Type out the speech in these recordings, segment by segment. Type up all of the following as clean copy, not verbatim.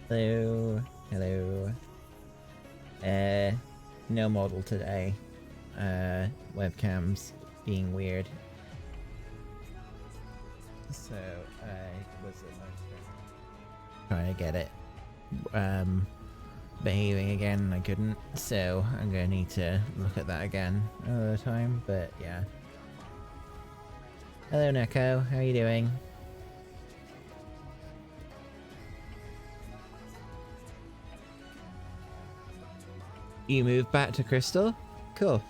Hello. Hello. No model today. Webcams being weird. So, I was trying to get it, behaving again, and I couldn't. So, I'm gonna need to look at that again another time, but yeah. Hello, Neko. How are you doing? You moved back to Crystal? Cool.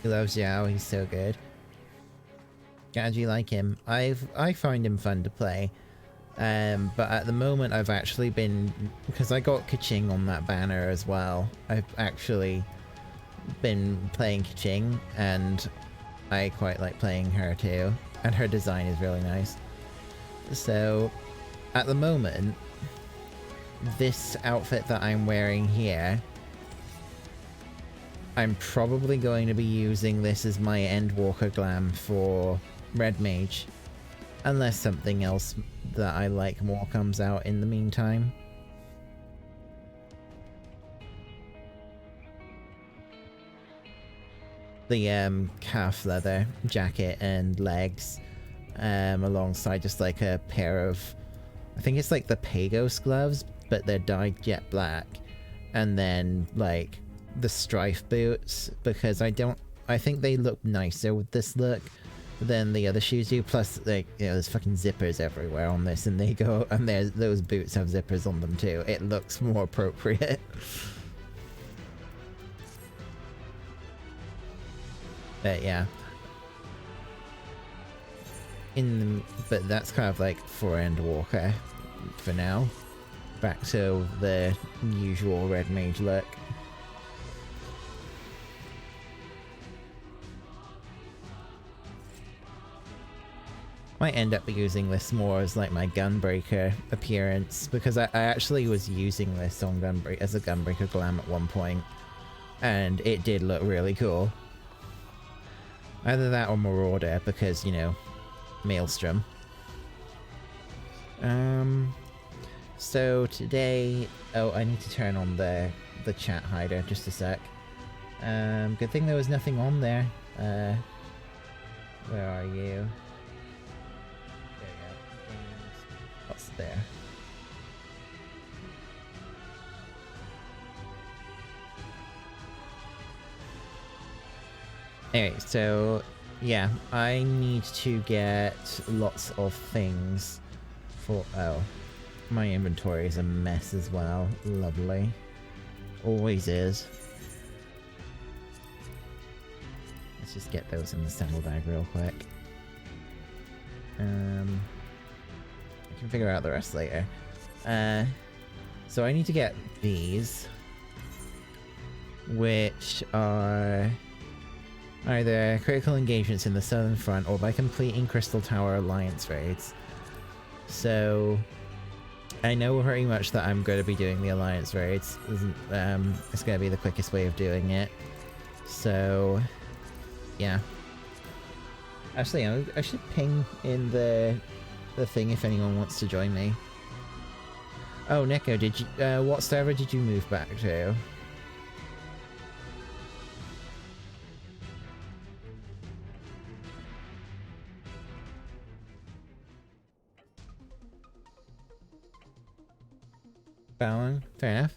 He loves Yao, he's so good. Glad you like him. I find him fun to play. But at the moment I've actually been, because I got Kaching on that banner as well, I've actually been playing Kaching, and I quite like playing her too, and her design is really nice. So at the moment, this outfit that I'm wearing here, I'm probably going to be using this as my Endwalker glam for Red Mage, unless something else that I like more comes out in the meantime. The calf leather jacket and legs, alongside just like a pair of, I think it's like the Pagos gloves, but they're dyed jet black, and then like the strife boots, because I think they look nicer with this look than the other shoes do. Plus, like, you know, there's fucking zippers everywhere on this, and they go, and those boots have zippers on them too. It looks more appropriate. But yeah, but that's kind of like for Endwalker for now. Back to the usual Red Mage look. Might end up using this more as like my Gunbreaker appearance, because I actually was using this on as a Gunbreaker glam at one point, and it did look really cool. Either that or Marauder, because, you know, Maelstrom. So today, oh, I need to turn on the chat hider, just a sec. Good thing there was nothing on there. Where are you? What's there? Anyway, so yeah, I need to get lots of things for, oh, my inventory is a mess as well. Lovely. Always is. Let's just get those in the saddlebag real quick. I can figure out the rest later. So I need to get these, which are either critical engagements in the southern front or by completing Crystal Tower Alliance raids. So I know pretty much that I'm going to be doing the Alliance raids. It's going to be the quickest way of doing it. So yeah. Actually, I should ping in the thing if anyone wants to join me. Oh, Neko, did you what server did you move back to? Fallon? Fair enough.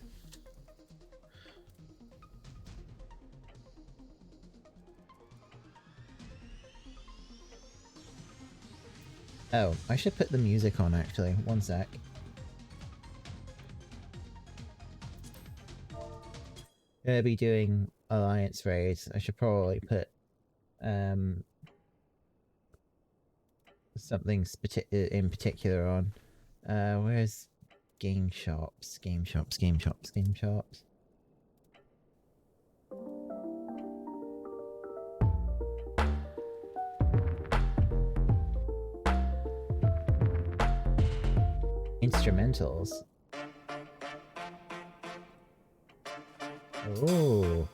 Oh, I should put the music on actually. One sec. Gonna be doing Alliance raids. I should probably put something in particular on. Where's game shops? Game shops, game shops, game shops. Instrumentals. Ooh.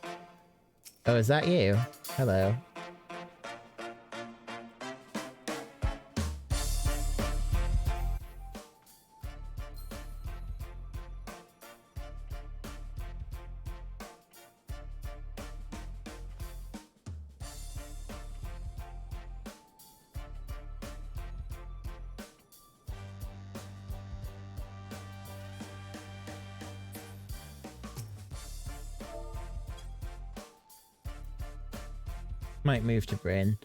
Oh, is that you? Hello. Might move to Bryn.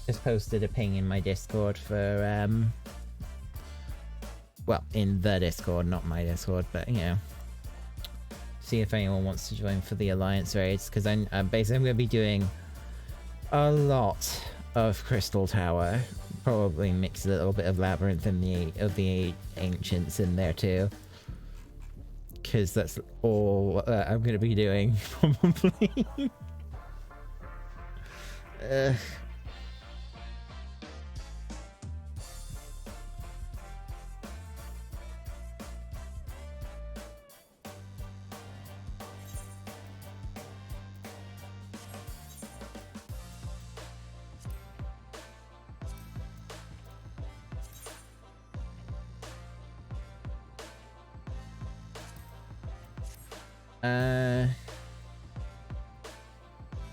Just posted a ping in my Discord for, well, in the Discord, not my Discord, but, you know, see if anyone wants to join for the Alliance raids, because I'm basically going to be doing a lot of Crystal Tower, probably mix a little bit of Labyrinth and the Ancients in there too, because that's all I'm going to be doing, probably.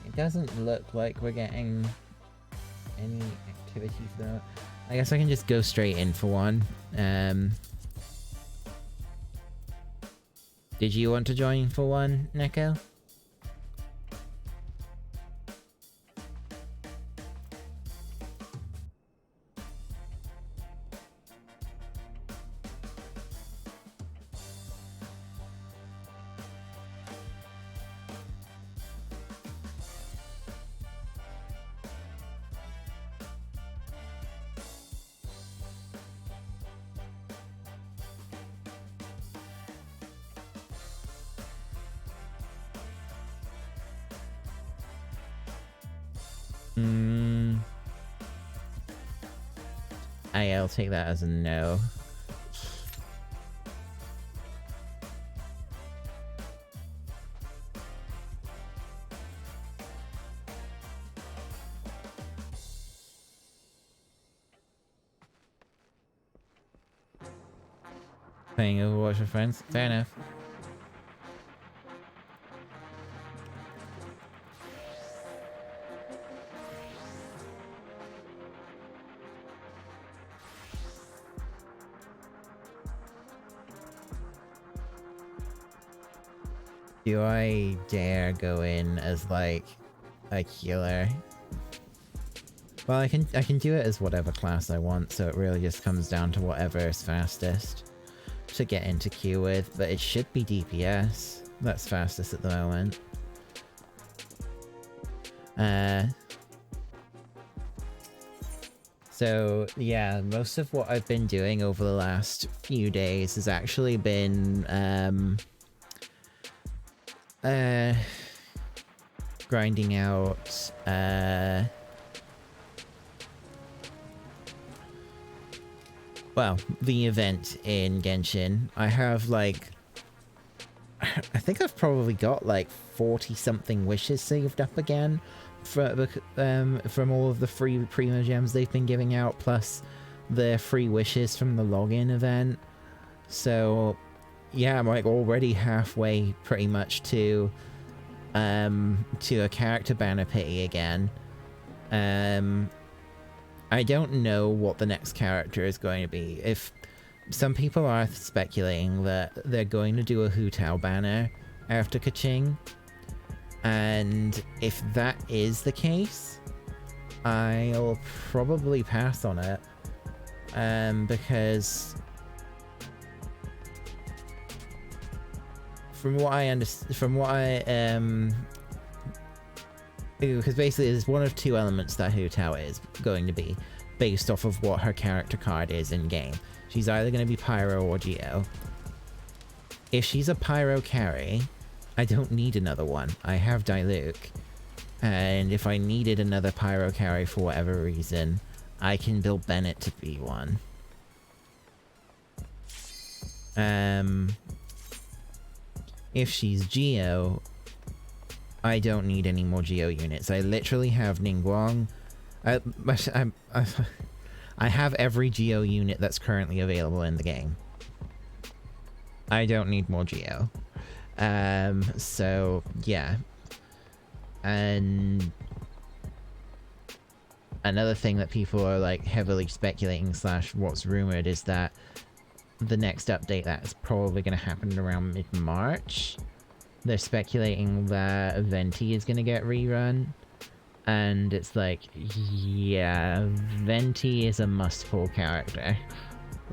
It doesn't look like we're getting any activity for that. I guess I can just go straight in for one. Did you want to join for one, Neko? I'll take that as a no. Playing Overwatch with friends? Fair enough. Do I dare go in as like a healer? Well, I can do it as whatever class I want, so it really just comes down to whatever is fastest to get into queue with, but it should be DPS. That's fastest at the moment. So yeah, most of what I've been doing over the last few days has actually been grinding out well, the event in Genshin. I have like I think I've probably got like 40 something wishes saved up again from all of the free Prima gems they've been giving out, plus the free wishes from the login event. So yeah, I'm like already halfway pretty much to a character banner pity again. I don't know what the next character is going to be. If some people are speculating that they're going to do a Hu Tao banner after Kaching, And if that is the case, I'll probably pass on it. Because from what I understand, because basically there's one of two elements that Hu Tao is going to be based off of what her character card is in game. She's either going to be Pyro or Geo. If she's a Pyro carry, I don't need another one. I have Diluc. And if I needed another Pyro carry for whatever reason, I can build Bennett to be one. If she's Geo, I don't need any more Geo units. I literally have Ningguang. I have every Geo unit that's currently available in the game. I don't need more Geo. So yeah. And another thing that people are like heavily speculating / what's rumored is that the next update that's probably going to happen around mid-March. They're speculating that Venti is going to get rerun. And it's like, yeah, Venti is a must-pull character.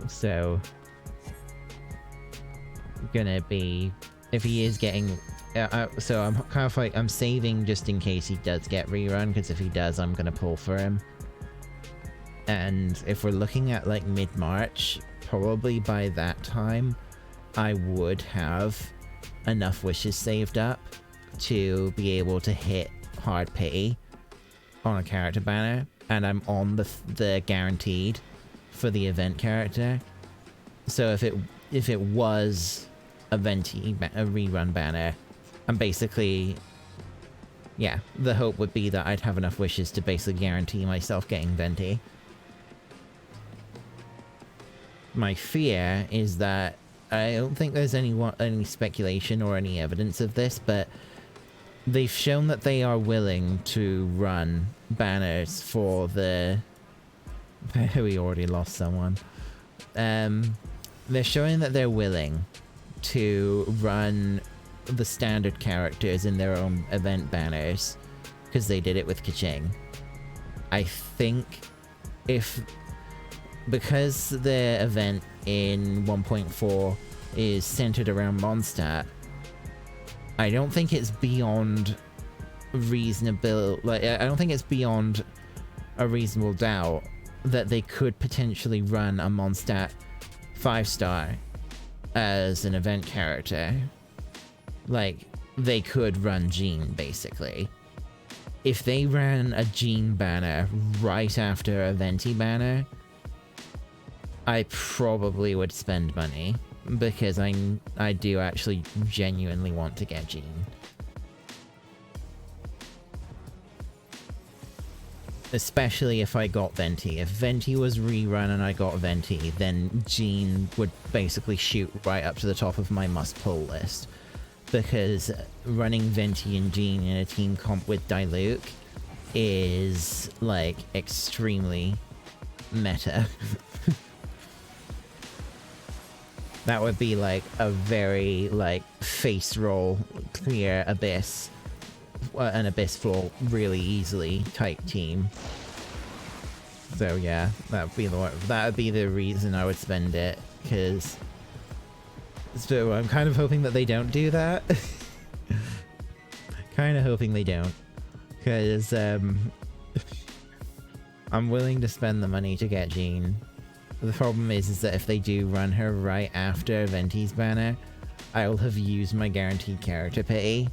So, gonna be, if he is getting, so I'm kind of like, I'm saving just in case he does get rerun, because if he does, I'm gonna pull for him. And if we're looking at like mid-March, probably by that time, I would have enough wishes saved up to be able to hit hard pity on a character banner, and I'm on the guaranteed for the event character. So if it was a rerun banner, I'm basically, yeah, the hope would be that I'd have enough wishes to basically guarantee myself getting Venti. My fear is that I don't think there's any speculation or any evidence of this, but they've shown that they are willing to run banners for the... We already lost someone. They're showing that they're willing to run the standard characters in their own event banners, because they did it with Kaching. I think because the event in 1.4 is centered around Mondstadt, I don't think it's beyond reasonable, like, I don't think it's beyond a reasonable doubt that they could potentially run a Mondstadt 5-star as an event character. Like, they could run Jean, basically. If they ran a Jean banner right after a Venti banner, I probably would spend money, because I do actually genuinely want to get Jean. Especially if I got Venti. If Venti was rerun and I got Venti, then Jean would basically shoot right up to the top of my must-pull list. Because running Venti and Jean in a team comp with Diluc is, like, extremely meta. That would be like a very, like, face roll, clear abyss, an abyss floor really easily type team. So yeah, that would be the reason I would spend it, because... So I'm kind of hoping that they don't do that. Kind of hoping they don't, because I'm willing to spend the money to get Jean. The problem is that if they do run her right after Venti's banner, I will have used my guaranteed character pity.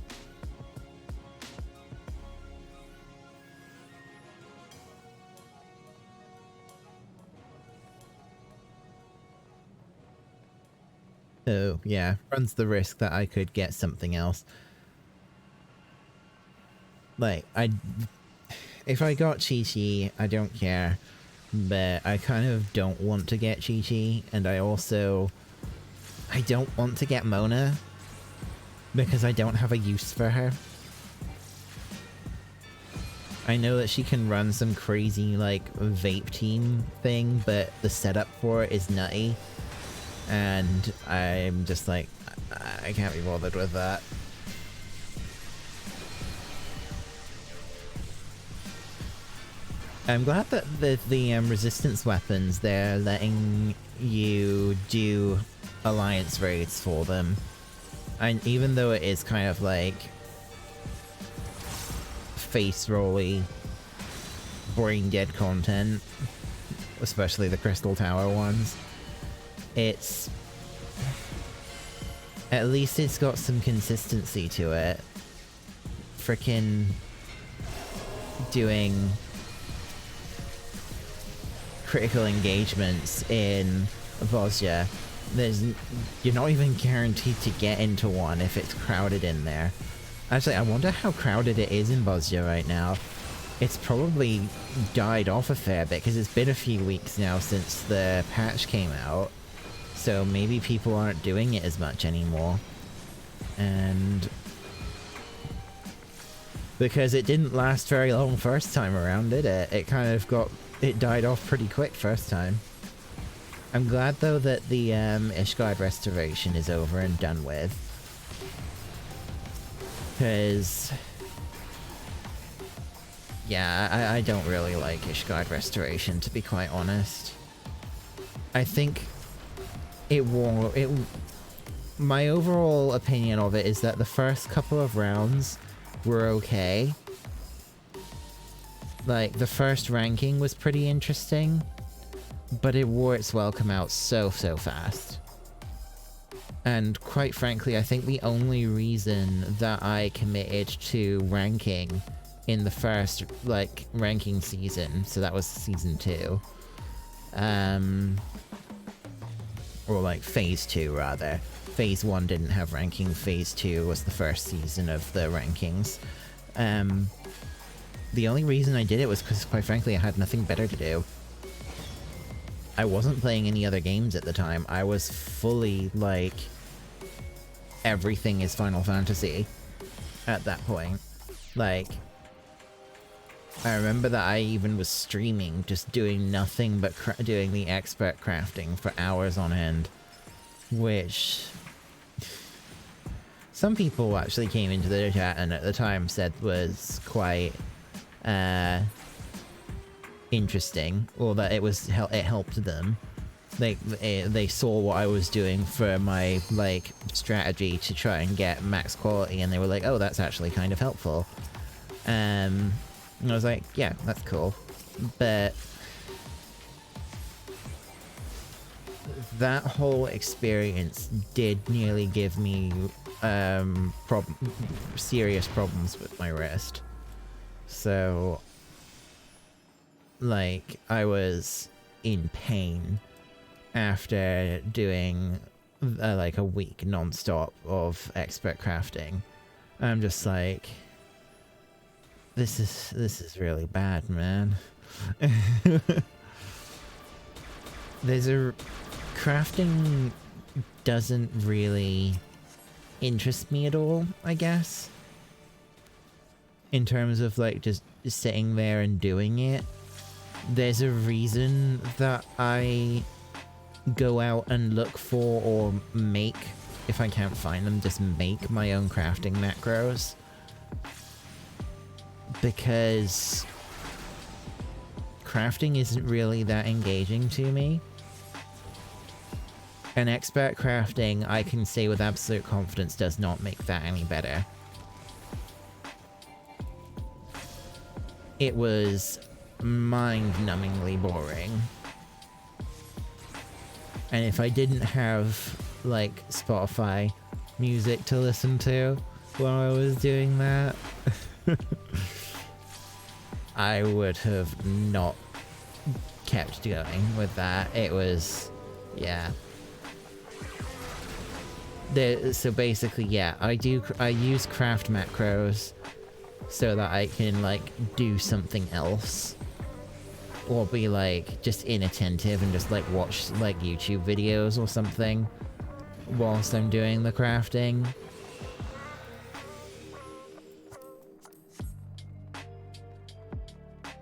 So yeah, runs the risk that I could get something else. Like, if I got Chi-Chi, I don't care. But I kind of don't want to get Chi-Chi, and I don't want to get Mona, because I don't have a use for her. I know that she can run some crazy, like, vape team thing, but the setup for it is nutty. And I'm just like, I can't be bothered with that. I'm glad that the resistance weapons, they're letting you do alliance raids for them. And even though it is kind of like face rolly, brain dead content, especially the Crystal Tower ones, it's at least it's got some consistency to it. Frickin' doing critical engagements in Bosnia, you're not even guaranteed to get into one if it's crowded in there. Actually, I wonder how crowded it is in Bosnia right now. It's probably died off a fair bit because it's been a few weeks now since the patch came out, so maybe people aren't doing it as much anymore. And because it didn't last very long first time around, did it? It died off pretty quick first time. I'm glad though that the Ishgard restoration is over and done with, because yeah, I don't really like Ishgard restoration, to be quite honest. I think my overall opinion of it is that the first couple of rounds were okay. Like, the first ranking was pretty interesting, but it wore its welcome out so fast. And quite frankly, I think the only reason that I committed to ranking in the first, like, ranking season, so that was season 2, or like phase 2 rather. Phase 1 didn't have ranking, phase 2 was the first season of the rankings. The only reason I did it was because, quite frankly, I had nothing better to do. I wasn't playing any other games at the time. I was fully, like, everything is Final Fantasy at that point. Like, I remember that I even was streaming, just doing nothing but doing the expert crafting for hours on end, which some people actually came into the chat and at the time said was quite interesting, or that it helped them. They saw what I was doing for my, like, strategy to try and get max quality, and they were like, oh, that's actually kind of helpful. And I was like, yeah, that's cool. But that whole experience did nearly give me serious problems with my wrist. So, like, I was in pain after doing like a week non-stop of expert crafting. I'm just like, this is really bad, man. Crafting doesn't really interest me at all, I guess. In terms of, like, just sitting there and doing it. There's a reason that I go out and look for or make, if I can't find them, just make my own crafting macros. Because crafting isn't really that engaging to me. And expert crafting, I can say with absolute confidence, does not make that any better. It was mind-numbingly boring. And if I didn't have, like, Spotify music to listen to while I was doing that, I would have not kept going with that. It was, yeah. So basically, yeah, I use craft macros so that I can, like, do something else. Or be, like, just inattentive and just, like, watch, like, YouTube videos or something whilst I'm doing the crafting.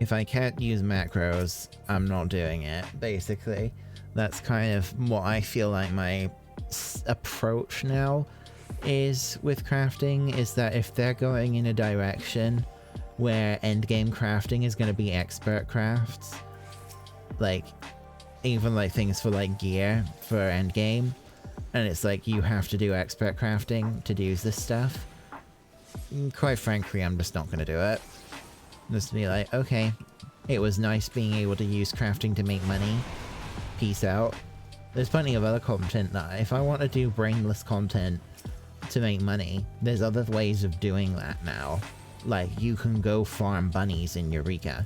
If I can't use macros, I'm not doing it, basically. That's kind of what I feel like my approach now is with crafting, is that if they're going in a direction where endgame crafting is going to be expert crafts. Like, even like things for like gear for endgame. And it's like, you have to do expert crafting to do this stuff. Quite frankly, I'm just not going to do it. Just to be like, okay, it was nice being able to use crafting to make money. Peace out. There's plenty of other content that if I want to do brainless content to make money, there's other ways of doing that now. Like, you can go farm bunnies in Eureka.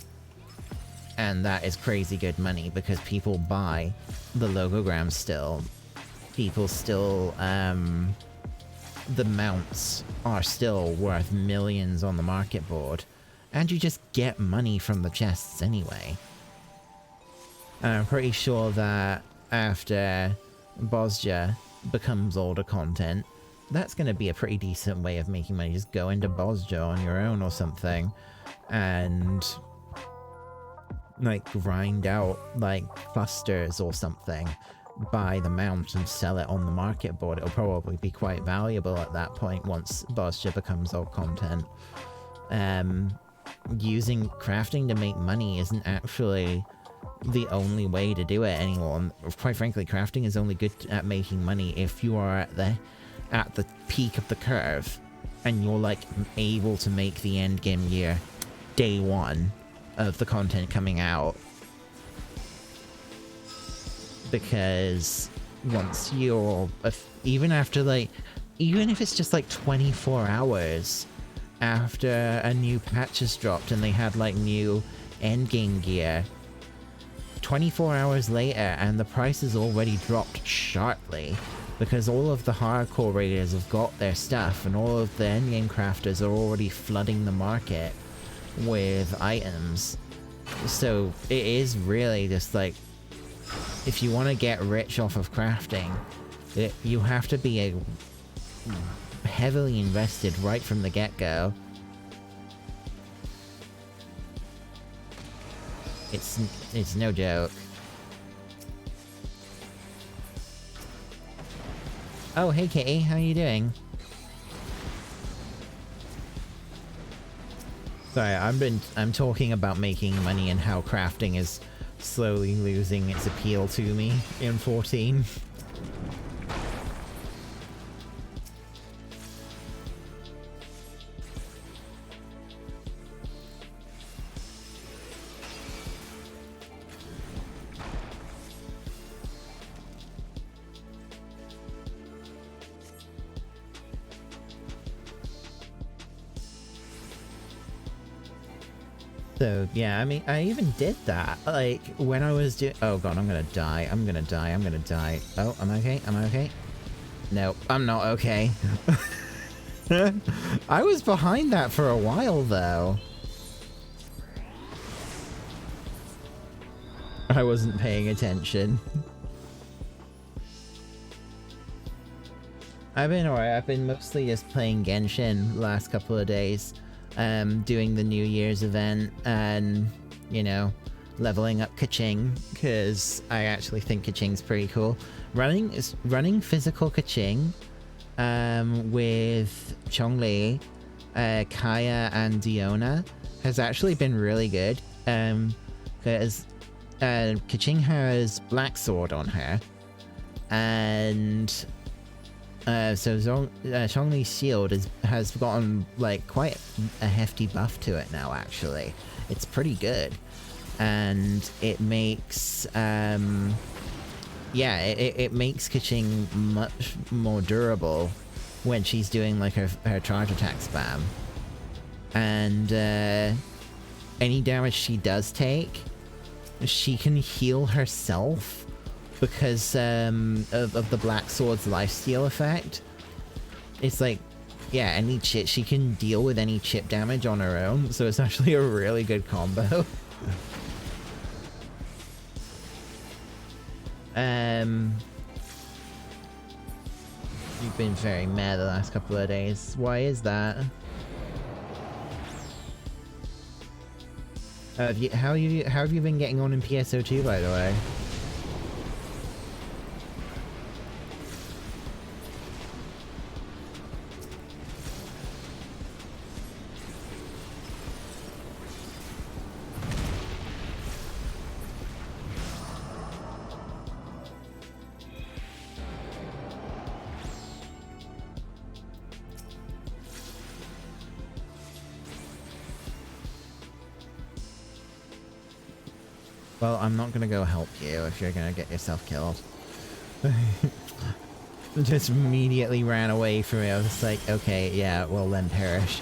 And that is crazy good money because people buy the logograms still. People still, the mounts are still worth millions on the market board. And you just get money from the chests anyway. And I'm pretty sure that after Bosja becomes older content, that's going to be a pretty decent way of making money. Just go into Bosja on your own or something and like grind out like clusters or something, buy the mount and sell it on the market board. It'll probably be quite valuable at that point once Bosja becomes old content. Using crafting to make money isn't actually the only way to do it anymore. And quite frankly, crafting is only good at making money if you are at the peak of the curve and you're like able to make the end game gear day one of the content coming out. Because once you're even after like, even if it's just like 24 hours after a new patch is dropped and they had like new endgame gear, 24 hours later and the price has already dropped sharply because all of the hardcore raiders have got their stuff and all of the endgame crafters are already flooding the market with items. So it is really just like, if you want to get rich off of crafting, you have to be heavily invested right from the get-go. It's no joke. Oh, hey Kitty, how you doing? Sorry, I'm talking about making money and how crafting is slowly losing its appeal to me in 14. So, yeah, I mean, I even did that, like, when I was doing— oh god, I'm gonna die, I'm gonna die, I'm gonna die. Oh, am I okay? Am I okay? No, I'm not okay. I was behind that for a while, though. I wasn't paying attention. I've been alright, I've been mostly just playing Genshin the last couple of days. Doing the New Year's event and, you know, leveling up Kaching, because I actually think Kaching's pretty cool. Running physical Kaching with Chongli, Kaya and Diona has actually been really good, because Kaching has Black Sword on her, and so Zhongli's shield has gotten like quite a hefty buff to it now, actually. It's pretty good. And it makes, yeah, it makes Kaching much more durable when she's doing like her charge attack spam. And any damage she does take, she can heal herself because of the Black Sword's lifesteal effect. It's like, yeah, any chip, she can deal with any chip damage on her own, so it's actually a really good combo. You've been very mad the last couple of days. Why is that? How have you been getting on in PSO2, by the way? Well, I'm not gonna go help you if you're gonna get yourself killed. Just immediately ran away from me. I was just like, okay, yeah, well then perish.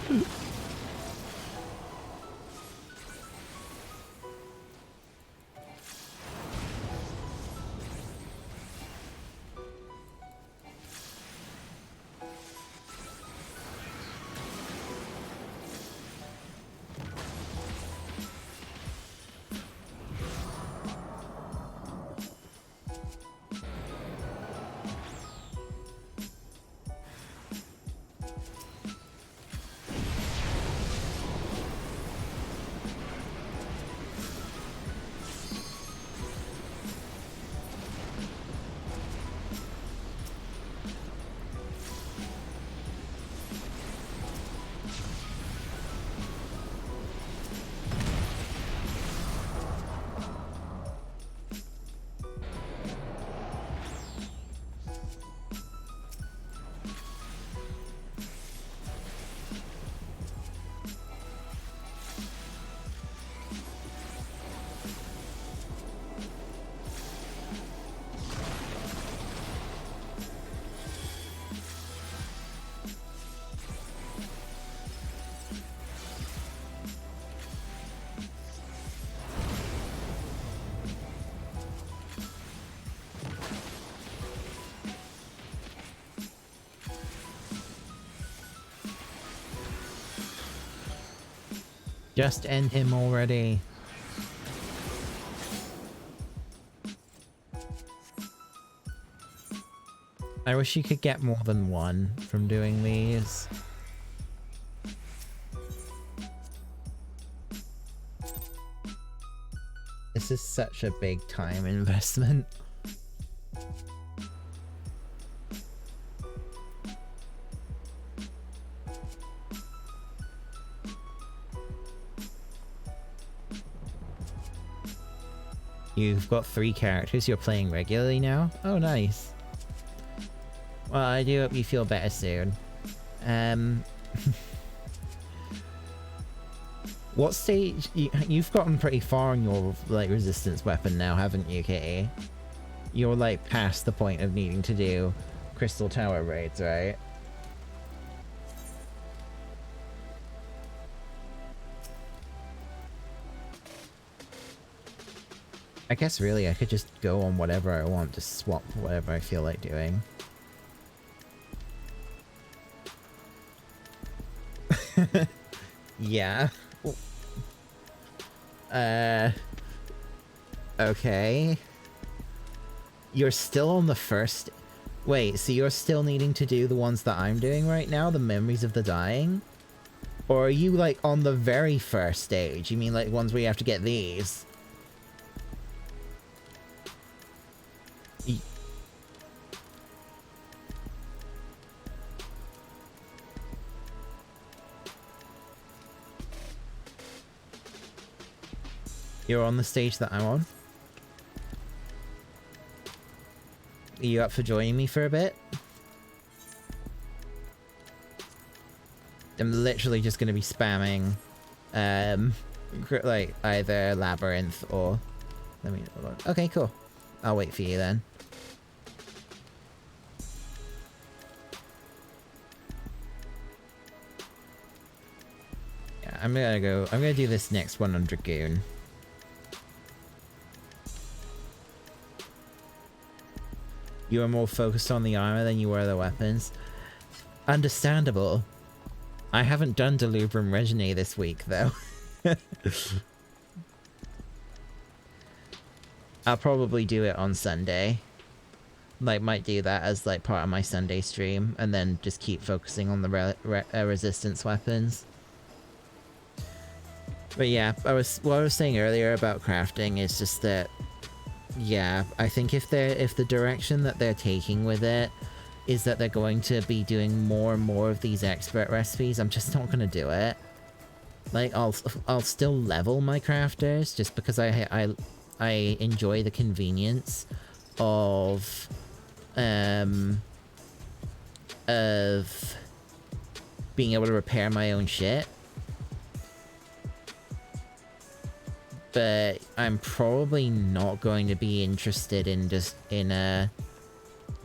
Just end him already. I wish you could get more than one from doing these. This is such a big time investment. You've got 3 characters you're playing regularly now? Oh, nice. Well, I do hope you feel better soon. What stage? You've gotten pretty far on your, like, resistance weapon now, haven't you, Kitty? You're, like, past the point of needing to do Crystal Tower raids, right? I guess really I could just go on whatever I want, just swap whatever I feel like doing. Yeah. Okay. You're still on the first... Wait, so you're still needing to do the ones that I'm doing right now? The Memories of the Dying? Or are you, like, on the very first stage? You mean, like, ones where you have to get these? You're on the stage that I'm on? Are you up for joining me for a bit? I'm literally just going to be spamming, like, either Labyrinth or... Let me... Hold on. Okay, cool. I'll wait for you then. Yeah, I'm gonna do this next one on Dragoon. You were more focused on the armor than you were the weapons. Understandable. I haven't done Delubrum Regine this week, though. I'll probably do it on Sunday. Like, might do that as, like, part of my Sunday stream, and then just keep focusing on the resistance weapons. But yeah, what I was saying earlier about crafting is just that, yeah, I think if the direction that they're taking with it is that they're going to be doing more and more of these expert recipes, I'm just not gonna do it. Like, I'll still level my crafters just because I enjoy the convenience of being able to repair my own shit. but I'm probably not going to be interested in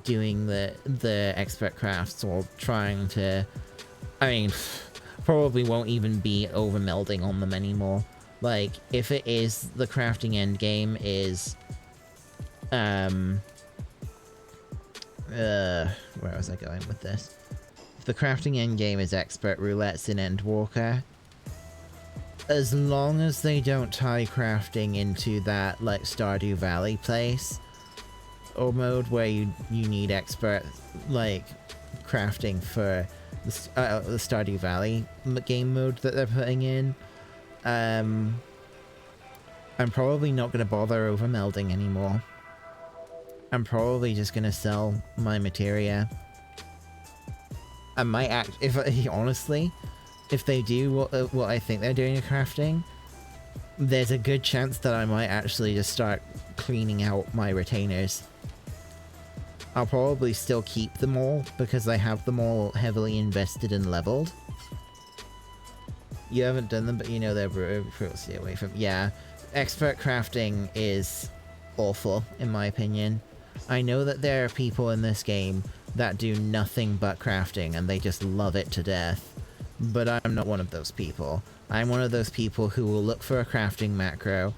doing the expert crafts or trying to. I mean, probably won't even be over melding on them anymore. Like, if it is the crafting end game is where was I going with this? If the crafting end game is expert roulettes in Endwalker, as long as they don't tie crafting into that, like, Stardew Valley place or mode where you need expert, like, crafting for the Stardew Valley game mode that they're putting in, I'm probably not going to bother over melding anymore. I'm probably just going to sell my materia. I might honestly, if they do what I think they're doing in crafting, there's a good chance that I might actually just start cleaning out my retainers. I'll probably still keep them all because I have them all heavily invested and leveled. You haven't done them, but you know they're brutal to stay away from. Yeah, expert crafting is awful, in my opinion. I know that there are people in this game that do nothing but crafting and they just love it to death, but I'm not one of those people. I'm one of those people who will look for a crafting macro,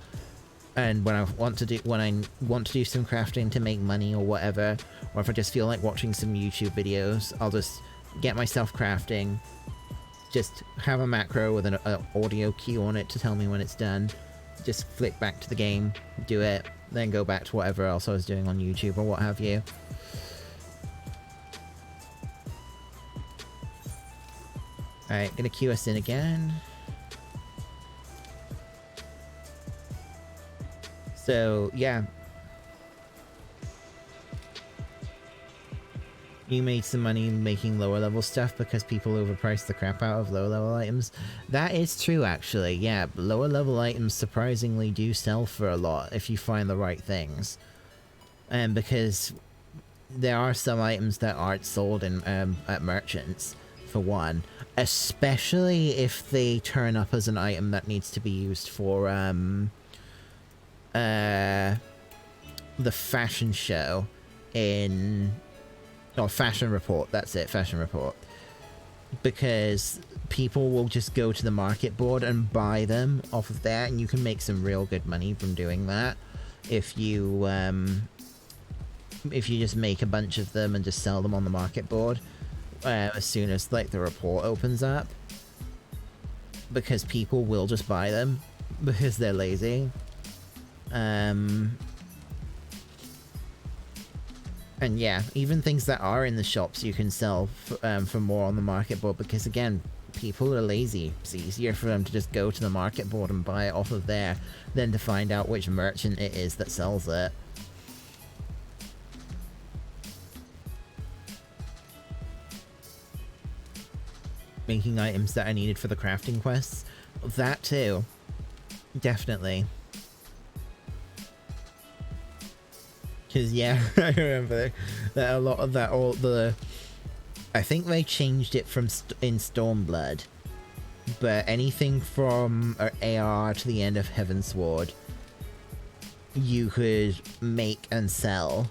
and when I want to do some crafting to make money or whatever, or if I just feel like watching some YouTube videos, I'll just get myself crafting, just have a macro with an audio cue on it to tell me when it's done, just flick back to the game, do it, then go back to whatever else I was doing on YouTube or what have you. Alright, gonna queue us in again. So, yeah. You made some money making lower level stuff because people overpriced the crap out of lower level items. That is true, actually. Yeah, lower level items surprisingly do sell for a lot if you find the right things. And because there are some items that aren't sold in at merchants, for one. Especially if they turn up as an item that needs to be used for the fashion show in... Oh, fashion report, that's it, fashion report. Because people will just go to the market board and buy them off of that, and you can make some real good money from doing that. If you just make a bunch of them and just sell them on the market board, as soon as, like, the report opens up. Because people will just buy them, because they're lazy. And yeah, even things that are in the shops you can sell for more on the market board, because again, people are lazy. It's easier for them to just go to the market board and buy it off of there than to find out which merchant it is that sells it. Making items that are needed for the crafting quests. That too. Definitely. Because, yeah, I remember that a lot of that, all the... I think they changed it from in Stormblood. But anything from AR to the end of Heavensward, you could make and sell.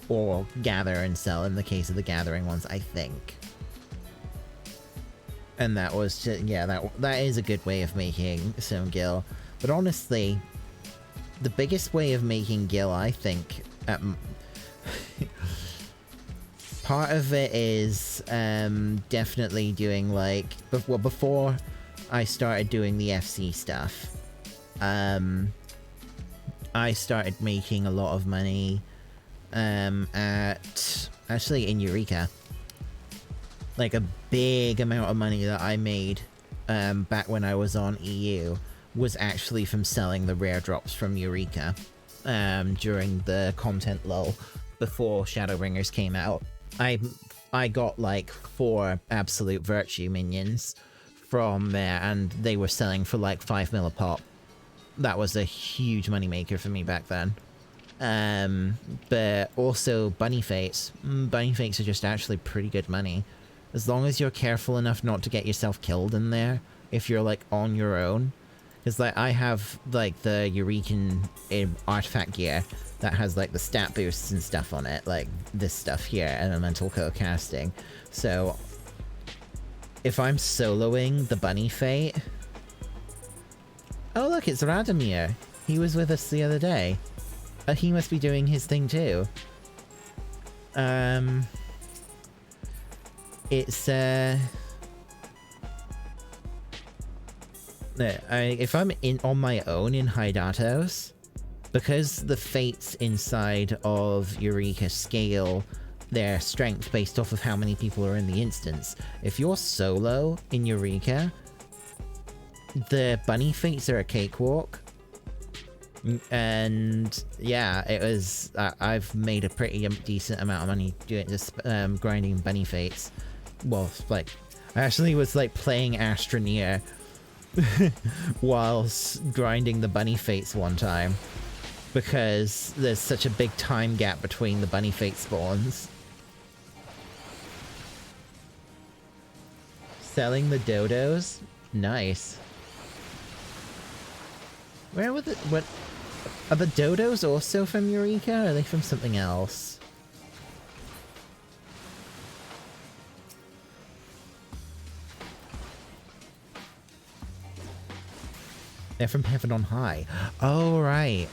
Or gather and sell in the case of the gathering ones, I think. And that was just, yeah, that is a good way of making some gil. But honestly... the biggest way of making gil, I think, part of it is definitely doing, like, well, before I started doing the FC stuff, I started making a lot of money actually in Eureka. Like, a big amount of money that I made back when I was on EU was actually from selling the rare drops from Eureka during the content lull before Shadowbringers came out. I got like 4 Absolute Virtue minions from there, and they were selling for like 5 mil a pop. That was a huge moneymaker for me back then. But also Bunny Fates. Bunny Fates are just actually pretty good money. As long as you're careful enough not to get yourself killed in there, if you're like on your own. Because like I have like the Eurekan artifact gear that has like the stat boosts and stuff on it, like this stuff here, elemental co-casting. So if I'm soloing the bunny fate... Oh look, it's Radomir. He was with us the other day. He must be doing his thing too. It's if I'm on my own in Hydatos, because the fates inside of Eureka scale their strength based off of how many people are in the instance. If you're solo in Eureka, the bunny fates are a cakewalk. And yeah, it was, I've made a pretty decent amount of money doing this, grinding bunny fates. Well, like, I actually was like playing Astroneer whilst grinding the bunny fates one time, because there's such a big time gap between the bunny fate spawns. Selling the dodos? Nice. Where were the... what... Are the dodos also from Eureka, or are they from something else? They're from Heaven on High. Oh, right.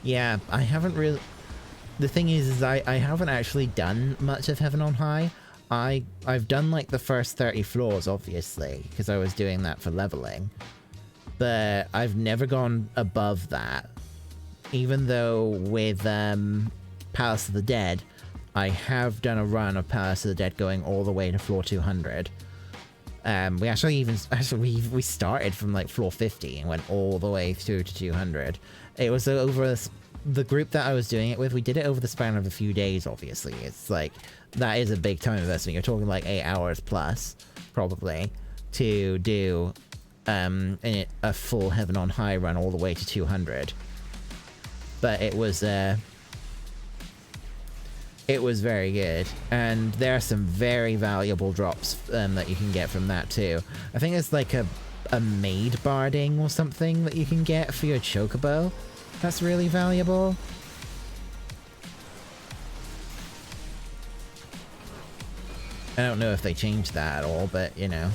Yeah, I haven't really... The thing is I haven't actually done much of Heaven on High. I've done like the first 30 floors, obviously, because I was doing that for leveling. But I've never gone above that. Even though with Palace of the Dead, I have done a run of Palace of the Dead going all the way to floor 200. We we started from like floor 50 and went all the way through to 200. It was over the group that I was doing it with. We did it over the span of a few days, obviously. It's like, that is a big time investment. You're talking like 8 hours plus, probably, to do a full Heaven on High run all the way to 200. But it was very good, and there are some very valuable drops that you can get from that too. I think there's like a maid barding or something that you can get for your chocobo. That's really valuable. I don't know if they changed that at all, but you know.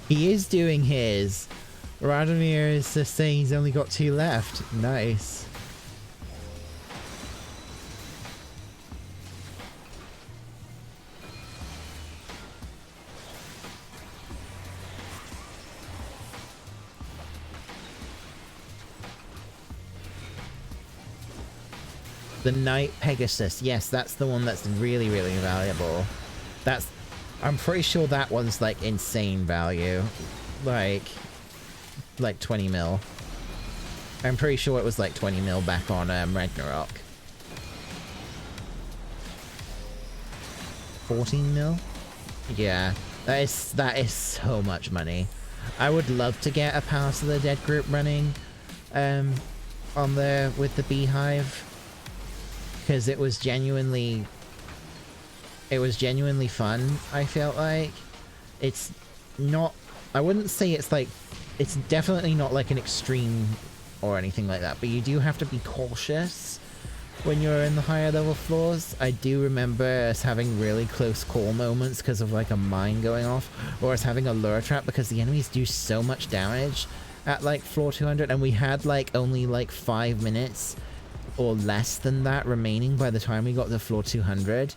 He is doing his. Radomir is just saying he's only got 2 left. Nice. The Night Pegasus. Yes, that's the one that's really, really valuable. I'm pretty sure that one's like insane value. Like 20 mil. I'm pretty sure it was like 20 mil back on Ragnarok. 14 mil? Yeah. That is so much money. I would love to get a Palace of the Dead group running on there with the Beehive. Because it was genuinely fun, I felt like. It's not... I wouldn't say it's like... It's definitely not like an extreme or anything like that, but you do have to be cautious when you're in the higher level floors. I do remember us having really close call moments because of like a mine going off, or us having a lure trap because the enemies do so much damage at like floor 200, and we had like only like 5 minutes or less than that remaining by the time we got to floor 200.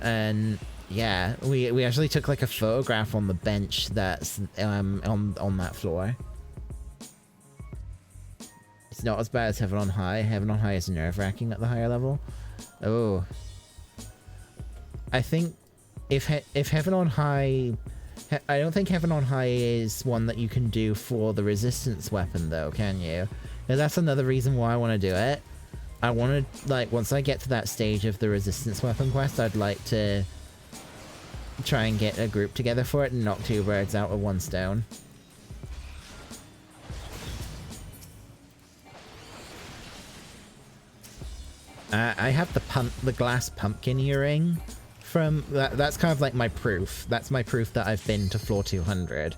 And yeah, we actually took like a photograph on the bench that's on that floor. It's not as bad as Heaven on High. Heaven on High is nerve-wracking at the higher level. Oh, I think if Heaven on High, I don't think Heaven on High is one that you can do for the resistance weapon though, can you? Now, that's another reason why I want to do it. I want to, like, once I get to that stage of the resistance weapon quest, I'd like to try and get a group together for it and knock 2 birds out with 1 stone. I have the glass pumpkin earring from that's kind of like my proof. That's my proof that I've been to floor 200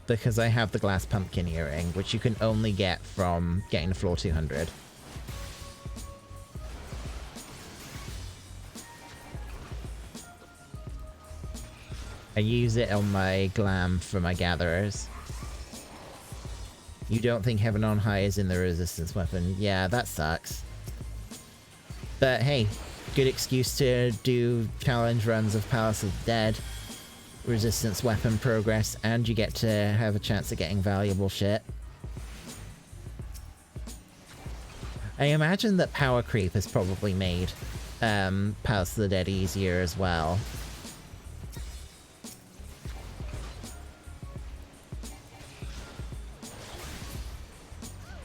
because I have the glass pumpkin earring, which you can only get from getting to floor 200. I use it on my glam for my gatherers. You don't think Heaven on High is in the resistance weapon? Yeah, that sucks. But hey, good excuse to do challenge runs of Palace of the Dead, resistance weapon progress, and you get to have a chance at getting valuable shit. I imagine that power creep has probably made Palace of the Dead easier as well.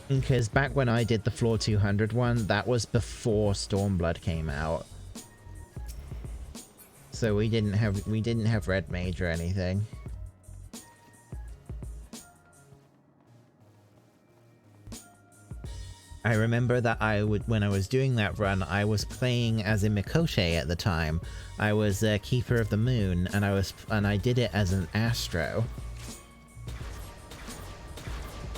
Because back when I did the floor 200 one, that was before Stormblood came out. So we didn't have Red Mage or anything. I remember that when I was doing that run, I was playing as a Mikote at the time. I was a Keeper of the Moon, and I did it as an Astro.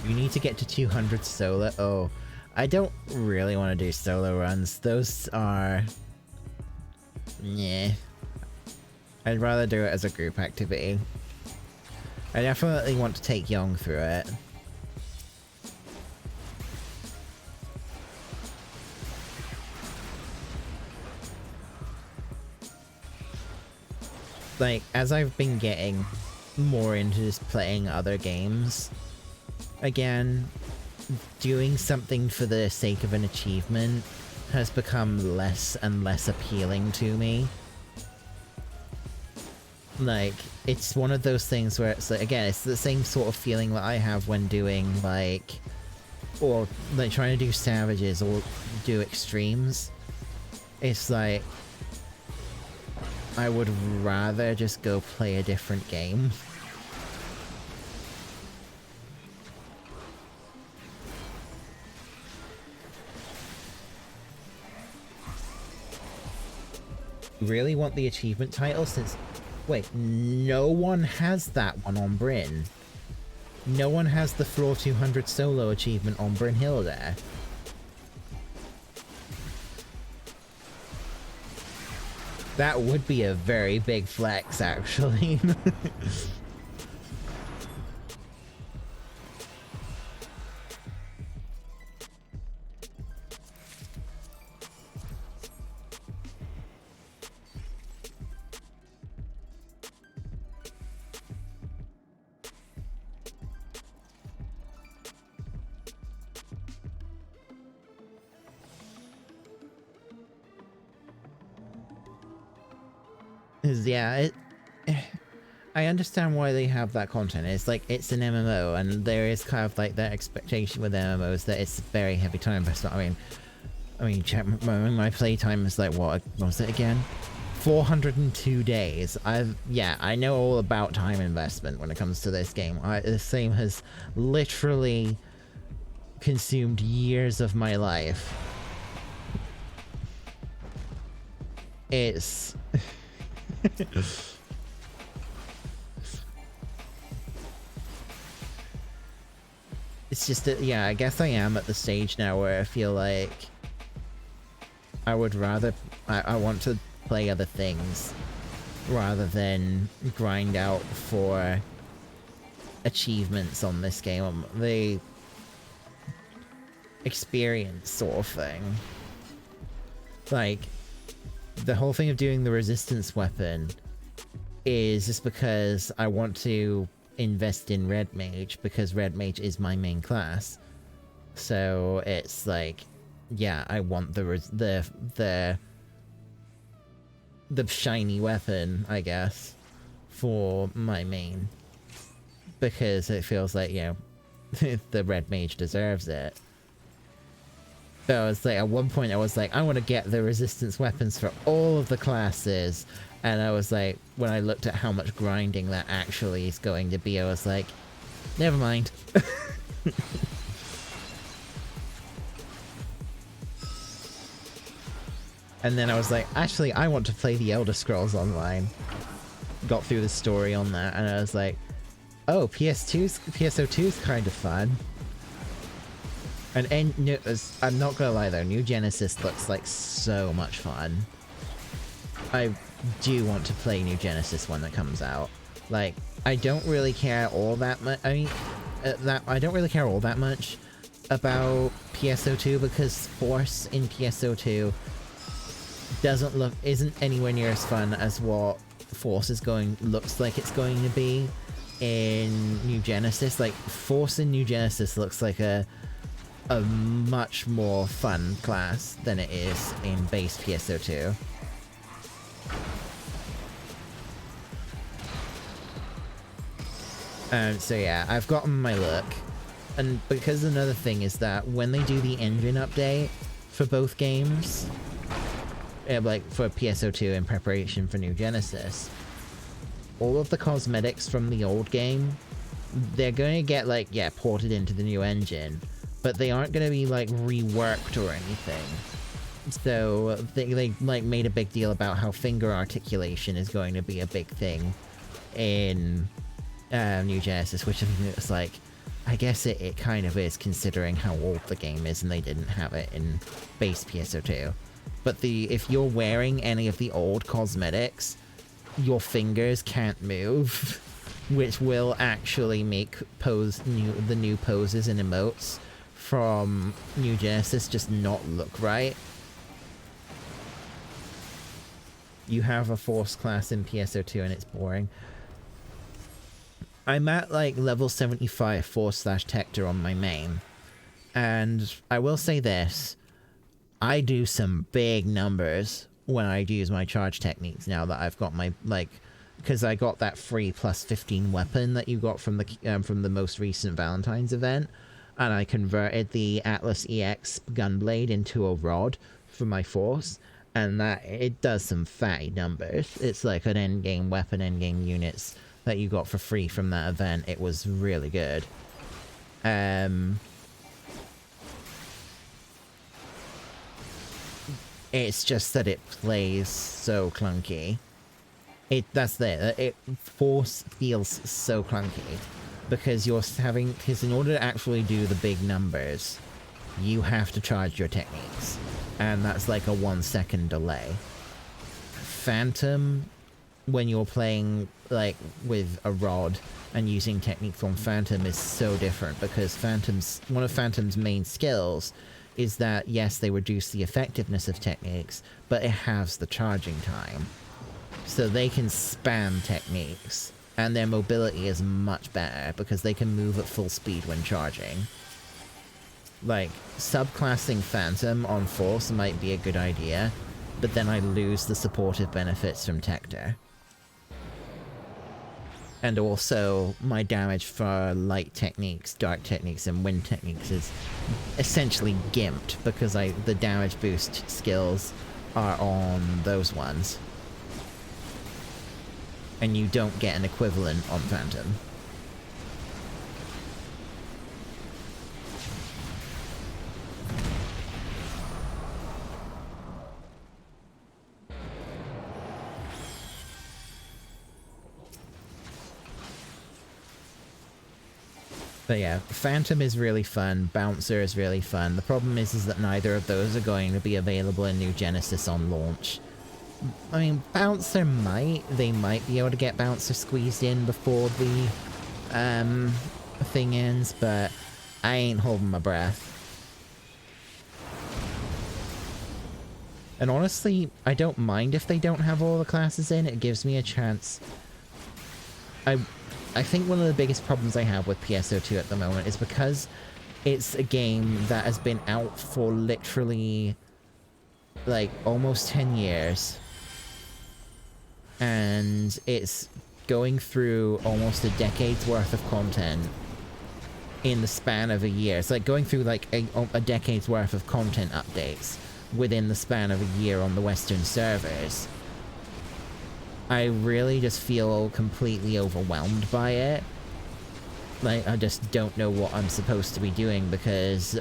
You need to get to 200 solo. Oh, I don't really want to do solo runs. Those are... yeah. I'd rather do it as a group activity. I definitely want to take Young through it. Like, as I've been getting more into just playing other games, again, doing something for the sake of an achievement has become less and less appealing to me. Like, it's one of those things where it's like, again, it's the same sort of feeling that I have when doing, like, or, like, trying to do Savages or do Extremes. It's like, I would rather just go play a different game. Really want the achievement title since... wait, no one has that one on Bryn. No one has the floor 200 solo achievement on Brynhildr. That would be a very big flex, actually. Yeah, I understand why they have that content. It's like, it's an MMO, and there is kind of like that expectation with MMOs that it's very heavy time investment. I mean, check my playtime is like, what was it again? 402 days. Yeah, I know all about time investment when it comes to this game. This game has literally consumed years of my life. It's... it's just that, yeah, I guess I am at the stage now where I feel like I would rather... I want to play other things rather than grind out for achievements on this game. The experience sort of thing. Like, the whole thing of doing the resistance weapon is just because I want to invest in Red Mage, because Red Mage is my main class. So it's like, yeah, I want the shiny weapon, I guess, for my main, because it feels like, you know, the Red Mage deserves it. But I was like, at one point I was like, I want to get the resistance weapons for all of the classes, and I was like, when I looked at how much grinding that actually is going to be, I was like, never mind. And then I was like, actually, I want to play the Elder Scrolls Online. Got through the story on that, and I was like, oh, PSO2 is kind of fun. And I'm not gonna lie though, New Genesis looks like so much fun. I do want to play New Genesis when it comes out. Like, I don't really care all that much. I mean, I don't really care all that much about PSO2 because Force in PSO2 isn't anywhere near as fun as what Force looks like it's going to be in New Genesis. Like, Force in New Genesis looks like a much more fun class than it is in base PSO2. So yeah, I've gotten my look. And because another thing is that when they do the engine update for both games, like for PSO2 in preparation for New Genesis, all of the cosmetics from the old game, they're going to get, like, yeah, ported into the new engine, but they aren't going to be, like, reworked or anything. So they like made a big deal about how finger articulation is going to be a big thing in New Genesis, which I mean, it's like, I guess it kind of is considering how old the game is and they didn't have it in base PSO2. But if you're wearing any of the old cosmetics, your fingers can't move, which will actually make the new poses and emotes from New Genesis just not look right. You have a Force class in PSO2 and it's boring. I'm at like level 75 Force/Tector on my main, and I will say this, I do some big numbers when I use my charge techniques now that I've got my, like, because I got that free +15 weapon that you got from the most recent Valentine's event, and I converted the Atlas EX gunblade into a rod for my Force, and that it does some fatty numbers. It's like an endgame weapon, endgame units that you got for free from that event. It was really good. It's just that it plays so clunky. Force feels so clunky because because in order to actually do the big numbers, you have to charge your techniques, and that's like a 1 second delay. Phantom, when you're playing like with a rod and using technique from Phantom, is so different because one of Phantom's main skills is that, yes, they reduce the effectiveness of techniques, but it halves the charging time. So they can spam techniques, and their mobility is much better because they can move at full speed when charging. Like, subclassing Phantom on Force might be a good idea, but then I lose the supportive benefits from Tector. And also, my damage for light techniques, dark techniques, and wind techniques is essentially gimped because the damage boost skills are on those ones. And you don't get an equivalent on Phantom. But yeah, Phantom is really fun, Bouncer is really fun. The problem is that neither of those are going to be available in New Genesis on launch. I mean, Bouncer they might be able to get Bouncer squeezed in before the thing ends, but I ain't holding my breath. And honestly, I don't mind if they don't have all the classes in, it gives me a chance. I think one of the biggest problems I have with PSO2 at the moment is because it's a game that has been out for literally, like, almost 10 years. And it's going through almost a decade's worth of content in the span of a year. It's like going through, like, a decade's worth of content updates within the span of a year on the Western servers. I really just feel completely overwhelmed by it. Like, I just don't know what I'm supposed to be doing because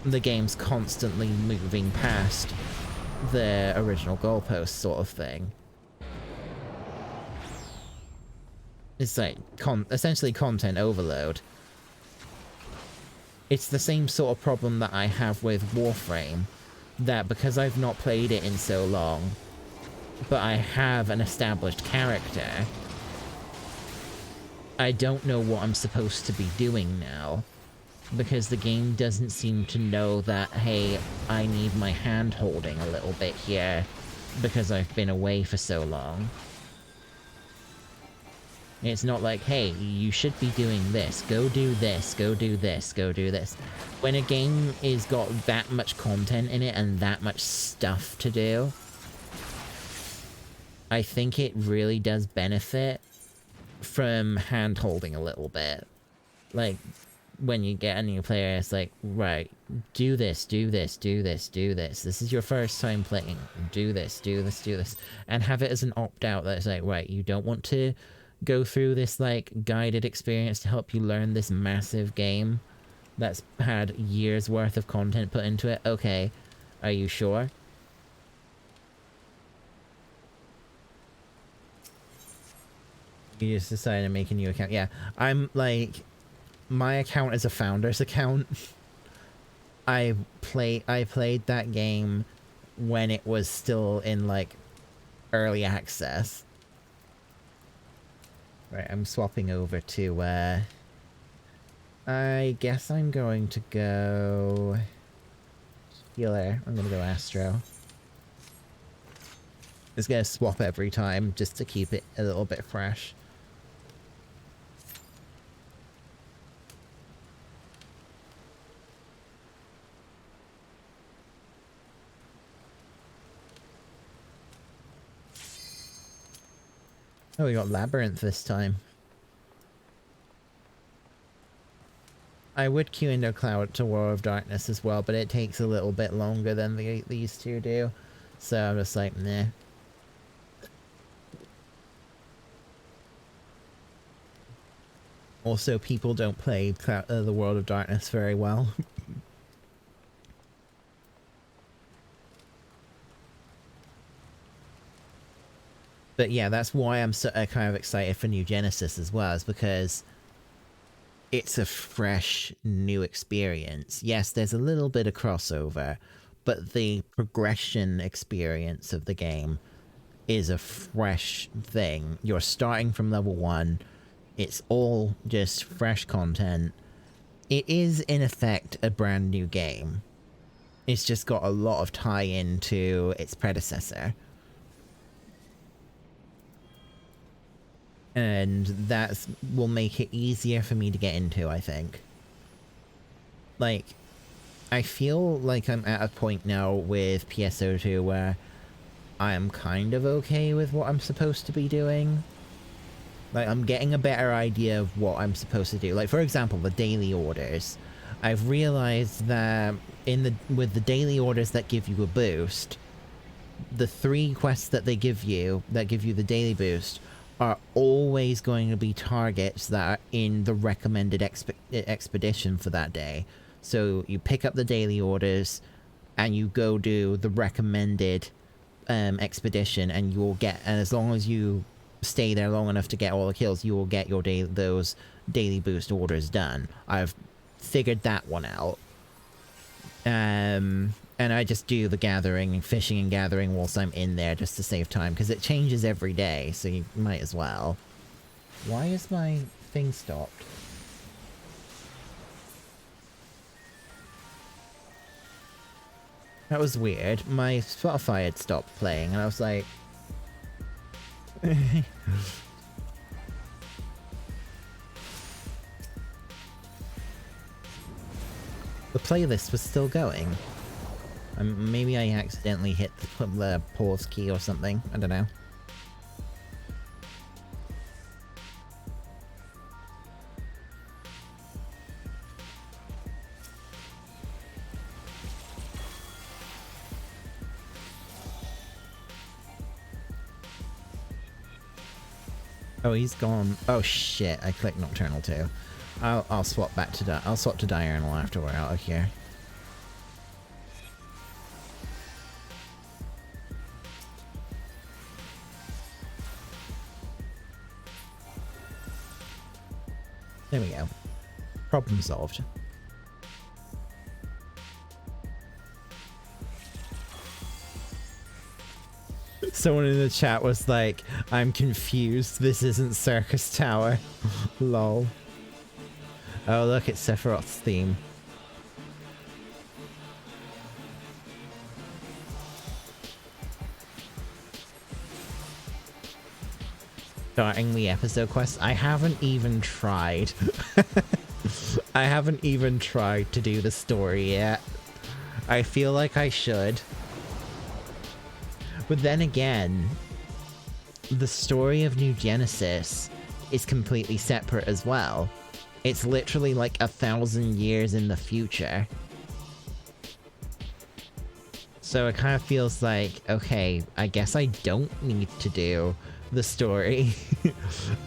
the game's constantly moving past the original goalpost sort of thing. It's like essentially content overload. It's the same sort of problem that I have with Warframe, that because I've not played it in so long, but I have an established character, I don't know what I'm supposed to be doing now, because the game doesn't seem to know that, hey, I need my hand holding a little bit here because I've been away for so long. It's not like, hey, you should be doing this, go do this, go do this, go do this. When a game is got that much content in it and that much stuff to do, I think it really does benefit from hand-holding a little bit. Like, when you get a new player, it's like, right, do this, do this, do this, do this. This is your first time playing. Do this, do this, do this. And have it as an opt-out that's like, right, you don't want to go through this, like, guided experience to help you learn this massive game that's had years worth of content put into it. Okay, are you sure? You just decided to make a new account. Yeah, I'm like, my account is a founder's account. I played that game when it was still in, like, early access. Right, I'm swapping over to, I guess I'm going to go healer. I'm gonna go Astro. Just gonna swap every time just to keep it a little bit fresh. Oh, we got Labyrinth this time. I would queue into Cloud to War of Darkness as well, but it takes a little bit longer than these two do. So I'm just like, nah. Also, people don't play the World of Darkness very well. But yeah, that's why I'm so kind of excited for New Genesis as well, is because it's a fresh, new experience. Yes, there's a little bit of crossover, but the progression experience of the game is a fresh thing. You're starting from level 1. It's all just fresh content. It is, in effect, a brand new game. It's just got a lot of tie-in to its predecessor. And that will make it easier for me to get into, I think. Like, I feel like I'm at a point now with PSO2 where I am kind of okay with what I'm supposed to be doing. Like, I'm getting a better idea of what I'm supposed to do. Like, for example, the daily orders. I've realized that with the daily orders that give you a boost, the 3 quests that they give you, that give you the daily boost, are always going to be targets that are in the recommended expedition for that day. So you pick up the daily orders and you go do the recommended expedition, and you'll get, and as long as you stay there long enough to get all the kills, you will get your those daily boost orders done. I've figured that one out. And I just do the gathering and fishing and gathering whilst I'm in there just to save time, because it changes every day, so you might as well. Why is my thing stopped? That was weird. My Spotify had stopped playing, and I was like... The playlist was still going. Maybe I accidentally hit the pause key or something. I don't know. Oh, he's gone. Oh shit! I clicked Nocturnal too. I'll swap back to I'll swap to Diurnal after we're out of here. There we go. Problem solved. Someone in the chat was like, I'm confused, this isn't Circus Tower. Lol. Oh look, it's Sephiroth's theme. Starting the episode quest. I haven't even tried. I haven't even tried to do the story yet. I feel like I should. But then again, the story of New Genesis is completely separate as well. It's literally like 1,000 years in the future. So it kind of feels like, okay, I guess I don't need to do the story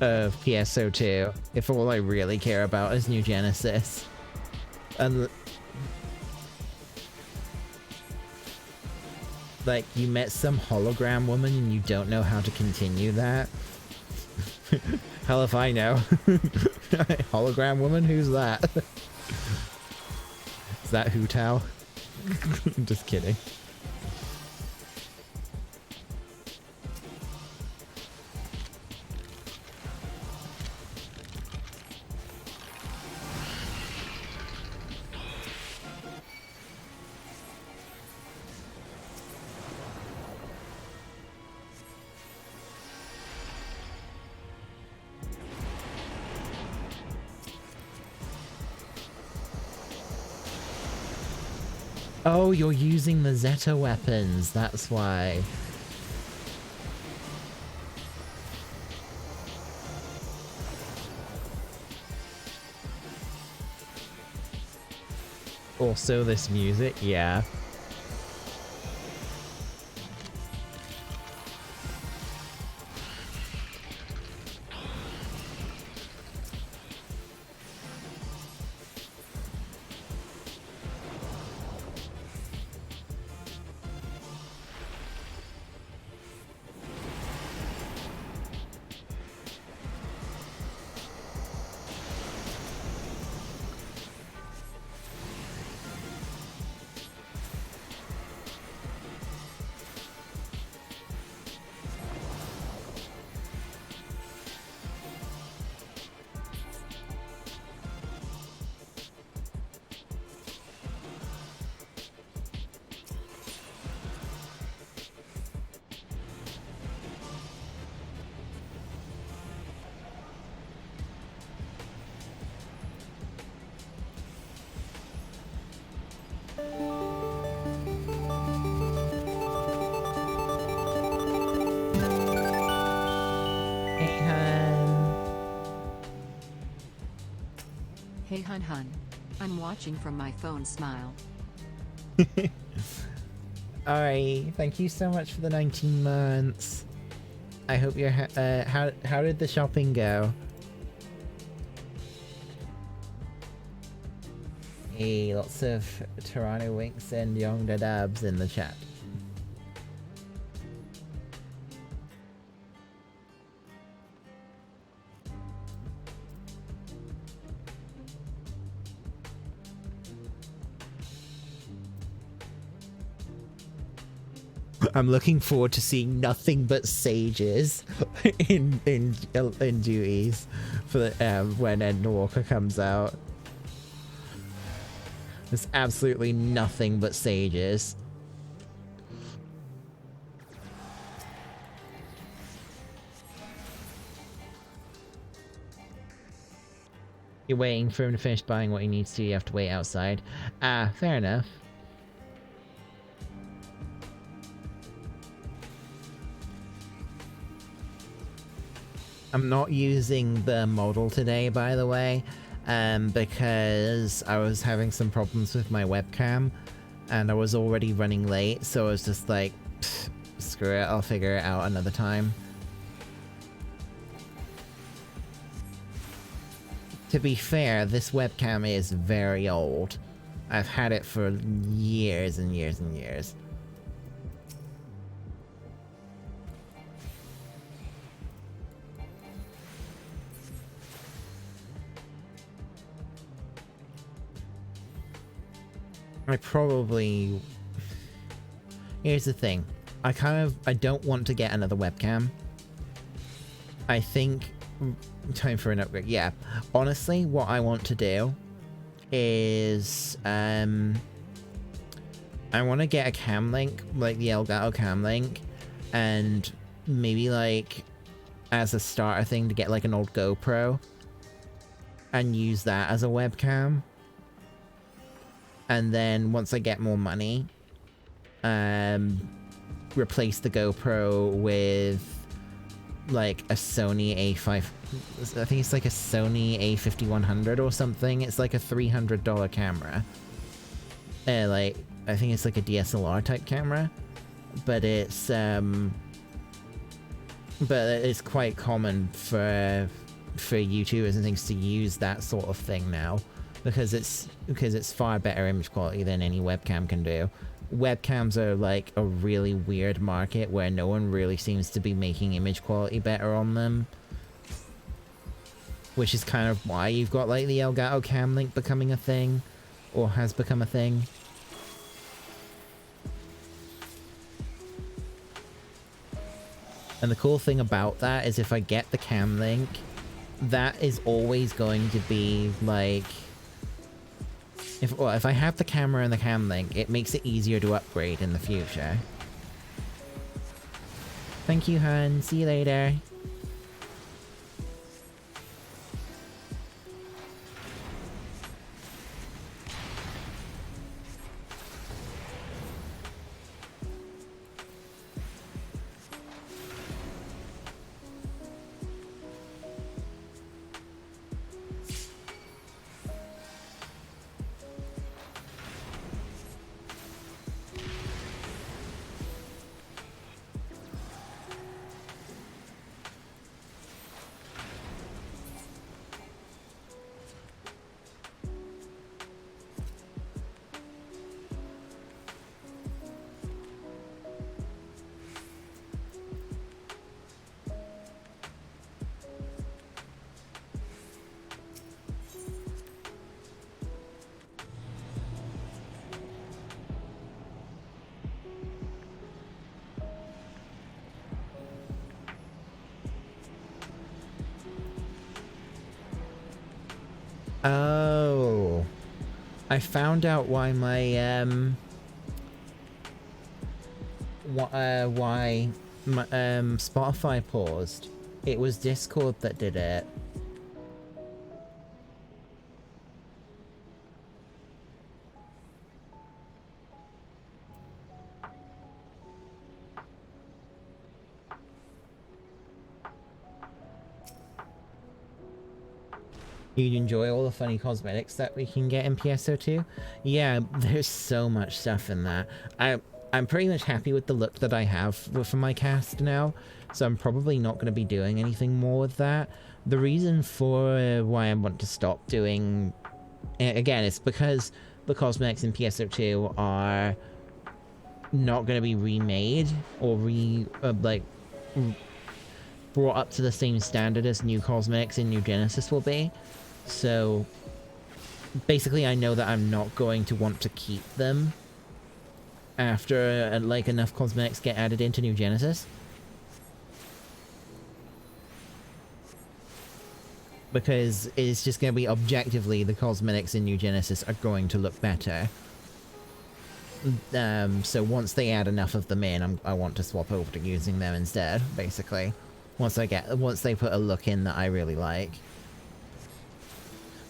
of PSO2 if all I really care about is New Genesis. And like, you met some hologram woman and you don't know how to continue that? Hell if I know. Hologram woman? Who's that? Is that Hu Tao? I'm just kidding. Oh, you're using the Zeta weapons, that's why. Also this music, yeah. Hey hun hun. I'm watching from my phone, smile. Alright, thank you so much for the 19 months. I hope you're how did the shopping go? Hey, lots of Teranu winks and Yongda dabs in the chat. I'm looking forward to seeing nothing but sages in duties for the when Endwalker comes out. There's absolutely nothing but sages. You're waiting for him to finish buying what he needs to. You have to wait outside. Ah, fair enough. I'm not using the model today, by the way, because I was having some problems with my webcam, and I was already running late, so I was just like, screw it, I'll figure it out another time. To be fair, this webcam is very old. I've had it for years and years and years. I probably... Here's the thing. I don't want to get another webcam. I think... Time for an upgrade. Yeah. Honestly, what I want to do is... I want to get a cam link, like the Elgato cam link, and maybe, like, as a starter thing to get, like, an old GoPro and use that as a webcam. And then once I get more money, replace the GoPro with like a Sony A5, I think it's like a Sony A5100 or something. It's like a $300 camera. Like, I think it's like a DSLR type camera, but it's quite common for YouTubers and things to use that sort of thing now. Because it's far better image quality than any webcam can do. Webcams are like a really weird market where no one really seems to be making image quality better on them. Which is kind of why you've got like the Elgato Cam Link becoming a thing, or has become a thing. And the cool thing about that is if I get the Cam Link, that is always going to be like... If I have the camera and the cam link, it makes it easier to upgrade in the future. Thank you, hun. See you later. Oh, I found out why my why my Spotify paused. It was Discord that did it. You'd enjoy all the funny cosmetics that we can get in PSO2. Yeah, there's so much stuff in that. I'm pretty much happy with the look that I have for my cast now, so I'm probably not going to be doing anything more with that. The reason for why I want to stop doing... Again, it's because the cosmetics in PSO2 are not going to be remade or brought up to the same standard as new cosmetics in New Genesis will be. So basically I know that I'm not going to want to keep them after like enough cosmetics get added into New Genesis, because it's just going to be objectively the cosmetics in New Genesis are going to look better. So once they add enough of them in, I want to swap over to using them instead, basically. Once they put a look in that I really like.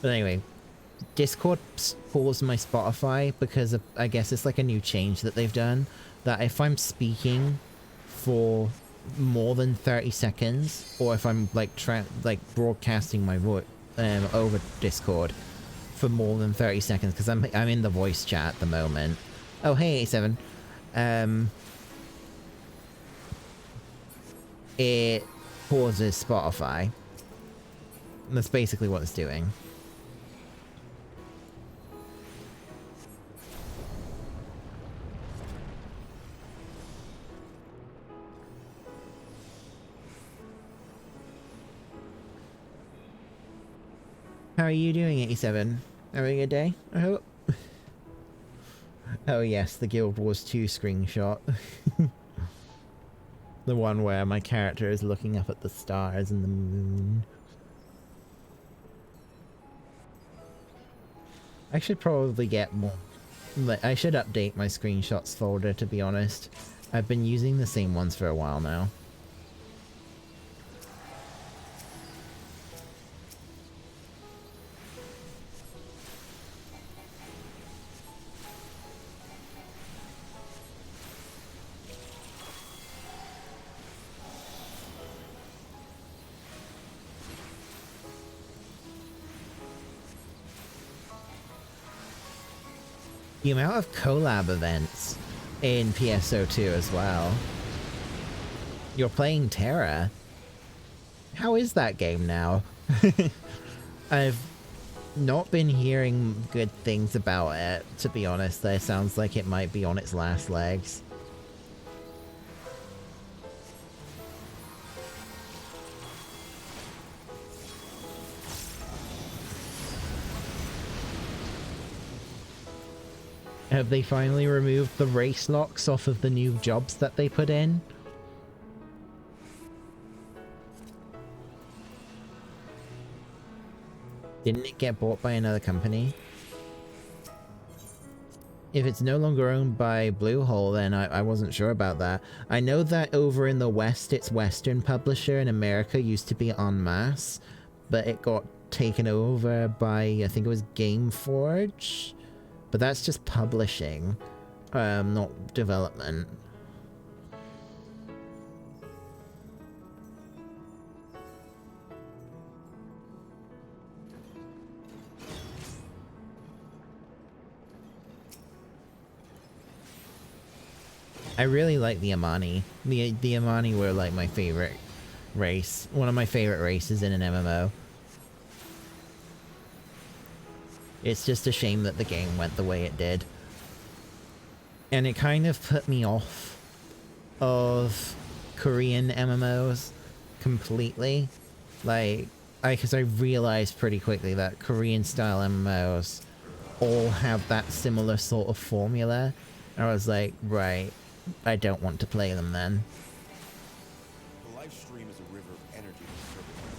But anyway, Discord paused my Spotify because I guess it's like a new change that they've done, that if I'm speaking for more than 30 seconds, or if I'm like broadcasting my voice over Discord for more than 30 seconds, because I'm in the voice chat at the moment. Oh hey A7. It pauses Spotify. That's basically what it's doing. How are you doing, 87? Having a good day, I hope? Oh yes, the Guild Wars 2 screenshot. The one where my character is looking up at the stars and the moon. I should probably get more. I should update my screenshots folder, to be honest. I've been using the same ones for a while now. The amount of collab events in PSO2 as well. You're playing Terra. How is that game now? I've not been hearing good things about it, to be honest. It sounds like it might be on its last legs. Have they finally removed the race locks off of the new jobs that they put in? Didn't it get bought by another company? If it's no longer owned by Bluehole, then I wasn't sure about that. I know that over in the West, its Western publisher in America used to be En Masse, but it got taken over by, I think it was Gameforge? But that's just publishing, not development. I really like the Amani. The Amani were like my favorite race. One of my favorite races in an MMO. It's just a shame that the game went the way it did. And it kind of put me off of Korean MMOs completely. Like, because I realized pretty quickly that Korean style MMOs all have that similar sort of formula. I was like, right, I don't want to play them then. The live stream is a river of energy.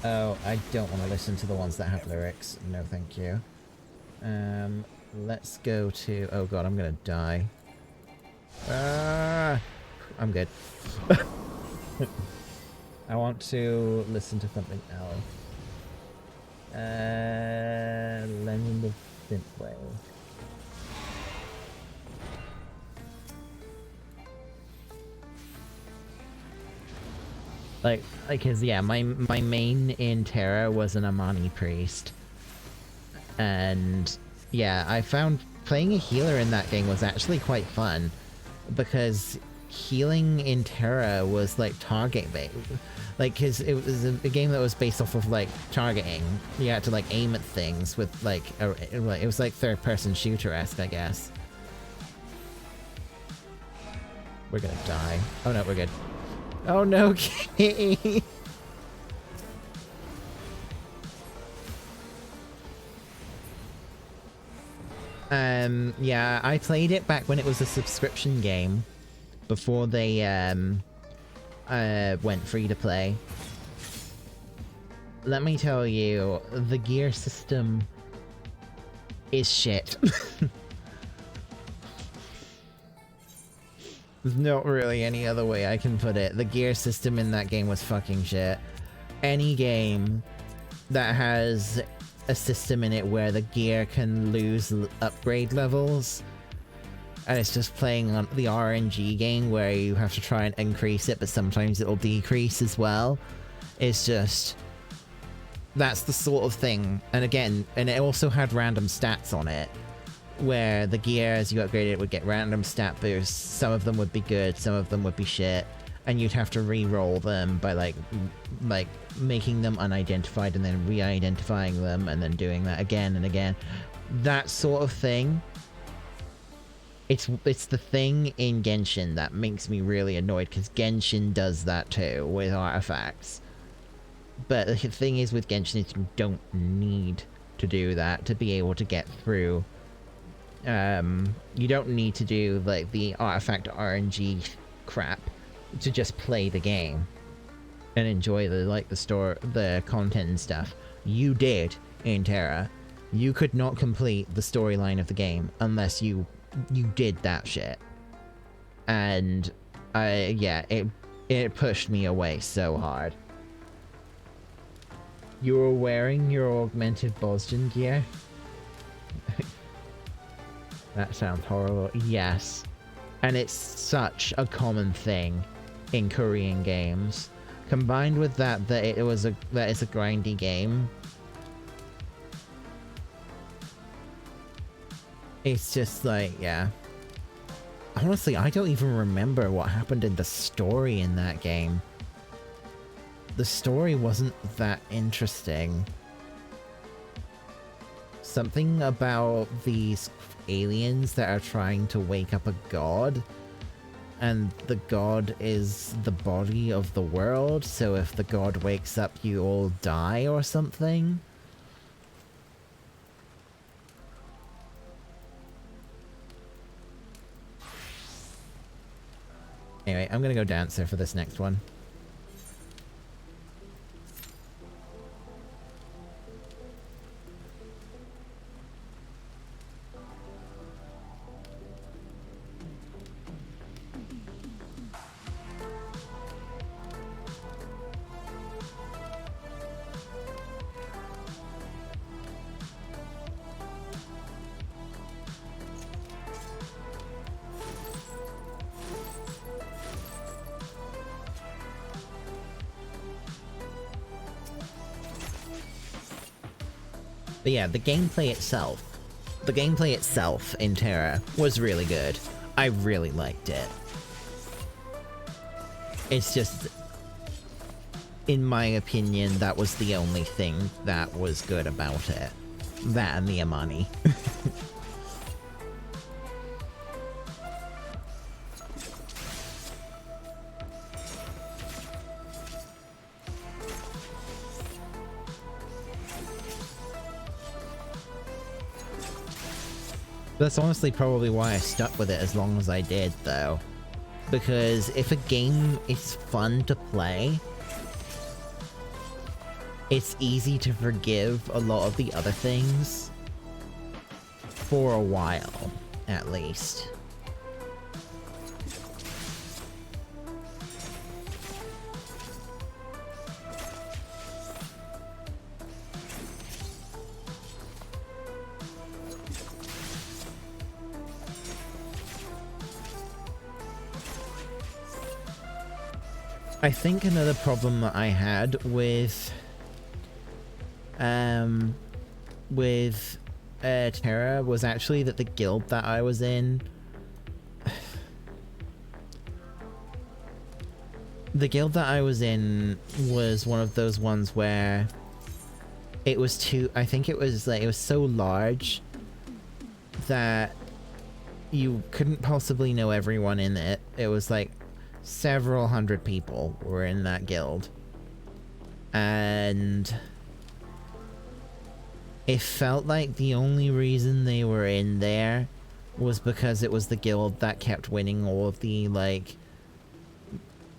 Oh, I don't want to listen to the ones that have lyrics. No, thank you. Let's go to... Oh god, I'm gonna die. I'm good. I want to listen to something else. Legend of Synthwave. Like, cause yeah, my main in Terra was an Amani priest. And yeah, I found playing a healer in that game was actually quite fun, because healing in Terra was like target based, like, cause it was a game that was based off of like targeting. You had to like aim at things with like it was like third-person shooter-esque, I guess. We're gonna die. Oh no, we're good. Oh no, Kitty! Yeah, I played it back when it was a subscription game, before they, went free to play. Let me tell you, the gear system is shit. There's not really any other way I can put it. The gear system in that game was fucking shit. Any game that has a system in it where the gear can lose upgrade levels, and it's just playing on the RNG game where you have to try and increase it, but sometimes it'll decrease as well. It's just... that's the sort of thing. And again, and it also had random stats on it, where the gear, as you upgraded it, would get random stat boosts. Some of them would be good, some of them would be shit, and you'd have to re-roll them by like making them unidentified and then re-identifying them and then doing that again and again. That sort of thing. It's the thing in Genshin that makes me really annoyed, because Genshin does that too with artifacts. But the thing is with Genshin is you don't need to do that to be able to get through You don't need to do like the artifact RNG crap to just play the game and enjoy the content and stuff. You did in Terra. You could not complete the storyline of the game unless you did that shit. And yeah, it pushed me away so hard. You were wearing your augmented Boston gear? That sounds horrible. Yes. And it's such a common thing in Korean games. Combined with that it's a grindy game. It's just like, yeah. Honestly, I don't even remember what happened in the story in that game. The story wasn't that interesting. Something about these aliens that are trying to wake up a god, and the god is the body of the world, so if the god wakes up, you all die or something. Anyway, I'm gonna go dancer for this next one. But yeah, the gameplay itself in Terra was really good. I really liked it. It's just, in my opinion, that was the only thing that was good about it. That and the Amani. That's honestly probably why I stuck with it as long as I did, though. Because if a game is fun to play, it's easy to forgive a lot of the other things. For a while, at least. I think another problem that I had with Terra was actually that the guild that I was in, was one of those ones where it was too, I think it was like, it was so large that you couldn't possibly know everyone in it. It was like several hundred people were in that guild, and it felt like the only reason they were in there was because it was the guild that kept winning all of the, like,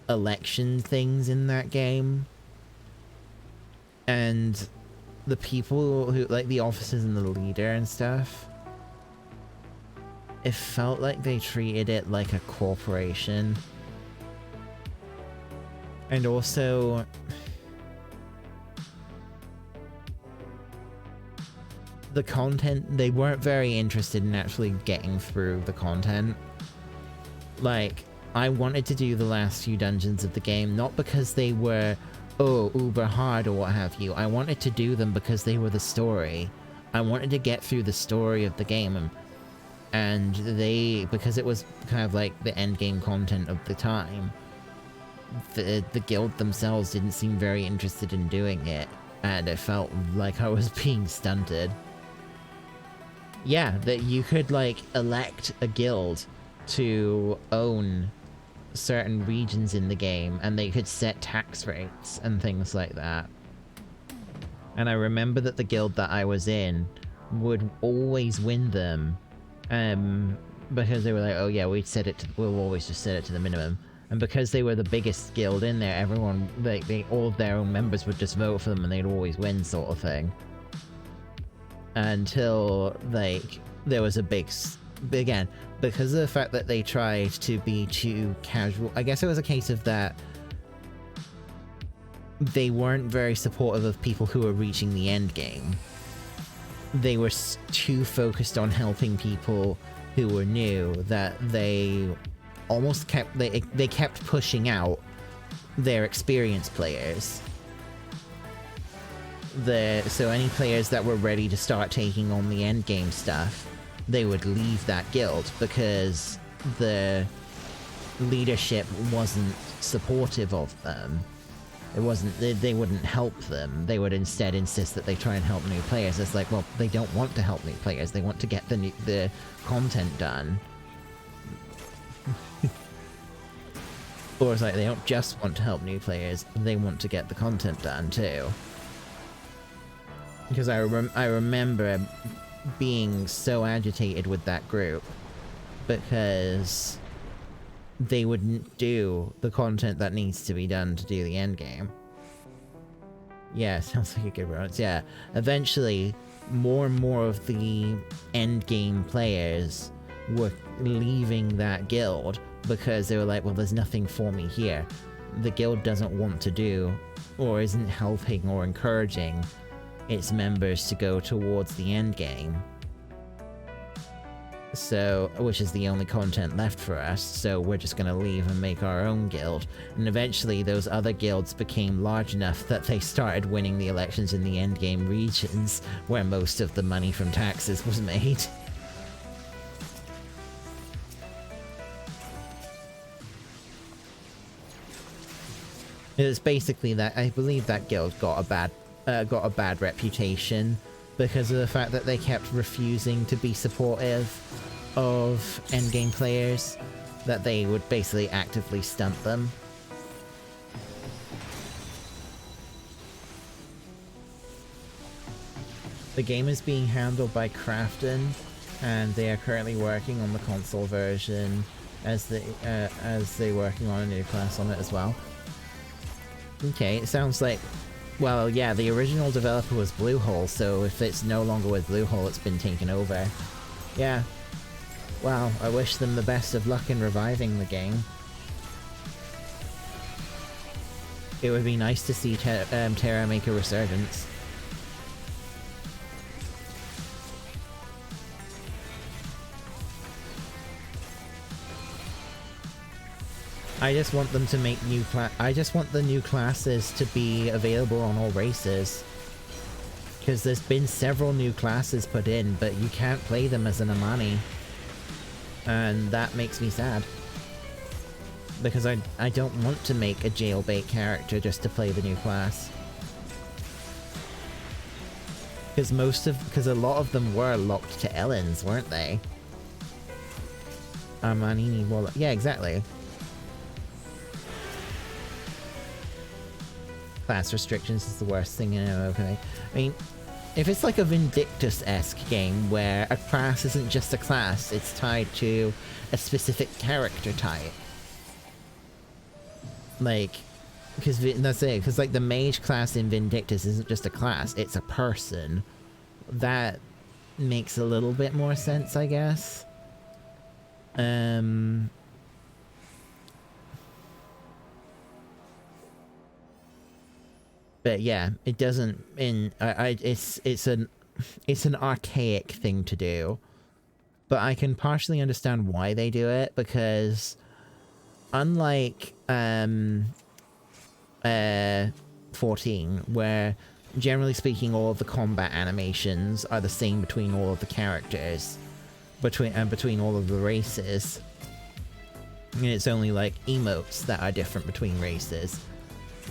election things in that game. And the people who, like, the officers and the leader and stuff, it felt like they treated it like a corporation. And also, the content, they weren't very interested in actually getting through the content. Like, I wanted to do the last few dungeons of the game, not because they were, oh, uber hard or what have you. I wanted to do them because they were the story. I wanted to get through the story of the game, and because it was kind of like the end game content of the time, the guild themselves didn't seem very interested in doing it, and it felt like I was being stunted. Yeah, that you could, like, elect a guild to own certain regions in the game, and they could set tax rates and things like that. And I remember that the guild that I was in would always win them Because they were like, oh yeah, we'll always just set it to the minimum. And because they were the biggest guild in there, everyone, all of their own members would just vote for them and they'd always win, sort of thing. Until, like, there was a again, because of the fact that they tried to be too casual, I guess it was a case of that they weren't very supportive of people who were reaching the end game. They were too focused on helping people who were new that they almost kept they kept pushing out their experienced players. So any players that were ready to start taking on the end game stuff, they would leave that guild because the leadership wasn't supportive of them. It wasn't, they wouldn't help them. They would instead insist that they try and help new players. It's like, well, they don't want to help new players. They want to get the content done. Or it's like, they don't just want to help new players, they want to get the content done too. Because I remember being so agitated with that group because they wouldn't do the content that needs to be done to do the end game. Yeah, sounds like a good balance. Yeah, eventually more and more of the end game players were leaving that guild because they were like, well, there's nothing for me here. The guild doesn't want to do or isn't helping or encouraging its members to go towards the end game. So, which is the only content left for us, so we're just gonna leave and make our own guild. And eventually those other guilds became large enough that they started winning the elections in the endgame regions, where most of the money from taxes was made. It's basically that, I believe that guild got a bad reputation because of the fact that they kept refusing to be supportive of endgame players, that they would basically actively stunt them. The game is being handled by Crafton, and they are currently working on the console version as they're working on a new class on it as well. Okay, it sounds like, well, yeah, the original developer was Bluehole, so if it's no longer with Bluehole, it's been taken over. Yeah. Wow, I wish them the best of luck in reviving the game. It would be nice to see Terra make a resurgence. I just want them to make I just want the new classes to be available on all races. Because there's been several new classes put in, but you can't play them as an Amani. And that makes me sad. Because I don't want to make a jailbait character just to play the new class. Because a lot of them were locked to Ellens, weren't they? Amani, well, yeah, exactly. Class restrictions is the worst thing in MMO. Okay. I mean, if it's like a Vindictus-esque game where a class isn't just a class, it's tied to a specific character type. Like, because that's it, because like the mage class in Vindictus isn't just a class, it's a person. That makes a little bit more sense, I guess. But yeah, it doesn't. It's an archaic thing to do, but I can partially understand why they do it, because unlike 14, where generally speaking all of the combat animations are the same between all of the characters, between all of the races, and it's only like emotes that are different between races.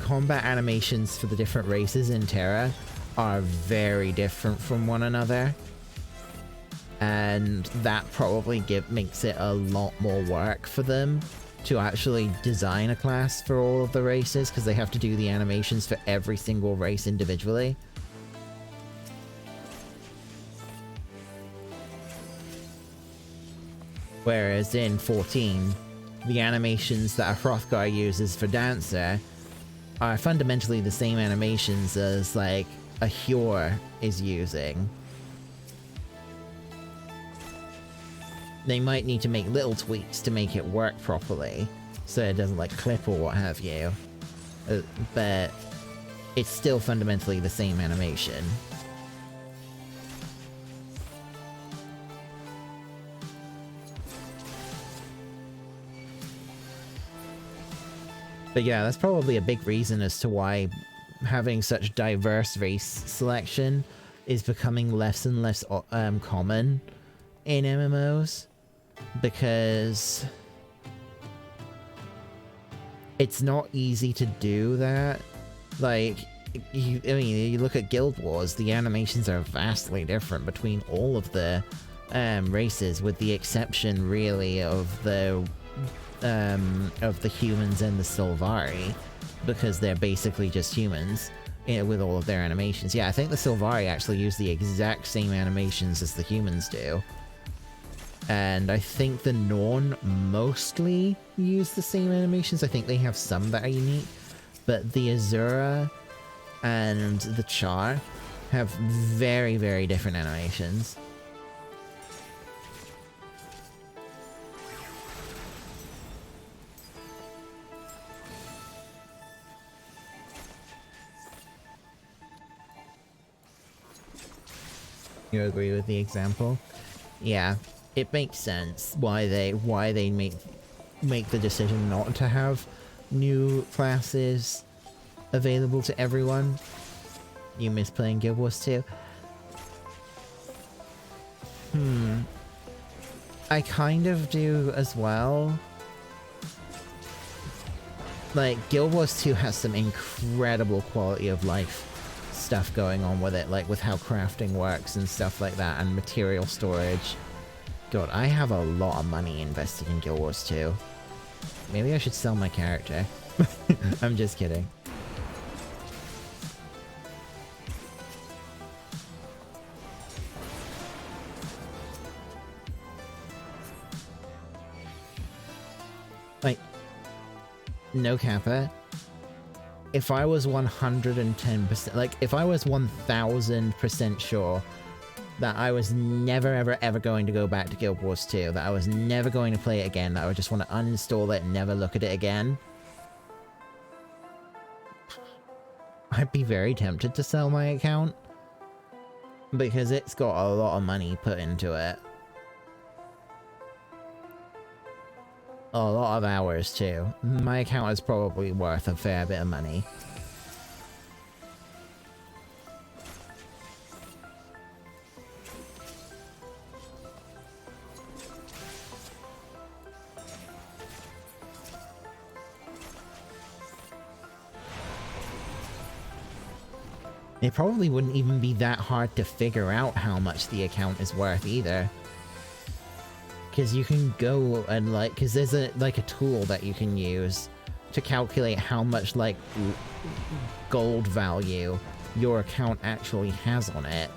Combat animations for the different races in Terra are very different from one another, and that probably makes it a lot more work for them to actually design a class for all of the races, because they have to do the animations for every single race individually. Whereas in 14, the animations that a Hrothgar uses for Dancer are fundamentally the same animations as, like, a Hjor is using. They might need to make little tweaks to make it work properly, so it doesn't, like, clip or what have you. But it's still fundamentally the same animation. But yeah, that's probably a big reason as to why having such diverse race selection is becoming less and less common in MMOs, because it's not easy to do that. Like, I mean, you look at Guild Wars, the animations are vastly different between all of the races, with the exception, really, of the humans and the Sylvari, because they're basically just humans with all of their animations. Yeah, I think the Sylvari actually use the exact same animations as the humans do. And I think the Norn mostly use the same animations. I think they have some that are unique, but the Azura and the Char have very, very different animations. You agree with the example? Yeah, it makes sense why they make the decision not to have new classes available to everyone. You miss playing Guild Wars 2? I kind of do as well. Like, Guild Wars 2 has some incredible quality of life stuff going on with it, like with how crafting works and stuff like that, and material storage. God, I have a lot of money invested in Guild Wars 2. Maybe I should sell my character. I'm just kidding. Like, no kappa. If I was 110%, like, if I was 1000% sure that I was never, ever, ever going to go back to Guild Wars 2, that I was never going to play it again, that I would just want to uninstall it and never look at it again, I'd be very tempted to sell my account, because it's got a lot of money put into it. A lot of hours, too. My account is probably worth a fair bit of money. It probably wouldn't even be that hard to figure out how much the account is worth either. Because you can go and, like, because there's a tool that you can use to calculate how much, like, gold value your account actually has on it.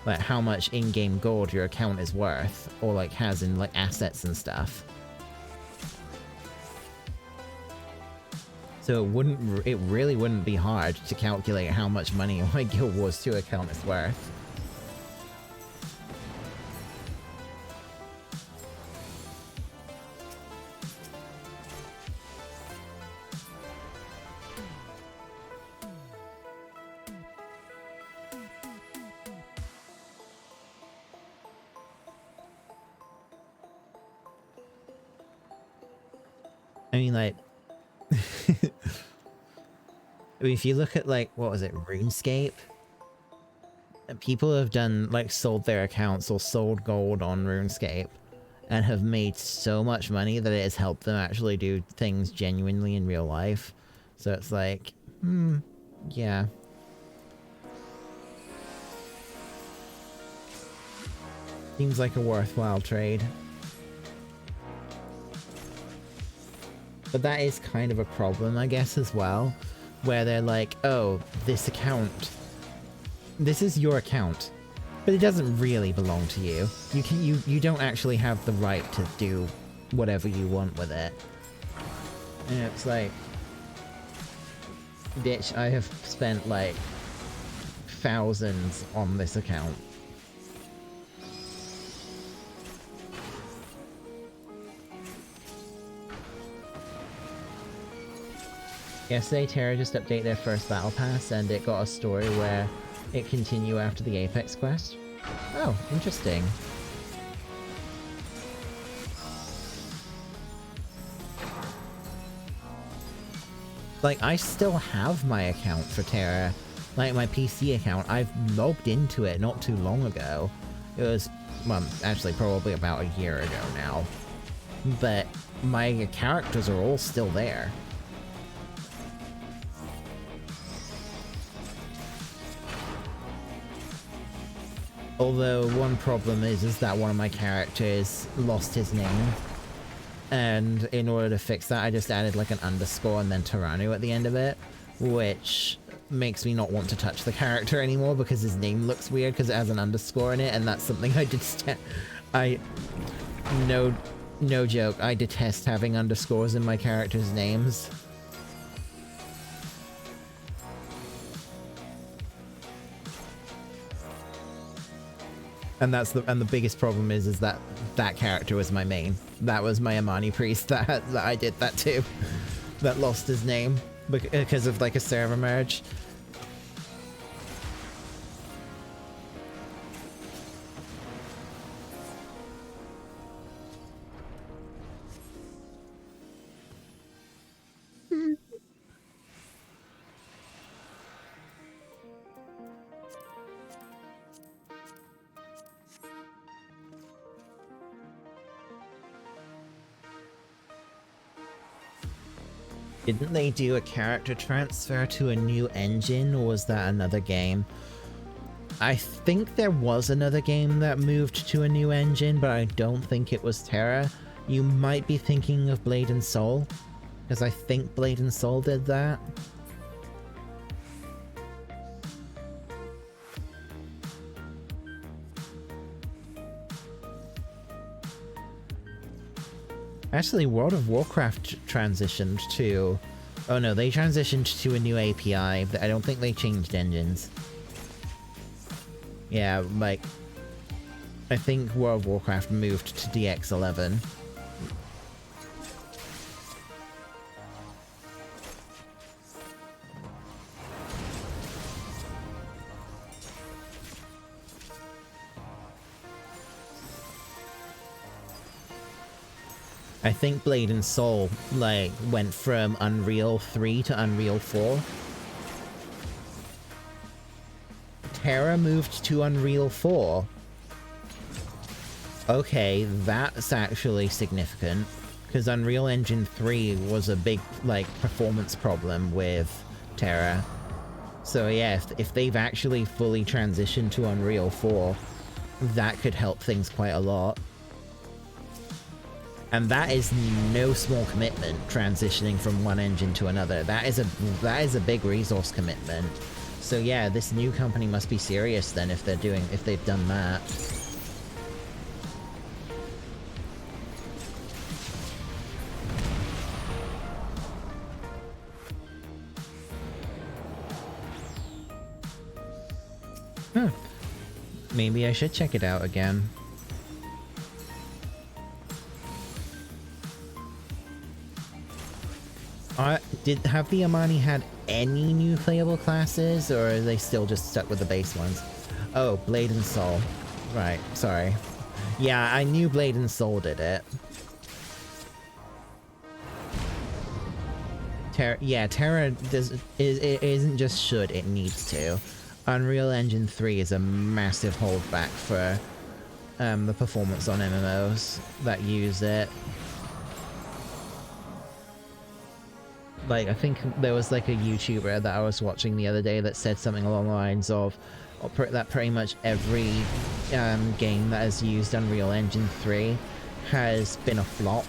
Like, how much in-game gold your account is worth, or, like, has in, like, assets and stuff. So it really wouldn't be hard to calculate how much money my Guild Wars 2 account is worth. I mean, like, I mean, if you look at, like, what was it, RuneScape? People have done, like, sold their accounts or sold gold on RuneScape and have made so much money that it has helped them actually do things genuinely in real life. So it's like, yeah. Seems like a worthwhile trade. But that is kind of a problem, I guess, as well, where they're like, oh, this account, this is your account. But it doesn't really belong to you. You don't actually have the right to do whatever you want with it. And it's like, bitch, I have spent like thousands on this account. Yesterday, Terra just updated their first battle pass, and it got a story where it continue after the Apex quest. Oh, interesting. Like, I still have my account for Terra, like my PC account. I've logged into it not too long ago. It was, well, actually probably about a year ago now. But my characters are all still there. Although one problem is that one of my characters lost his name. And in order to fix that, I just added like an underscore and then Teranu at the end of it, which makes me not want to touch the character anymore because his name looks weird because it has an underscore in it, and that's something I detest. No joke, I detest having underscores in my characters' names. And the biggest problem is that that character was my main. That was my Amani priest that I did that to. That lost his name because of like a server merge. Didn't they do a character transfer to a new engine, or was that another game? I think there was another game that moved to a new engine, but I don't think it was Terra. You might be thinking of Blade and Soul, because I think Blade and Soul did that. Actually, World of Warcraft transitioned to... Oh no, they transitioned to a new API, but I don't think they changed engines. Yeah, like... I think World of Warcraft moved to DX11. I think Blade and Soul, like, went from Unreal 3 to Unreal 4. Terra moved to Unreal 4. Okay, that's actually significant, because Unreal Engine 3 was a big, like, performance problem with Terra. So yeah, if they've actually fully transitioned to Unreal 4, that could help things quite a lot. And that is no small commitment, transitioning from one engine to another. That is a big resource commitment. So yeah, this new company must be serious then if they've done that. Huh. Maybe I should check it out again. Have the Amani had any new playable classes, or are they still just stuck with the base ones? Oh, Blade and Soul. Right, sorry. Yeah, I knew Blade and Soul did it. Terra isn't just should, it needs to. Unreal Engine 3 is a massive holdback for the performance on MMOs that use it. Like, I think there was like a YouTuber that I was watching the other day that said something along the lines of that pretty much every game that has used Unreal Engine 3 has been a flop.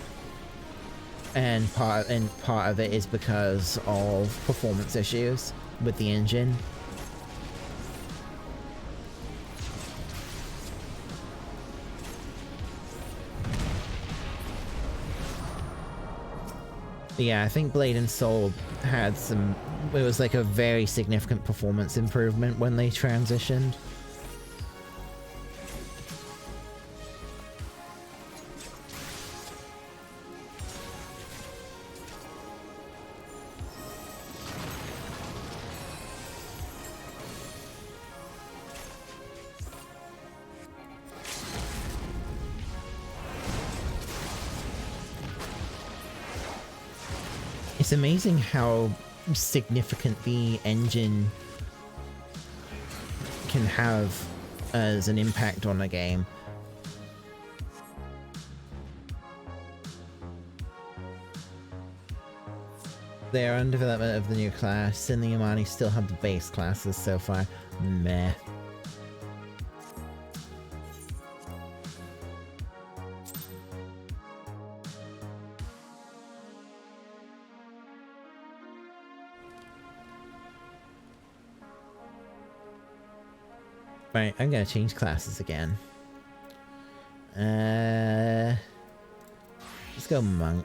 And part of it is because of performance issues with the engine. Yeah, I think Blade and Soul had some... It was like a very significant performance improvement when they transitioned. It's amazing how significant the engine can have as an impact on a game. They are in development of the new class, and the Yamani still have the base classes so far. Meh. Right, I'm gonna change classes again. Let's go monk.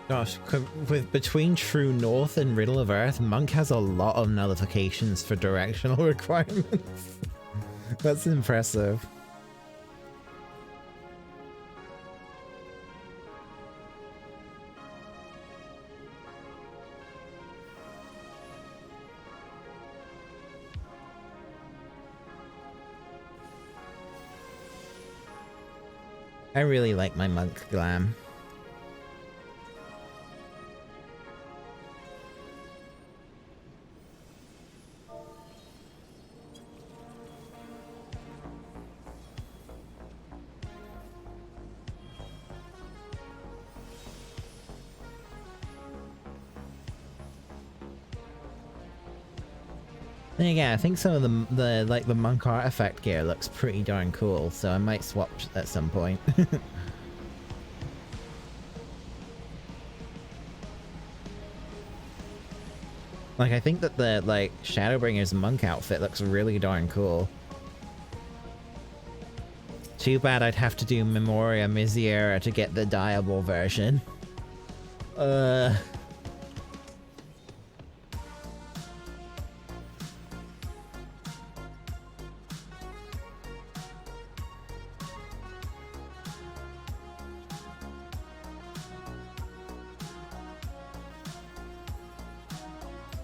Gosh, with between True North and Riddle of Earth, Monk has a lot of nullifications for directional requirements. That's impressive. I really like my monk glam. Yeah, I think some of the monk artifact gear looks pretty darn cool, so I might swap at some point. Like, I think that the Shadowbringer's monk outfit looks really darn cool. Too bad I'd have to do Memoria Misiera to get the Diable version.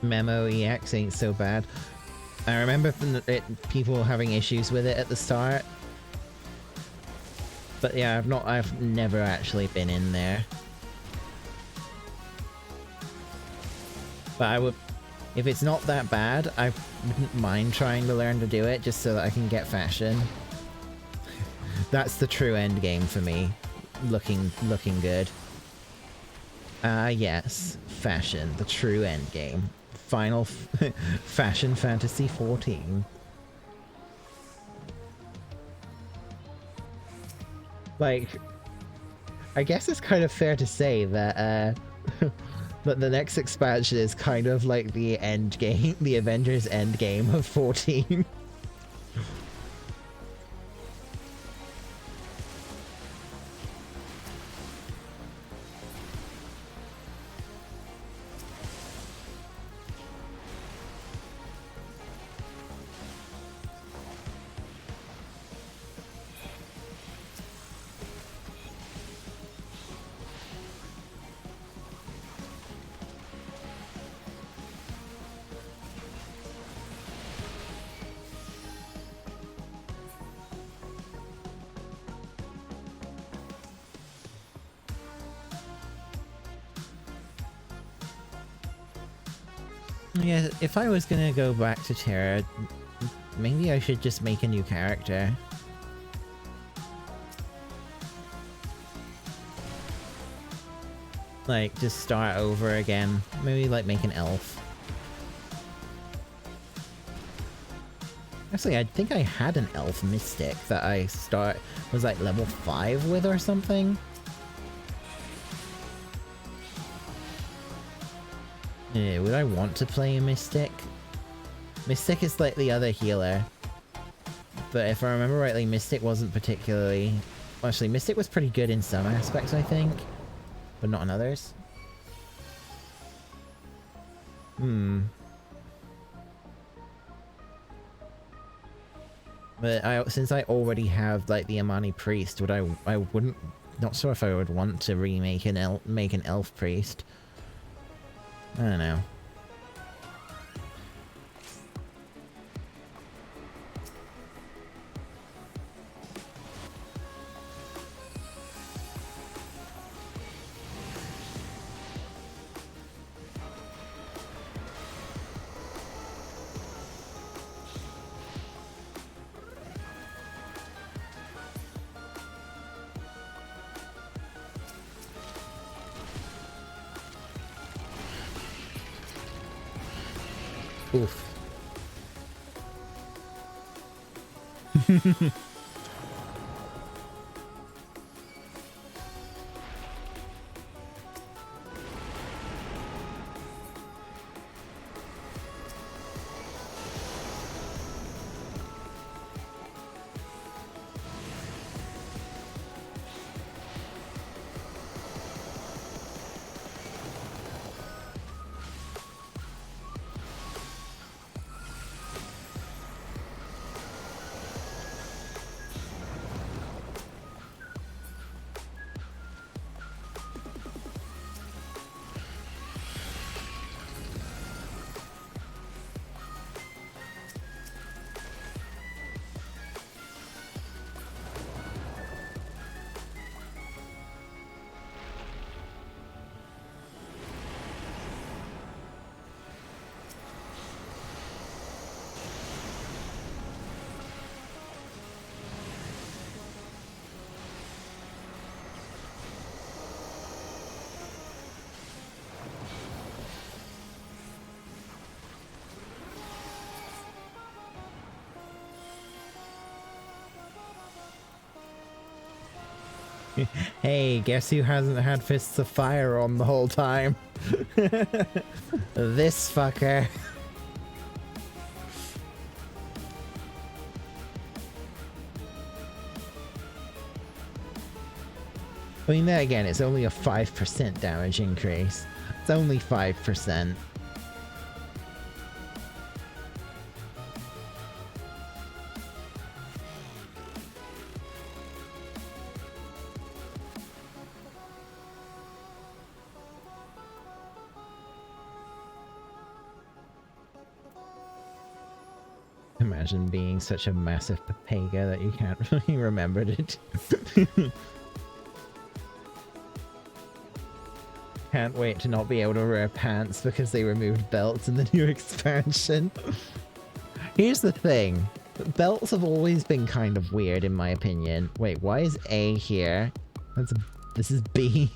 Memo EX ain't so bad. I remember people having issues with it at the start. But yeah, I've never actually been in there. But I would, if it's not that bad, I wouldn't mind trying to learn to do it just so that I can get fashion. That's the true end game for me. Looking good. Yes, fashion, the true end game. Final Fashion Fantasy 14. Like, I guess it's kind of fair to say that that the next expansion is kind of like the end game, the Avengers end game of 14. Yeah, if I was gonna go back to Terra, maybe I should just make a new character. Like, just start over again. Maybe, like, make an elf. Actually, I think I had an elf mystic that I was like level 5 with or something. Yeah, would I want to play a mystic? Mystic is like the other healer. But if I remember rightly, Mystic wasn't particularly... Actually, Mystic was pretty good in some aspects, I think. But not in others. But since I already have, like, the Amani Priest, I wouldn't... Not sure if I would want to remake make an Elf Priest. I don't know. Oof. Hey, guess who hasn't had Fists of Fire on the whole time? This fucker. I mean, there again, it's only a 5% damage increase. It's only 5%. Imagine being such a massive papega that you can't really remember it. Can't wait to not be able to wear pants because they removed belts in the new expansion. Here's the thing. Belts have always been kind of weird in my opinion. Wait, why is A here? This is B.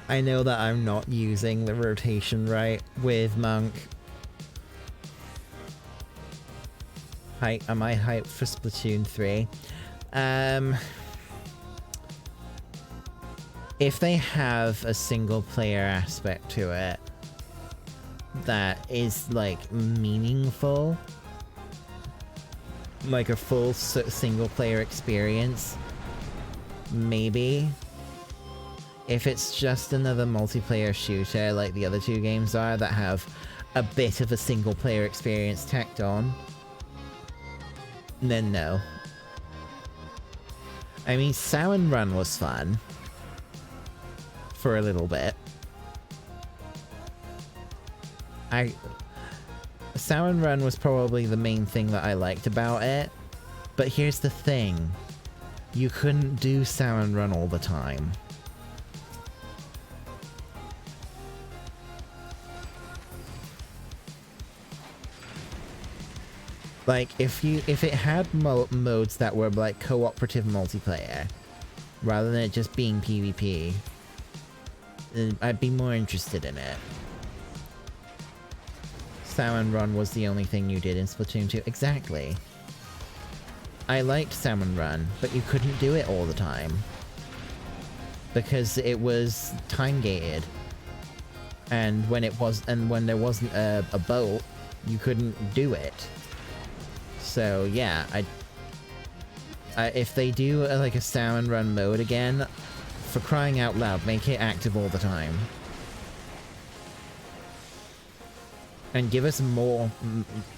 I know that I'm not using the rotation right with Monk. Am I hyped for Splatoon 3? If they have a single player aspect to it that is like meaningful, like a full single player experience, maybe. If it's just another multiplayer shooter like the other two games are that have a bit of a single player experience tacked on, then no. I mean, Sound Run was fun for a little bit. Sound Run was probably the main thing that I liked about it, but here's the thing. You couldn't do Sound Run all the time. Like, if it had modes that were like cooperative multiplayer, rather than it just being PvP, then I'd be more interested in it. Salmon Run was the only thing you did in Splatoon 2. Exactly. I liked Salmon Run, but you couldn't do it all the time. Because it was time-gated. And when there wasn't a boat, you couldn't do it. So yeah, if they do like a Salmon Run mode again, for crying out loud, make it active all the time. And give us more,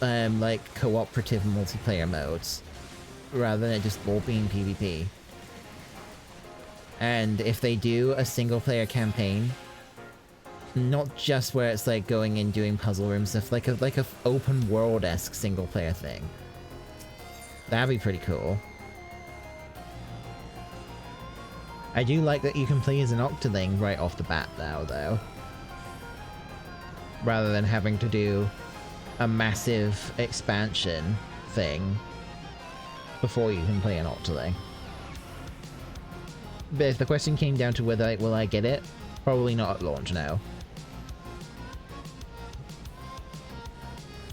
like, cooperative multiplayer modes, rather than it just all being PvP. And if they do a single-player campaign, not just where it's like going in doing puzzle room stuff, like a open world-esque single-player thing. That'd be pretty cool. I do like that you can play as an Octoling right off the bat now, though. Rather than having to do a massive expansion thing before you can play an Octoling. But if the question came down to whether will I get it, probably not at launch now.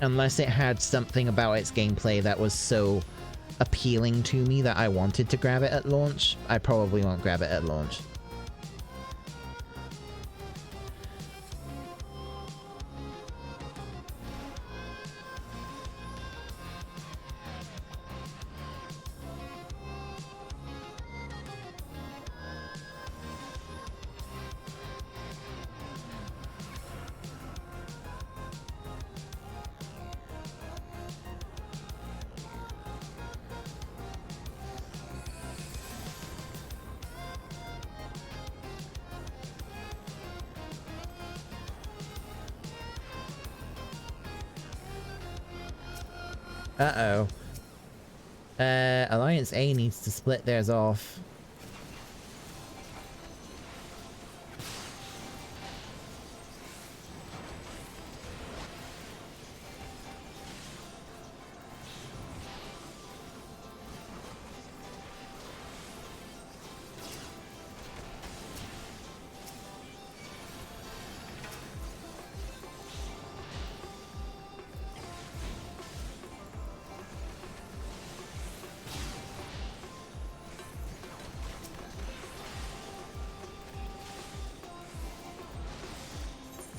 Unless it had something about its gameplay that was so appealing to me that I wanted to grab it at launch, I probably won't grab it at launch. Uh-oh. Alliance A needs to split theirs off.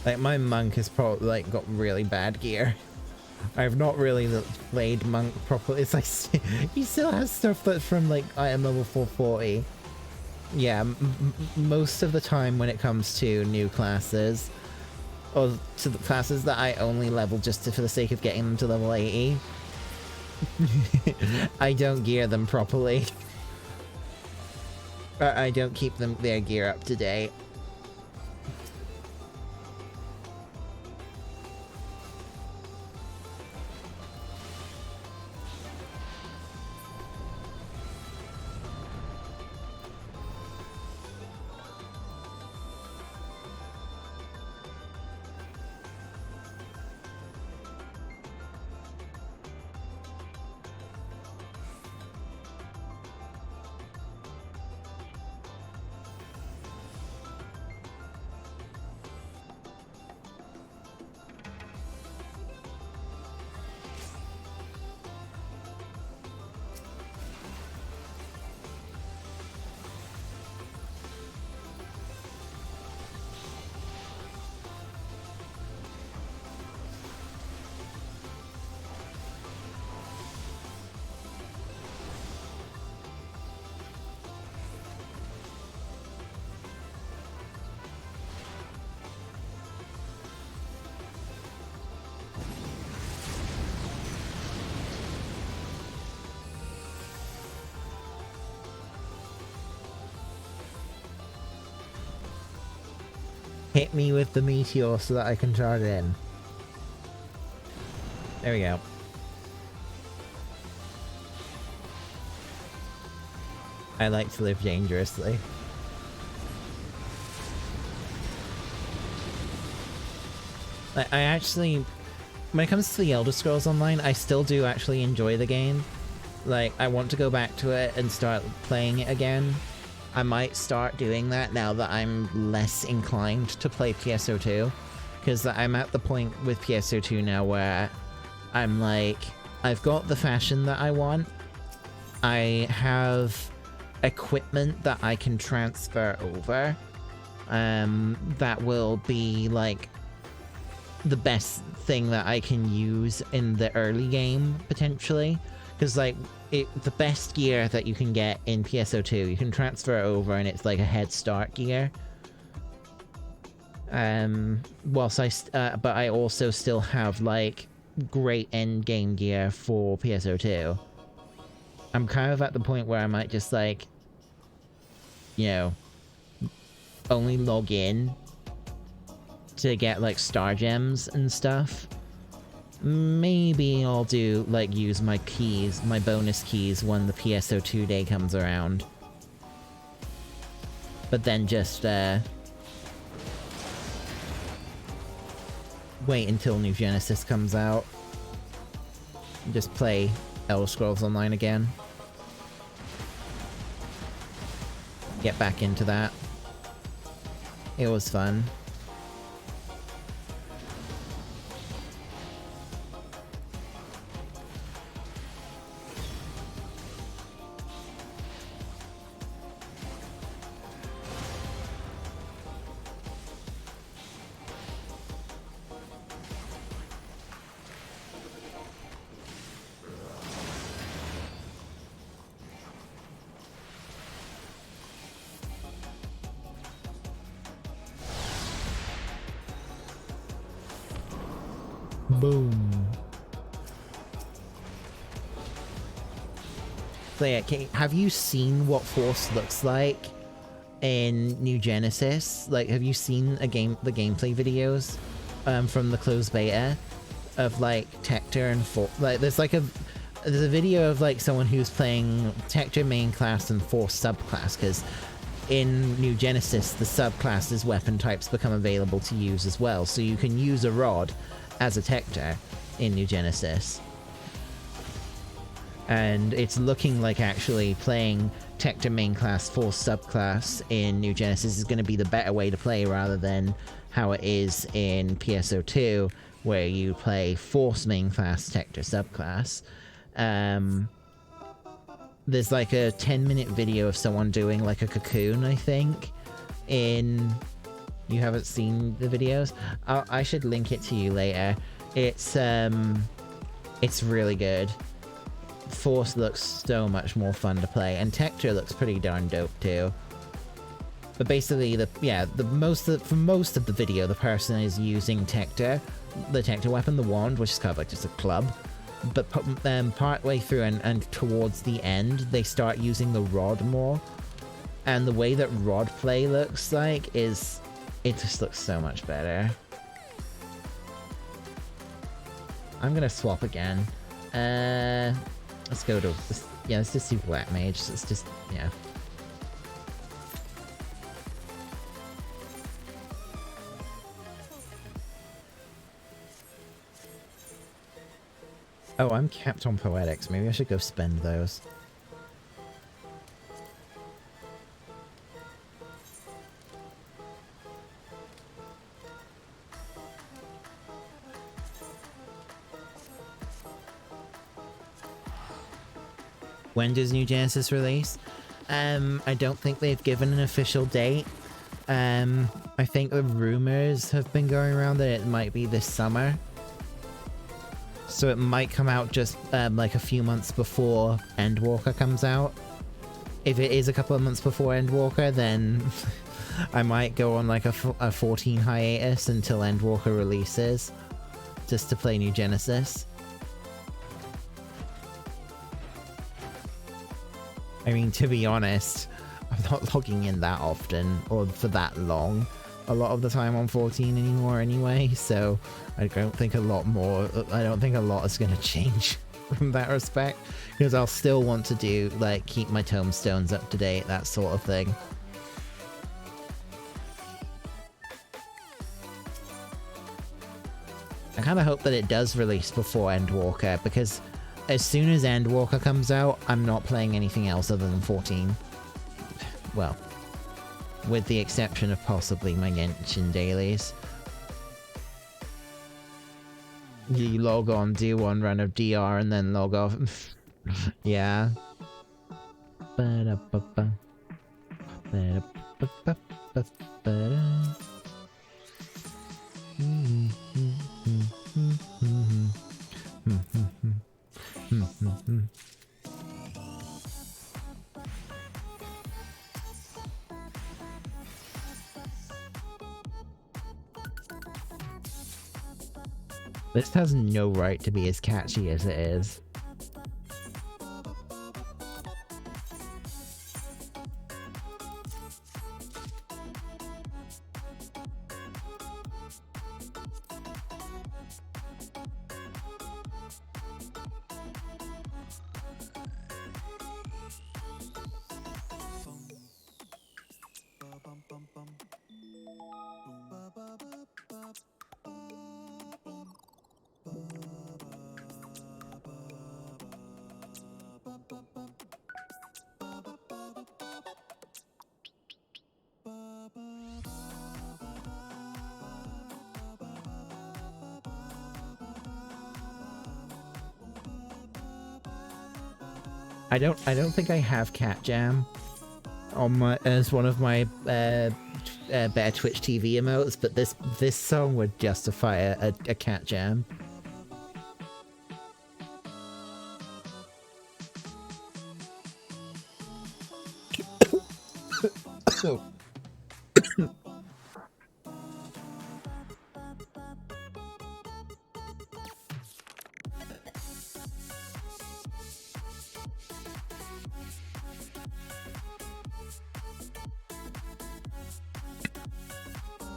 Like, my Monk has probably, like, got really bad gear. I've not really played Monk properly. It's like, he still has stuff that's from, like, item level 440. Yeah, most of the time when it comes to new classes, or to the classes that I only level just for the sake of getting them to level 80, I don't gear them properly. I don't keep their gear up to date. hit me with the meteor so that I can charge in. There we go. I like to live dangerously. I actually, when it comes to the Elder Scrolls Online, I still do actually enjoy the game. Like, I want to go back to it and start playing it again. I might start doing that now that I'm less inclined to play PSO2. Because I'm at the point with PSO2 now where I'm like, I've got the fashion that I want. I have equipment that I can transfer over. That will be like the best thing that I can use in the early game, potentially. Because, like, the best gear that you can get in PSO2, you can transfer over and it's like a head start gear. But I also still have, like, great end game gear for PSO2. I'm kind of at the point where I might just, like, you know, only log in to get, like, star gems and stuff. Maybe I'll do, like, use my keys, my bonus keys, when the PSO2 day comes around. But then just, wait until New Genesis comes out. Just play Elder Scrolls Online again. Get back into that. It was fun. Boom. So yeah, have you seen what Force looks like in New Genesis? Like, have you seen the gameplay videos from the closed beta of, like, Tector and Force? Like, there's a video of, like, someone who's playing Tector main class and Force subclass, because in New Genesis the subclass's weapon types become available to use as well, so you can use a rod as a Tector in New Genesis. And it's looking like actually playing Tector main class Force subclass in New Genesis is going to be the better way to play, rather than how it is in PSO2 where you play Force main class Tector subclass. There's like a 10-minute video of someone doing like a cocoon, I think, in... You haven't seen the videos? I should link it to you later. It's really good. Force looks so much more fun to play, and Tector looks pretty darn dope too. But basically, for most of the video, the person is using Tector, the Tector weapon, the wand, which is kind of like just a club. But partway through and towards the end, they start using the rod more. And the way that rod play looks like is... It just looks so much better. I'm gonna swap again. Let's go to... let's just do Black Mage. Let's just... yeah. Oh, I'm capped on Poetics. Maybe I should go spend those. When does New Genesis release? I don't think they've given an official date. I think the rumors have been going around that it might be this summer. So it might come out just like a few months before Endwalker comes out. If it is a couple of months before Endwalker, then I might go on like a 14 hiatus until Endwalker releases, just to play New Genesis. I mean, to be honest, I'm not logging in that often, or for that long, a lot of the time on 14 anymore anyway, so I don't think a lot is going to change from that respect, because I'll still want to do, like, keep my tomestones up to date, that sort of thing. I kind of hope that it does release before Endwalker, because as soon as Endwalker comes out, I'm not playing anything else other than 14. Well, with the exception of possibly my Genshin dailies. You log on, do one run of DR, and then log off. Yeah. Ba-da-ba-ba. Ba-da-ba-ba-ba-ba-da. This has no right to be as catchy as it is. I don't think I have Cat Jam on my as one of my better Twitch TV emotes, but this song would justify a Cat Jam.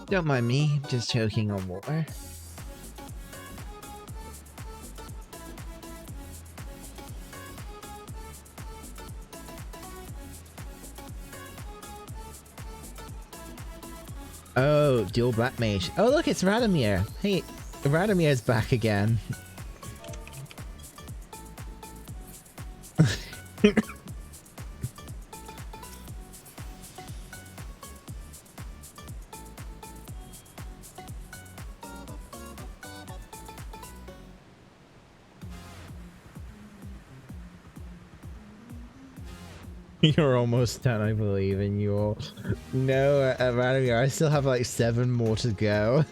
Don't mind me, just choking on water. Oh, dual black mage. Oh look, it's Radomir. Hey, Radomir's back again. You're almost done, I believe in you all. No, Radomir, I still have like 7 more to go.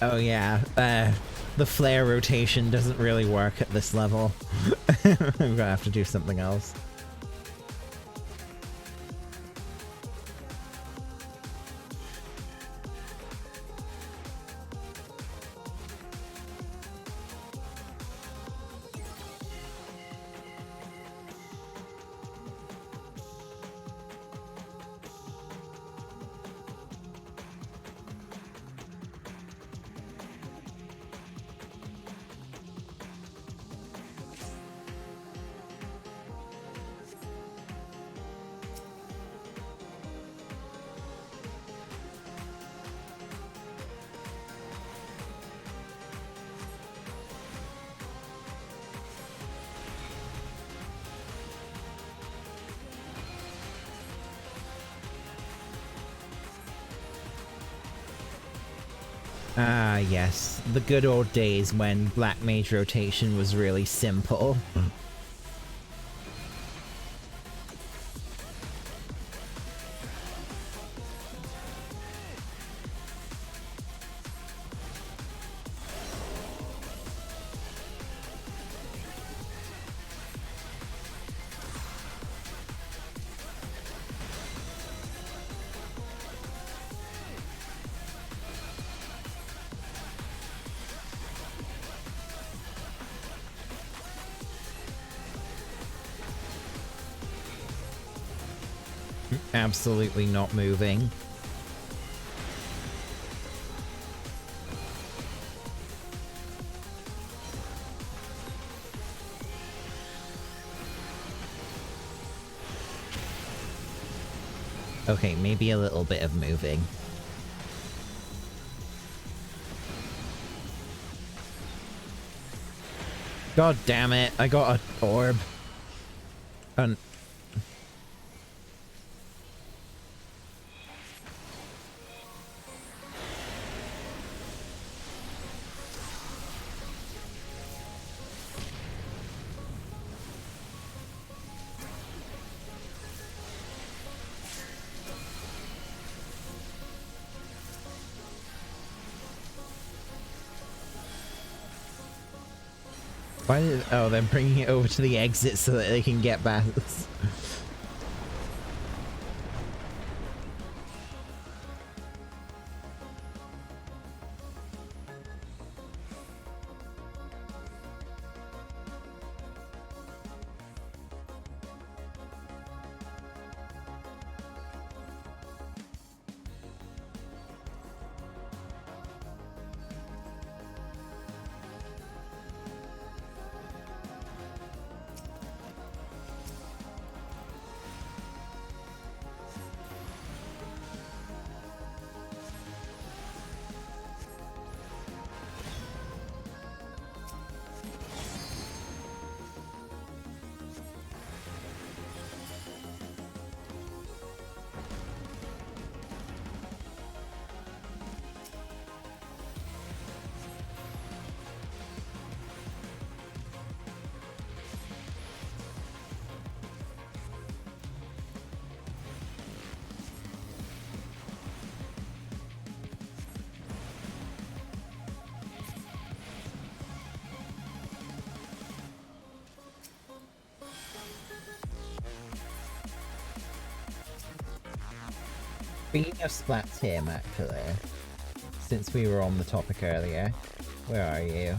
Oh yeah, the flare rotation doesn't really work at this level. I'm gonna have to do something else. Ah, yes. The good old days when Black Mage rotation was really simple. Absolutely not moving. Okay, maybe a little bit of moving. God damn it, I got an orb. And why did, oh, they're bringing it over to the exit so that they can get battles. Speaking of splats here, actually, since we were on the topic earlier, where are you?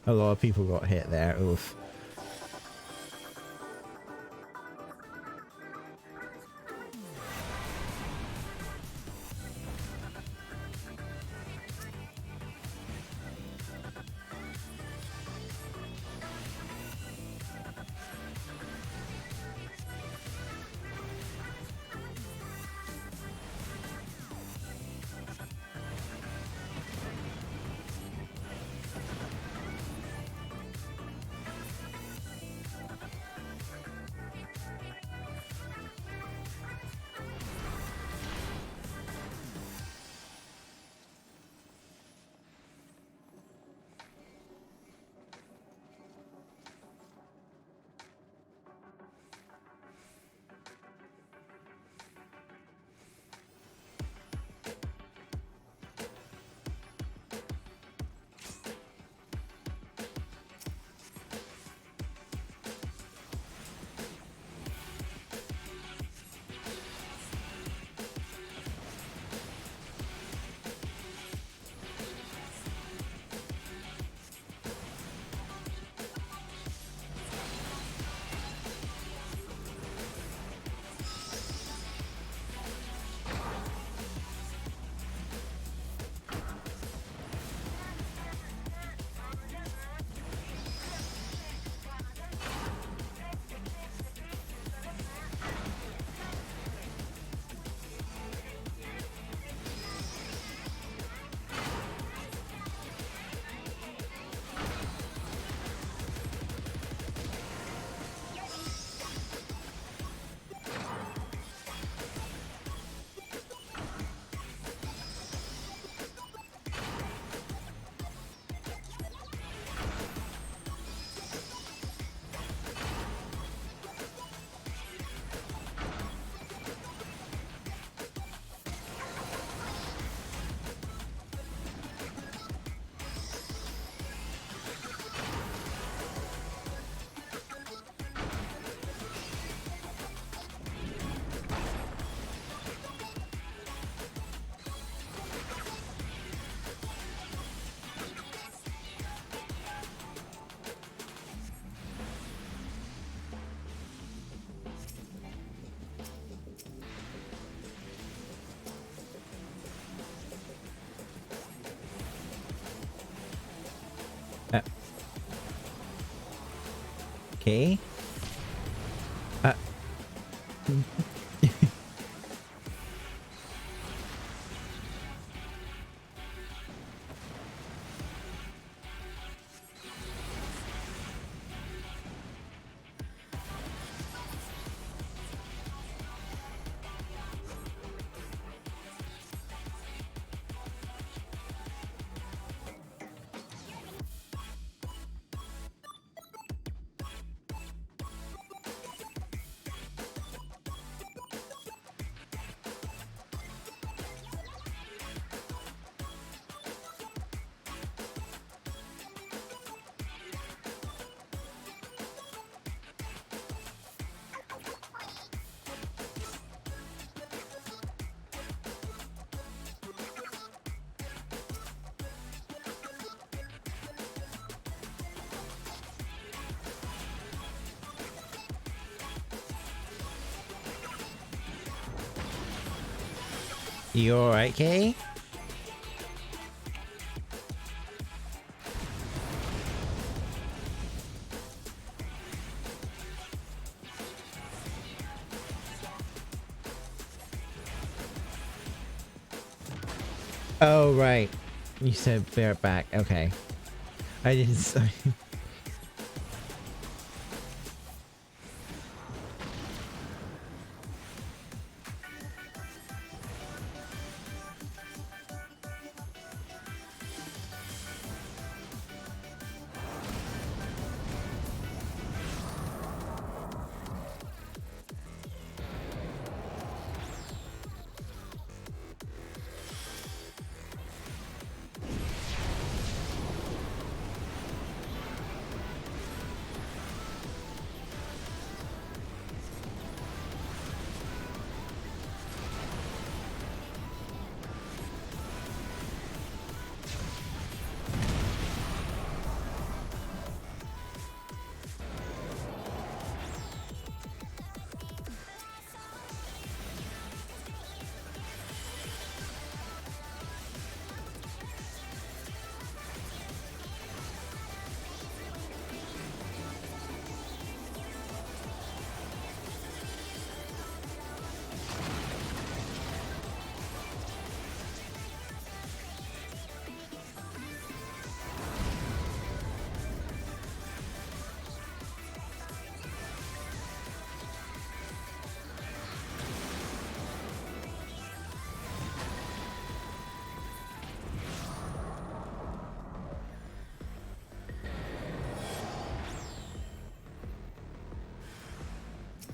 A lot of people got hit there. Oof. Okay. You alright, Kay? Oh, right. You said bear it back. Okay. I didn't say.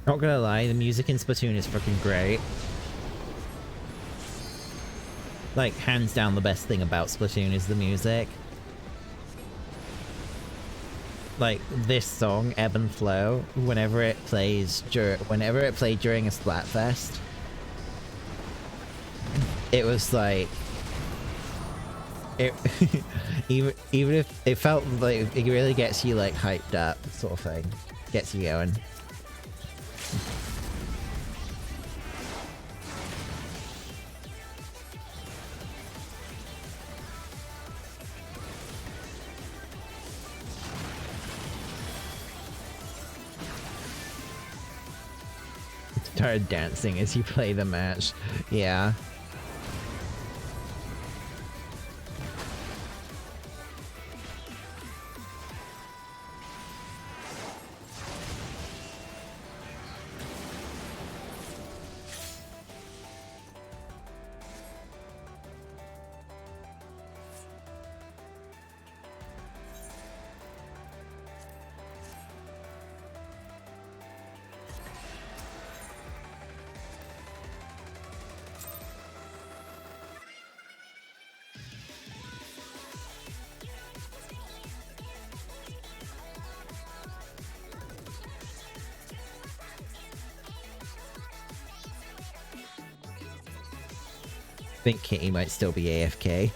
Not gonna lie, the music in Splatoon is freaking great. Like, hands down the best thing about Splatoon is the music. Like, this song, Ebb and Flow, whenever it plays whenever it played during a Splatfest, it was like it even if it felt like it really gets you like hyped up, sort of thing. Gets you going. Started dancing as you play the match. Yeah. I think Kitty might still be AFK.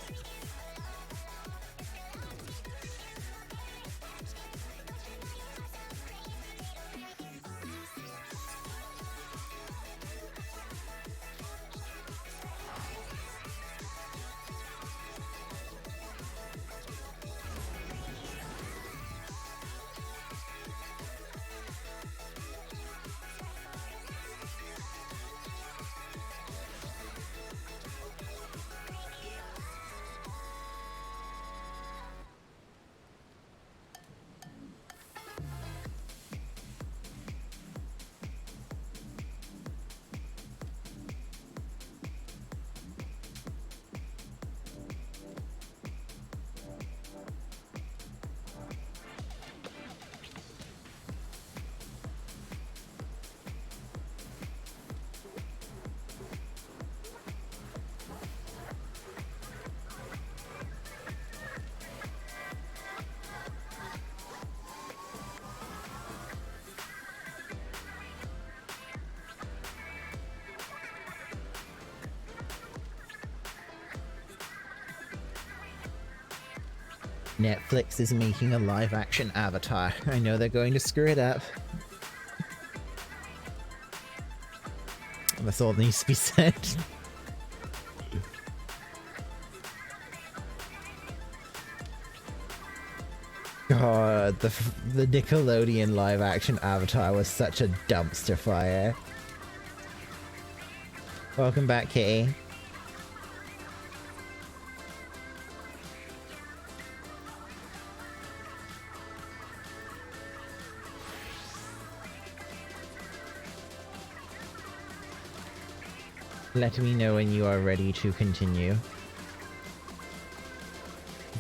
Netflix is making a live-action Avatar. I know they're going to screw it up. That's all that needs to be said. God, the Nickelodeon live-action Avatar was such a dumpster fire. Welcome back, Kitty. Let me know when you are ready to continue.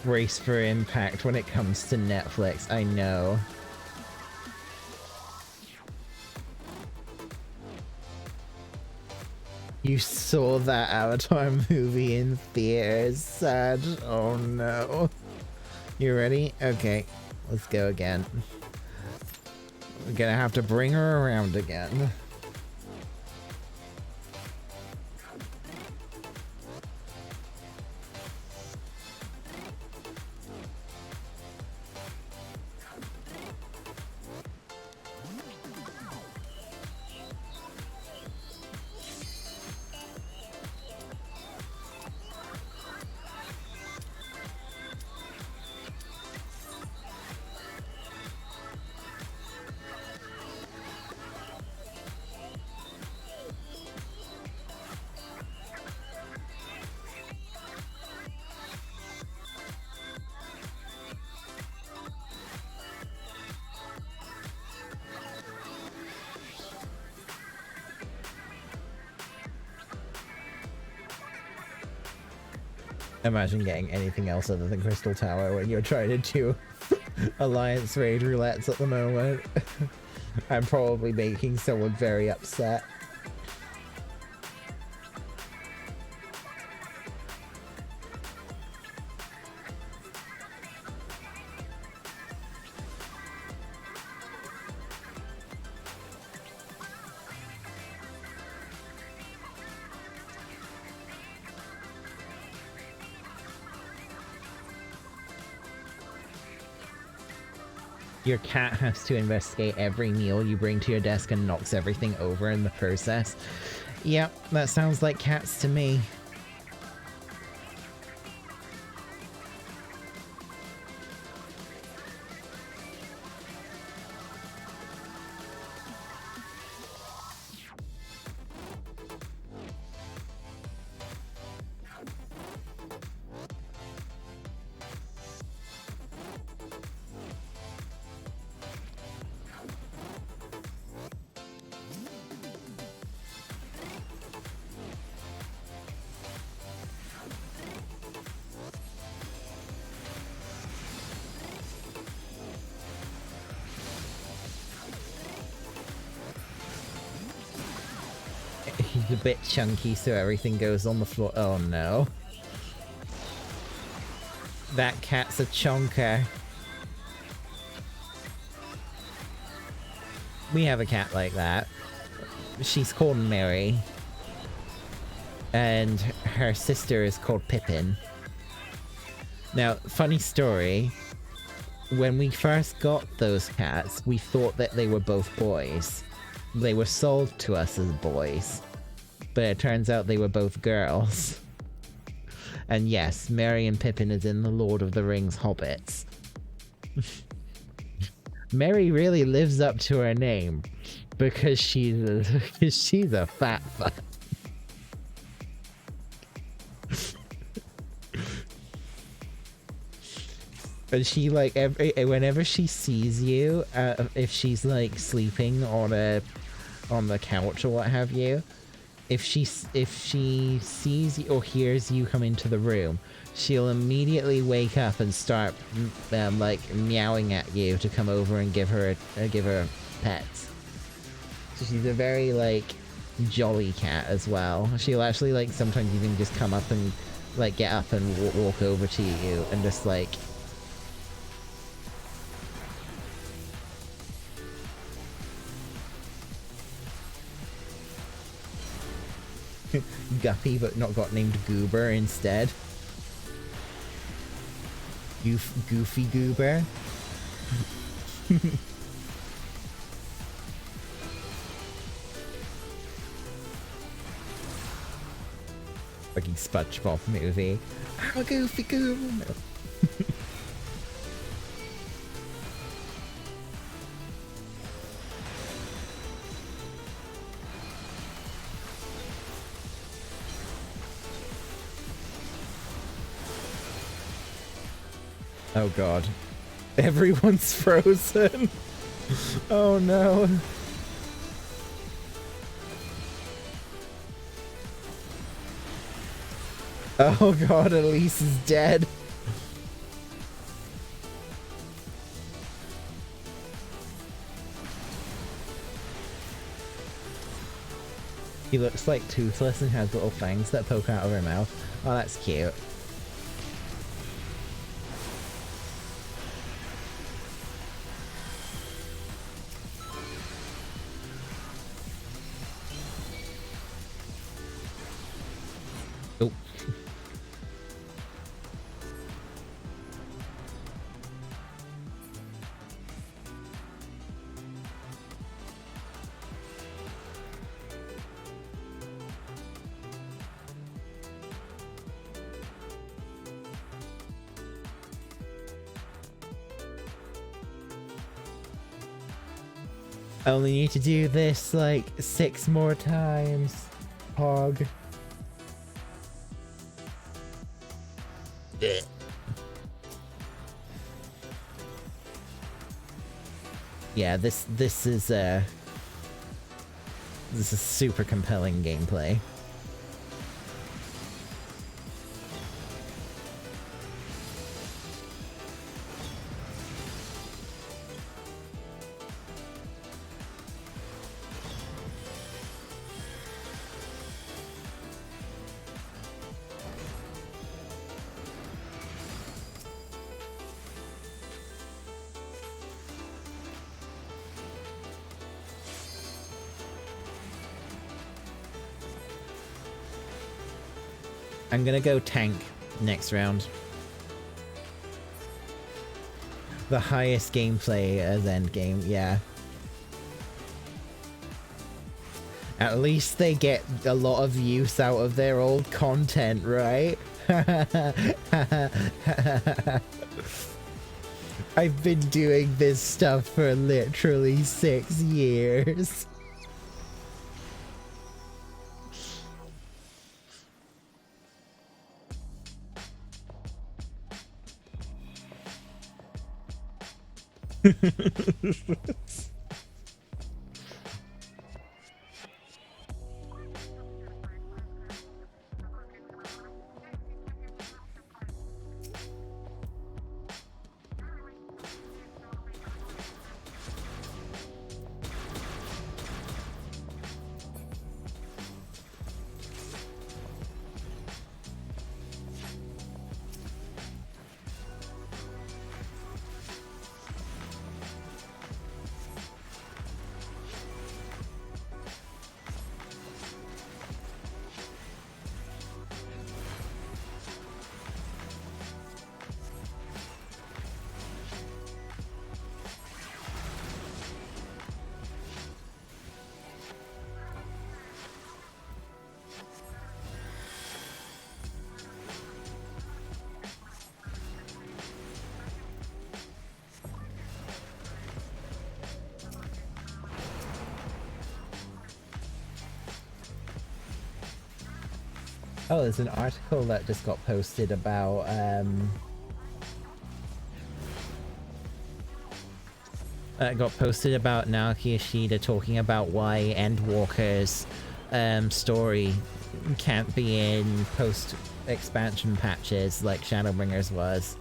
Brace for impact when it comes to Netflix, I know. You saw that Avatar movie in theaters, sad. Oh no. You ready? Okay, let's go again. We're gonna have to bring her around again. Imagine getting anything else other than Crystal Tower when you're trying to do Alliance Raid roulettes at the moment. I'm probably making someone very upset. Your cat has to investigate every meal you bring to your desk and knocks everything over in the process. Yep, that sounds like cats to me. He's a bit chunky, so everything goes on the floor. Oh no. That cat's a chonker. We have a cat like that. She's called Mary. And her sister is called Pippin. Now, funny story. When we first got those cats, we thought that they were both boys. They were sold to us as boys. But it turns out they were both girls. And yes, Merry and Pippin is in the Lord of the Rings Hobbits. Merry really lives up to her name because she's a fat fuck. But she, like, whenever she sees you, if she's like sleeping on the couch or what have you, if she sees you or hears you come into the room, she'll immediately wake up and start like meowing at you to come over and give her pets. So she's a very like jolly cat as well. She'll actually like sometimes even just come up and like get up and walk over to you and just like Guppy, but not got named Goober instead. Goofy Goober. Fucking SpongeBob movie. I'm a Goofy Goober. Oh god. Everyone's frozen. Oh no. Oh god, Elise is dead. He looks like toothless and has little fangs that poke out of her mouth. Oh, that's cute. Oh. I only need to do this like 6 more times. Hog. Yeah, this is super compelling gameplay. I'm gonna go tank next round. The highest gameplay as endgame, yeah. At least they get a lot of use out of their old content, right? I've been doing this stuff for literally 6 years. Oh, there's an article that just got posted about Naoki Ishida talking about why Endwalker's story can't be in post-expansion patches like Shadowbringers was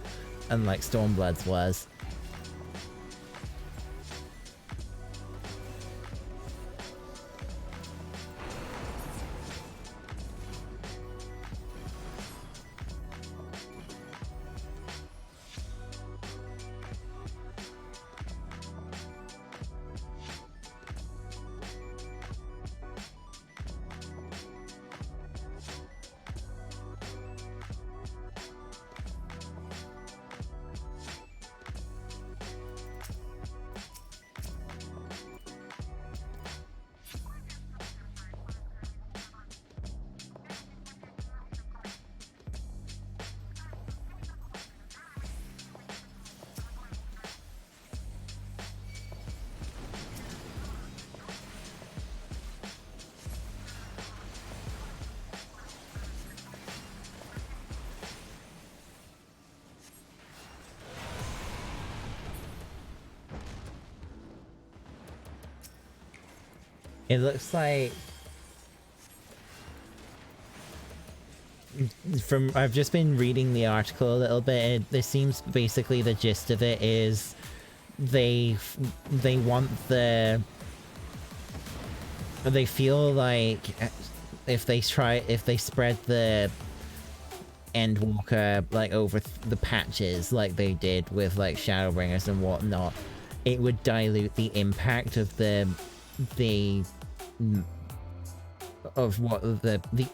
and like Stormblood's was. It looks like I've just been reading the article a little bit. It seems basically the gist of it is they feel like if they spread the Endwalker like over the patches like they did with like Shadowbringers and whatnot, it would dilute the impact of the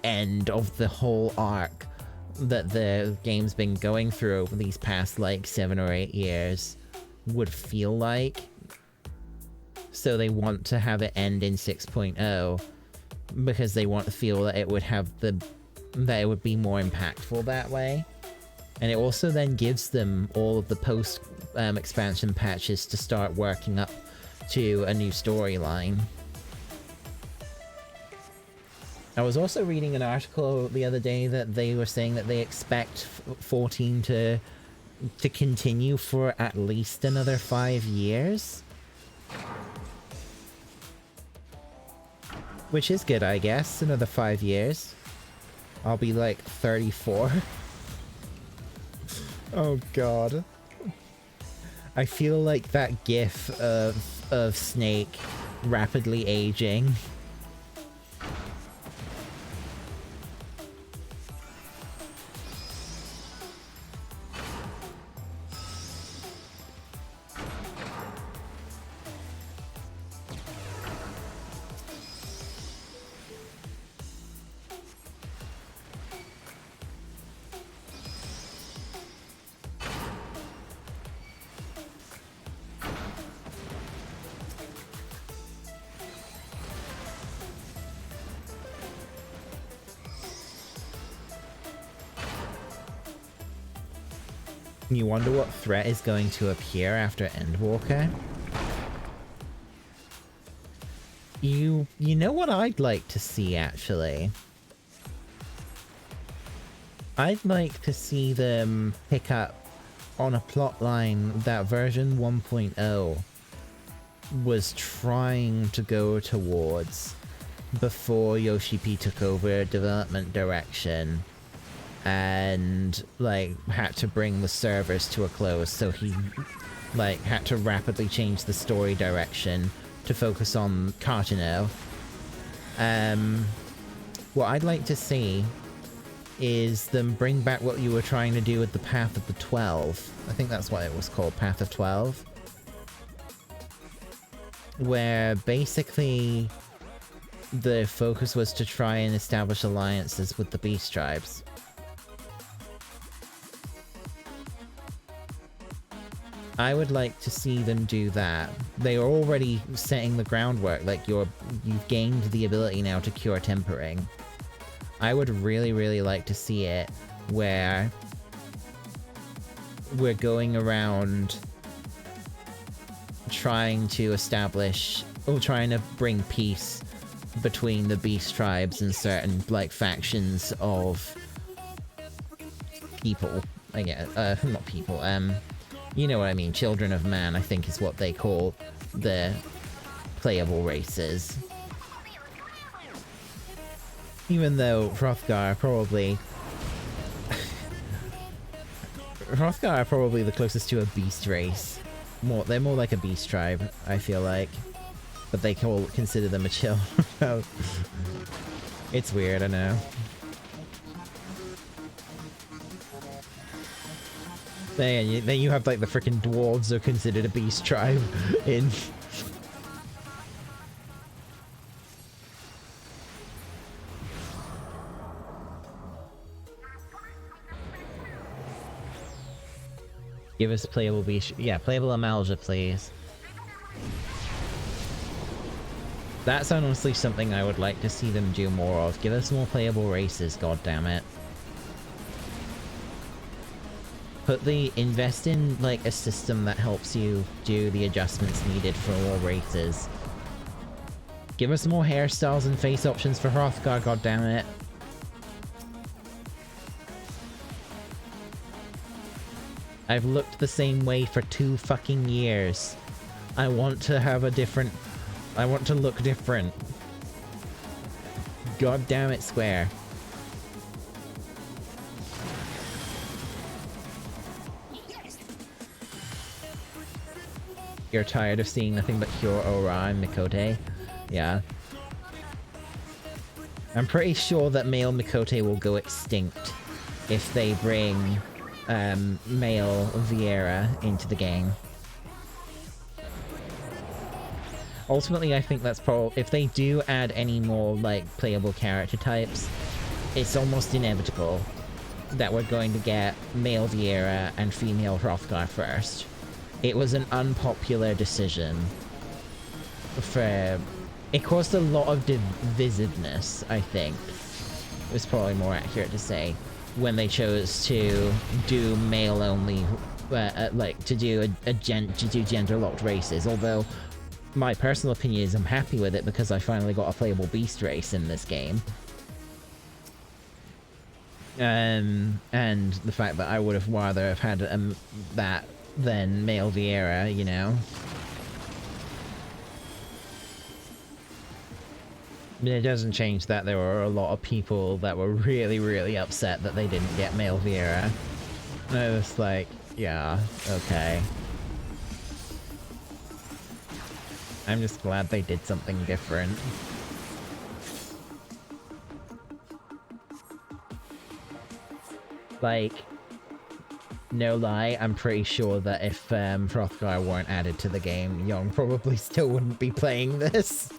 end of the whole arc that the game's been going through over these past like 7 or 8 years would feel like. So they want to have it end in 6.0 because they want to feel that it would have that it would be more impactful that way. And it also then gives them all of the post expansion patches to start working up to a new storyline. I was also reading an article the other day that they were saying that they expect 14 to continue for at least another 5 years. Which is good, I guess. Another 5 years. I'll be like 34. Oh god. I feel like that gif of Snake rapidly aging. You wonder what threat is going to appear after Endwalker? You know what I'd like to see, actually? I'd like to see them pick up on a plotline that version 1.0 was trying to go towards before Yoshi P took over development direction and, like, had to bring the servers to a close, so he, like, had to rapidly change the story direction to focus on Cartino. What I'd like to see is them bring back what you were trying to do with the Path of the 12. I think that's what it was called, Path of 12. Where basically the focus was to try and establish alliances with the Beast Tribes. I would like to see them do that. They are already setting the groundwork, like you've gained the ability now to cure tempering. I would really, really like to see it where we're going around trying to establish, or trying to bring peace between the Beast Tribes and certain, like, factions of people. I guess, not people, you know what I mean, Children of Man, I think is what they call the playable races. Even though Hrothgar are probably the closest to a beast race. They're more like a beast tribe, I feel like. But they consider them a chill. It's weird, I know. Then you have, like, the freaking dwarves are considered a beast tribe in... Give us playable beast... Yeah, playable Amalja, please. That's honestly something I would like to see them do more of. Give us more playable races, goddammit. Invest in, like, a system that helps you do the adjustments needed for more races. Give us more hairstyles and face options for Hrothgar, goddammit. I've looked the same way for 2 fucking years. I want to have a different... I want to look different. God damn it, Square. You're tired of seeing nothing but Hyo Ora and Mikote? Yeah. I'm pretty sure that male Mikote will go extinct if they bring male Vieira into the game. Ultimately, I think that's probably... If they do add any more, like, playable character types, it's almost inevitable that we're going to get male Vieira and female Hrothgar first. It was an unpopular decision for... It caused a lot of divisiveness, I think. It was probably more accurate to say, when they chose to do male-only, like, to do gender-locked races, although my personal opinion is I'm happy with it because I finally got a playable beast race in this game. And the fact that I would have rather have had that than male Vieira, you know? It doesn't change that there were a lot of people that were really, really upset that they didn't get male Vieira. And I was like, yeah, okay. I'm just glad they did something different. Like, no lie, I'm pretty sure that if Hrothgar weren't added to the game, Young probably still wouldn't be playing this.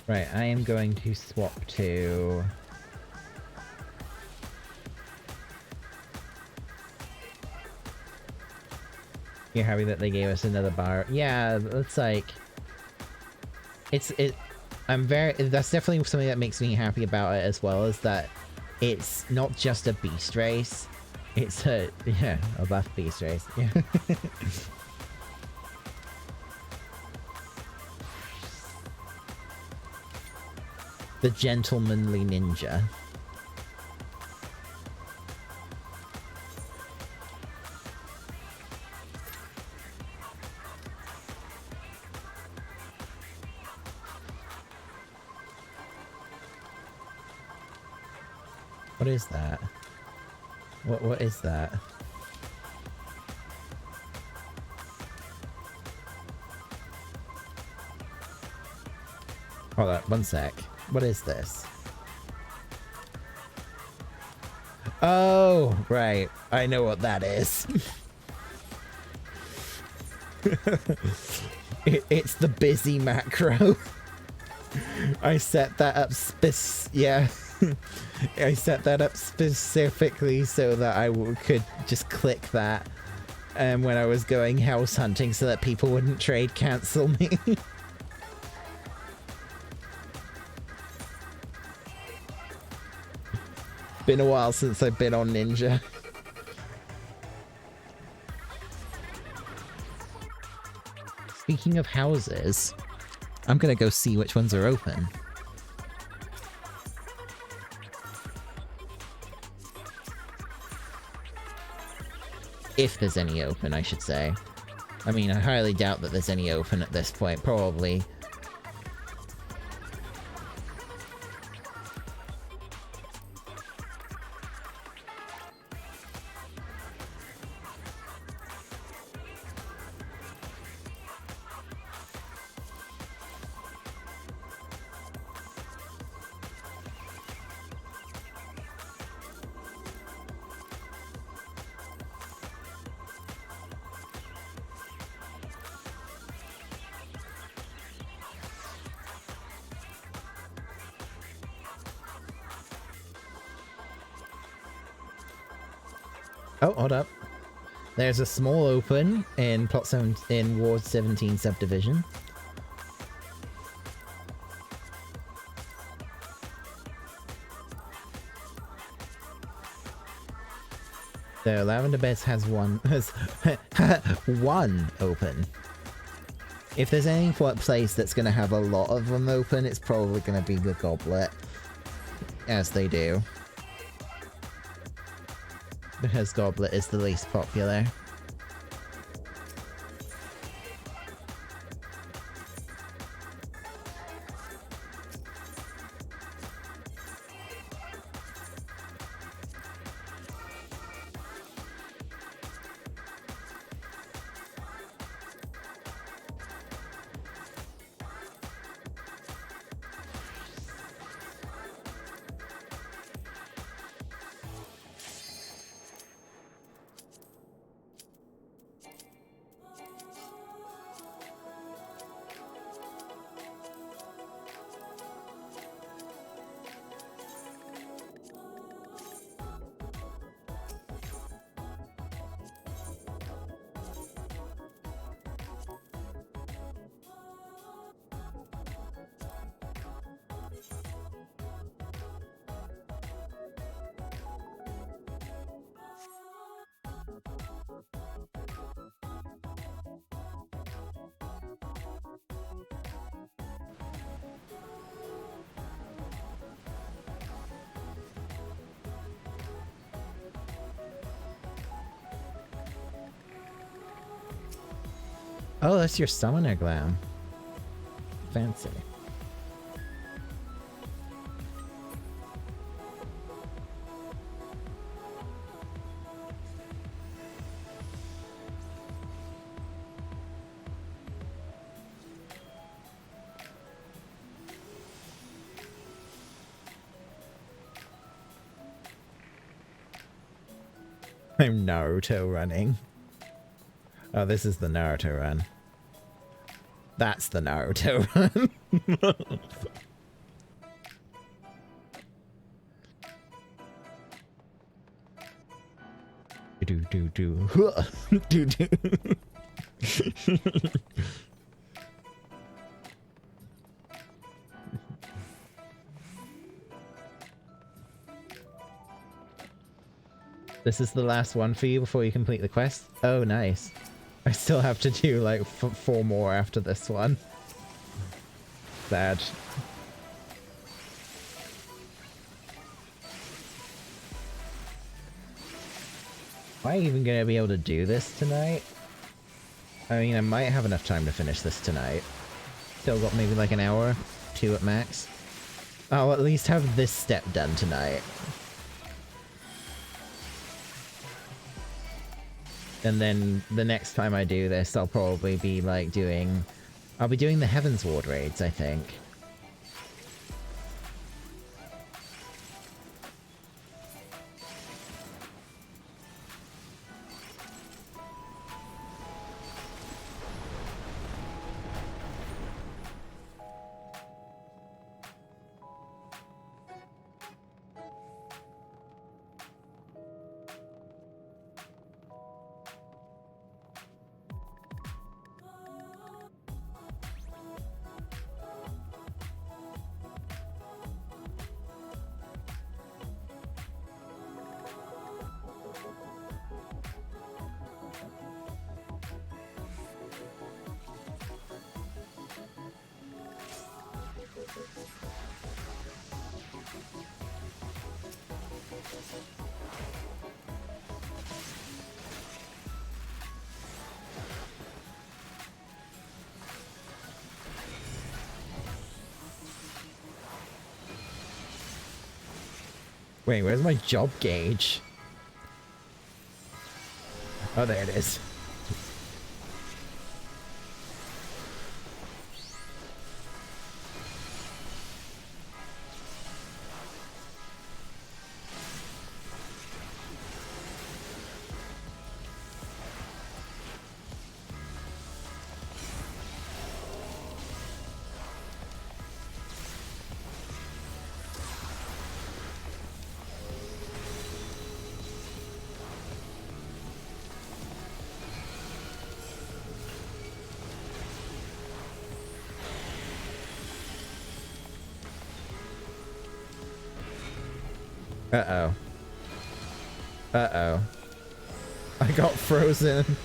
Right, I am going to swap to... You're happy that they gave us another bar. Yeah, it's like... That's definitely something that makes me happy about it as well, is that it's not just a beast race. It's a buff beast race. Yeah. The gentlemanly ninja. What is that? What is that? Hold up, one sec. What is this? Oh, right. I know what that is. It's the busy macro. I set that up yeah. I set that up specifically so that I could just click that when I was going house hunting so that people wouldn't trade cancel me. Been a while since I've been on Ninja. Speaking of houses, I'm gonna go see which ones are open. If there's any open, I should say. I mean, I highly doubt that there's any open at this point, probably. Oh, hold up. There's a small open in plot 7 in Ward 17 subdivision. So Lavender Beds has one one open. If there's any place that's going to have a lot of them open, it's probably going to be the Goblet, as they do. Because Goblet is the least popular. Oh, that's your summoner glam. Fancy. I'm Naruto running. Oh, this is the Naruto run. That's the Naruto run. Do do do do do. This is the last one for you before you complete the quest? Oh, nice. I still have to do like 4 more after this one. Sad. Am I even going to be able to do this tonight? I mean, I might have enough time to finish this tonight. Still got maybe like an hour, 2 at max. I'll at least have this step done tonight. And then the next time I do this, I'll probably be like doing... I'll be doing the Heavens Ward raids, I think. Wait, where's my job gauge? Oh, there it is. Uh-oh. Uh-oh. I got frozen.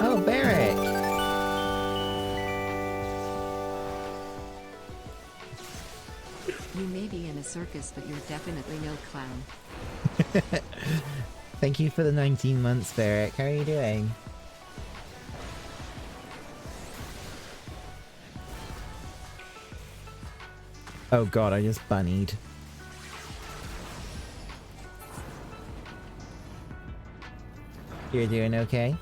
Oh, Barrick! You may be in a circus, but you're definitely no clown. Thank you for the 19 months, Barrick. How are you doing? Oh god, I just bunnied. You're doing okay?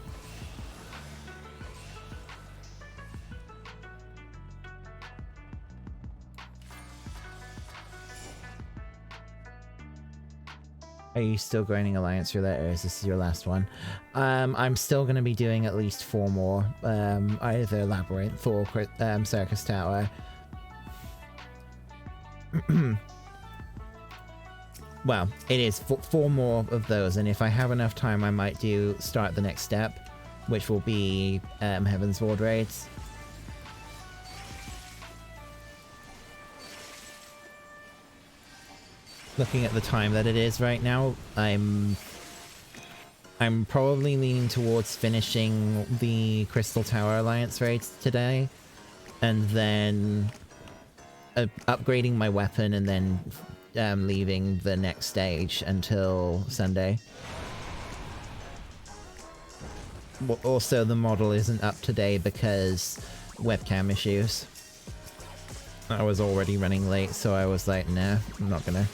Are you still grinding Alliance Roulette, or is this your last one? I'm still going to be doing at least 4 more. Either Labyrinth or Circus Tower. Well, it is 4 more of those, and if I have enough time, I might start the next step, which will be Heaven's Ward raids. Looking at the time that it is right now, I'm probably leaning towards finishing the Crystal Tower Alliance raids today, and then upgrading my weapon, and then leaving the next stage until Sunday. Also, the model isn't up today because webcam issues. I was already running late, so I was like, nah, I'm not gonna.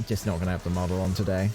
Just not gonna have the model on today.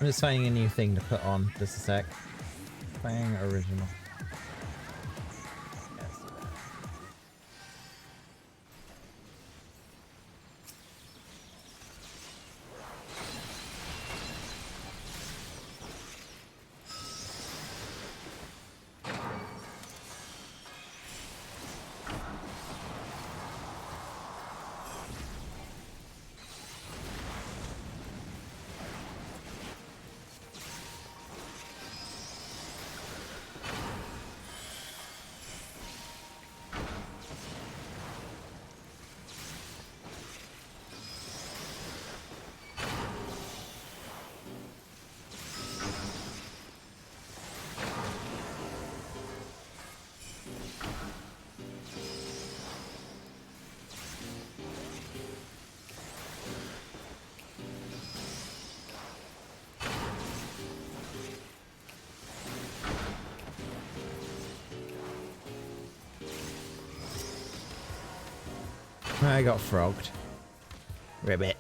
I'm just finding a new thing to put on. Just a sec. Playing original. Yes, do that. I got frogged. Ribbit.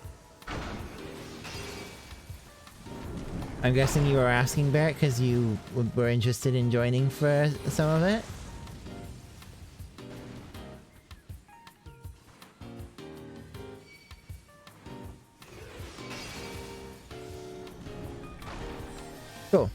I'm guessing you were asking, Barrett, because you were interested in joining for some of it? Cool.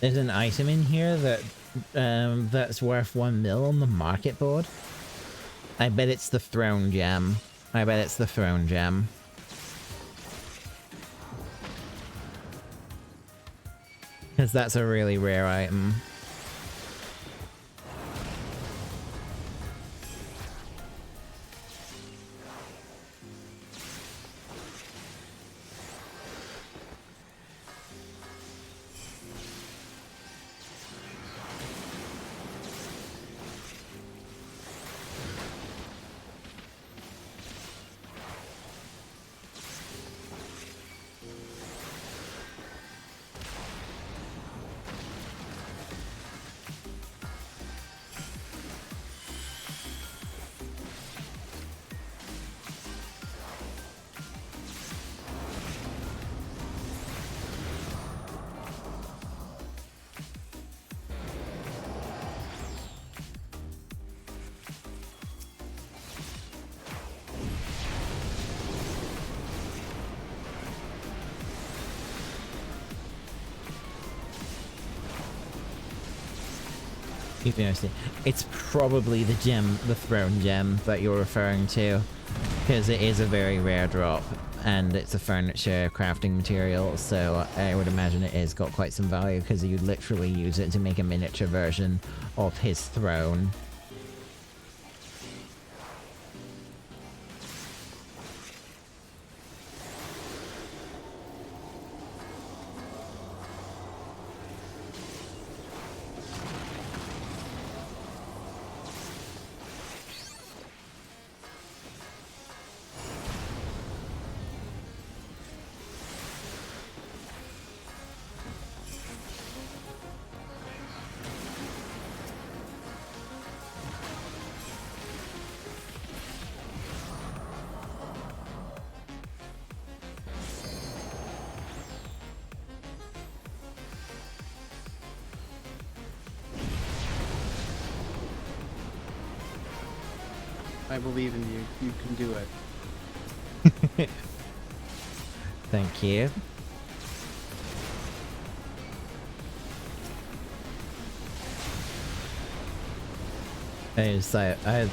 There's an item in here that that's worth 1 mil on the market board. I bet it's the throne gem. I bet it's the throne gem. Because that's a really rare item. It's probably the gem, the throne gem that you're referring to, because it is a very rare drop and it's a furniture crafting material, so I would imagine it has got quite some value because you literally use it to make a miniature version of his throne. I believe in you. You can do it. Thank you. I've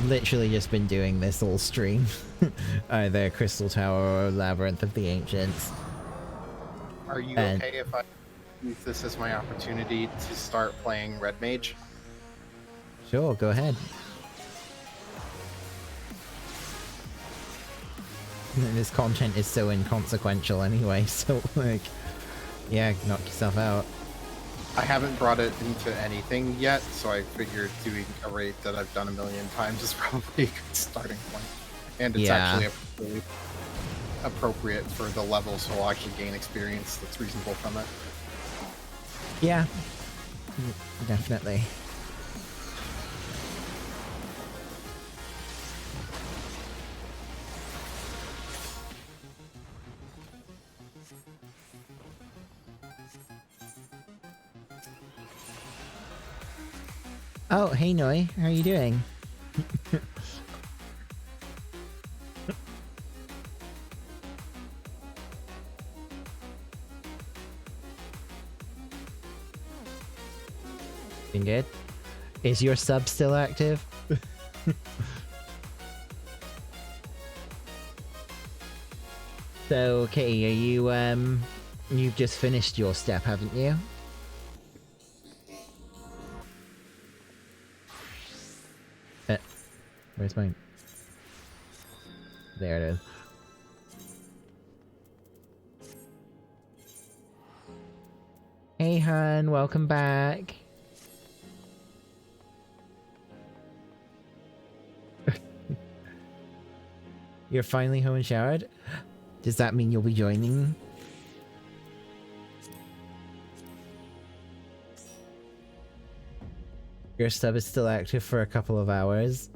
literally just been doing this all stream. Either Crystal Tower or Labyrinth of the Ancients. Are you okay if I use this as my opportunity to start playing Red Mage? Sure, go ahead. This content is so inconsequential anyway, so like, yeah, knock yourself out. I haven't brought it into anything yet, so I figured doing a raid that I've done a million times is probably a good starting point. And it's actually really appropriate for the level, so I'll actually gain experience that's reasonable from it. Yeah, definitely. Oh, hey Noi, how are you doing? Been good? Is your sub still active? So, okay, are you, you've just finished your step, haven't you? Where's mine? There it is. Hey hun, welcome back. You're finally home and showered? Does that mean you'll be joining? Your sub is still active for a couple of hours.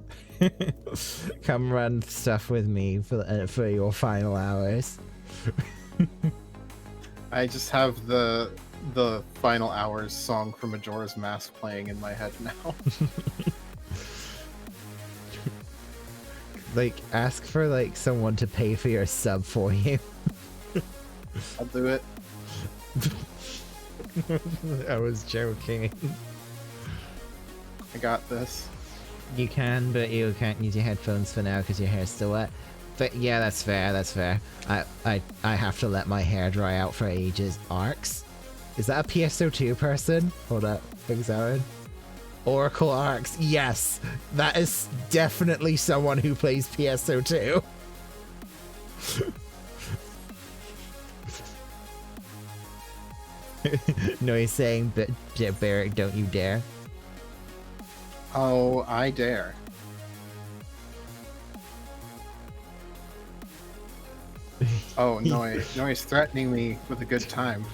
Come run stuff with me for your final hours. I just have the final hours song from Majora's Mask playing in my head now. Like, ask for like someone to pay for your sub for you. I'll do it. I was joking. I got this. You can, but you can't use your headphones for now because your hair's still wet. But yeah, that's fair, that's fair. I have to let my hair dry out for ages. Arcs? Is that a PSO2 person? Hold up, Big Zarin. Oracle Arcs, yes! That is definitely someone who plays PSO2. No, he's saying, but Barrick, don't you dare. Oh, I dare. Oh, Noi's threatening me with a good time.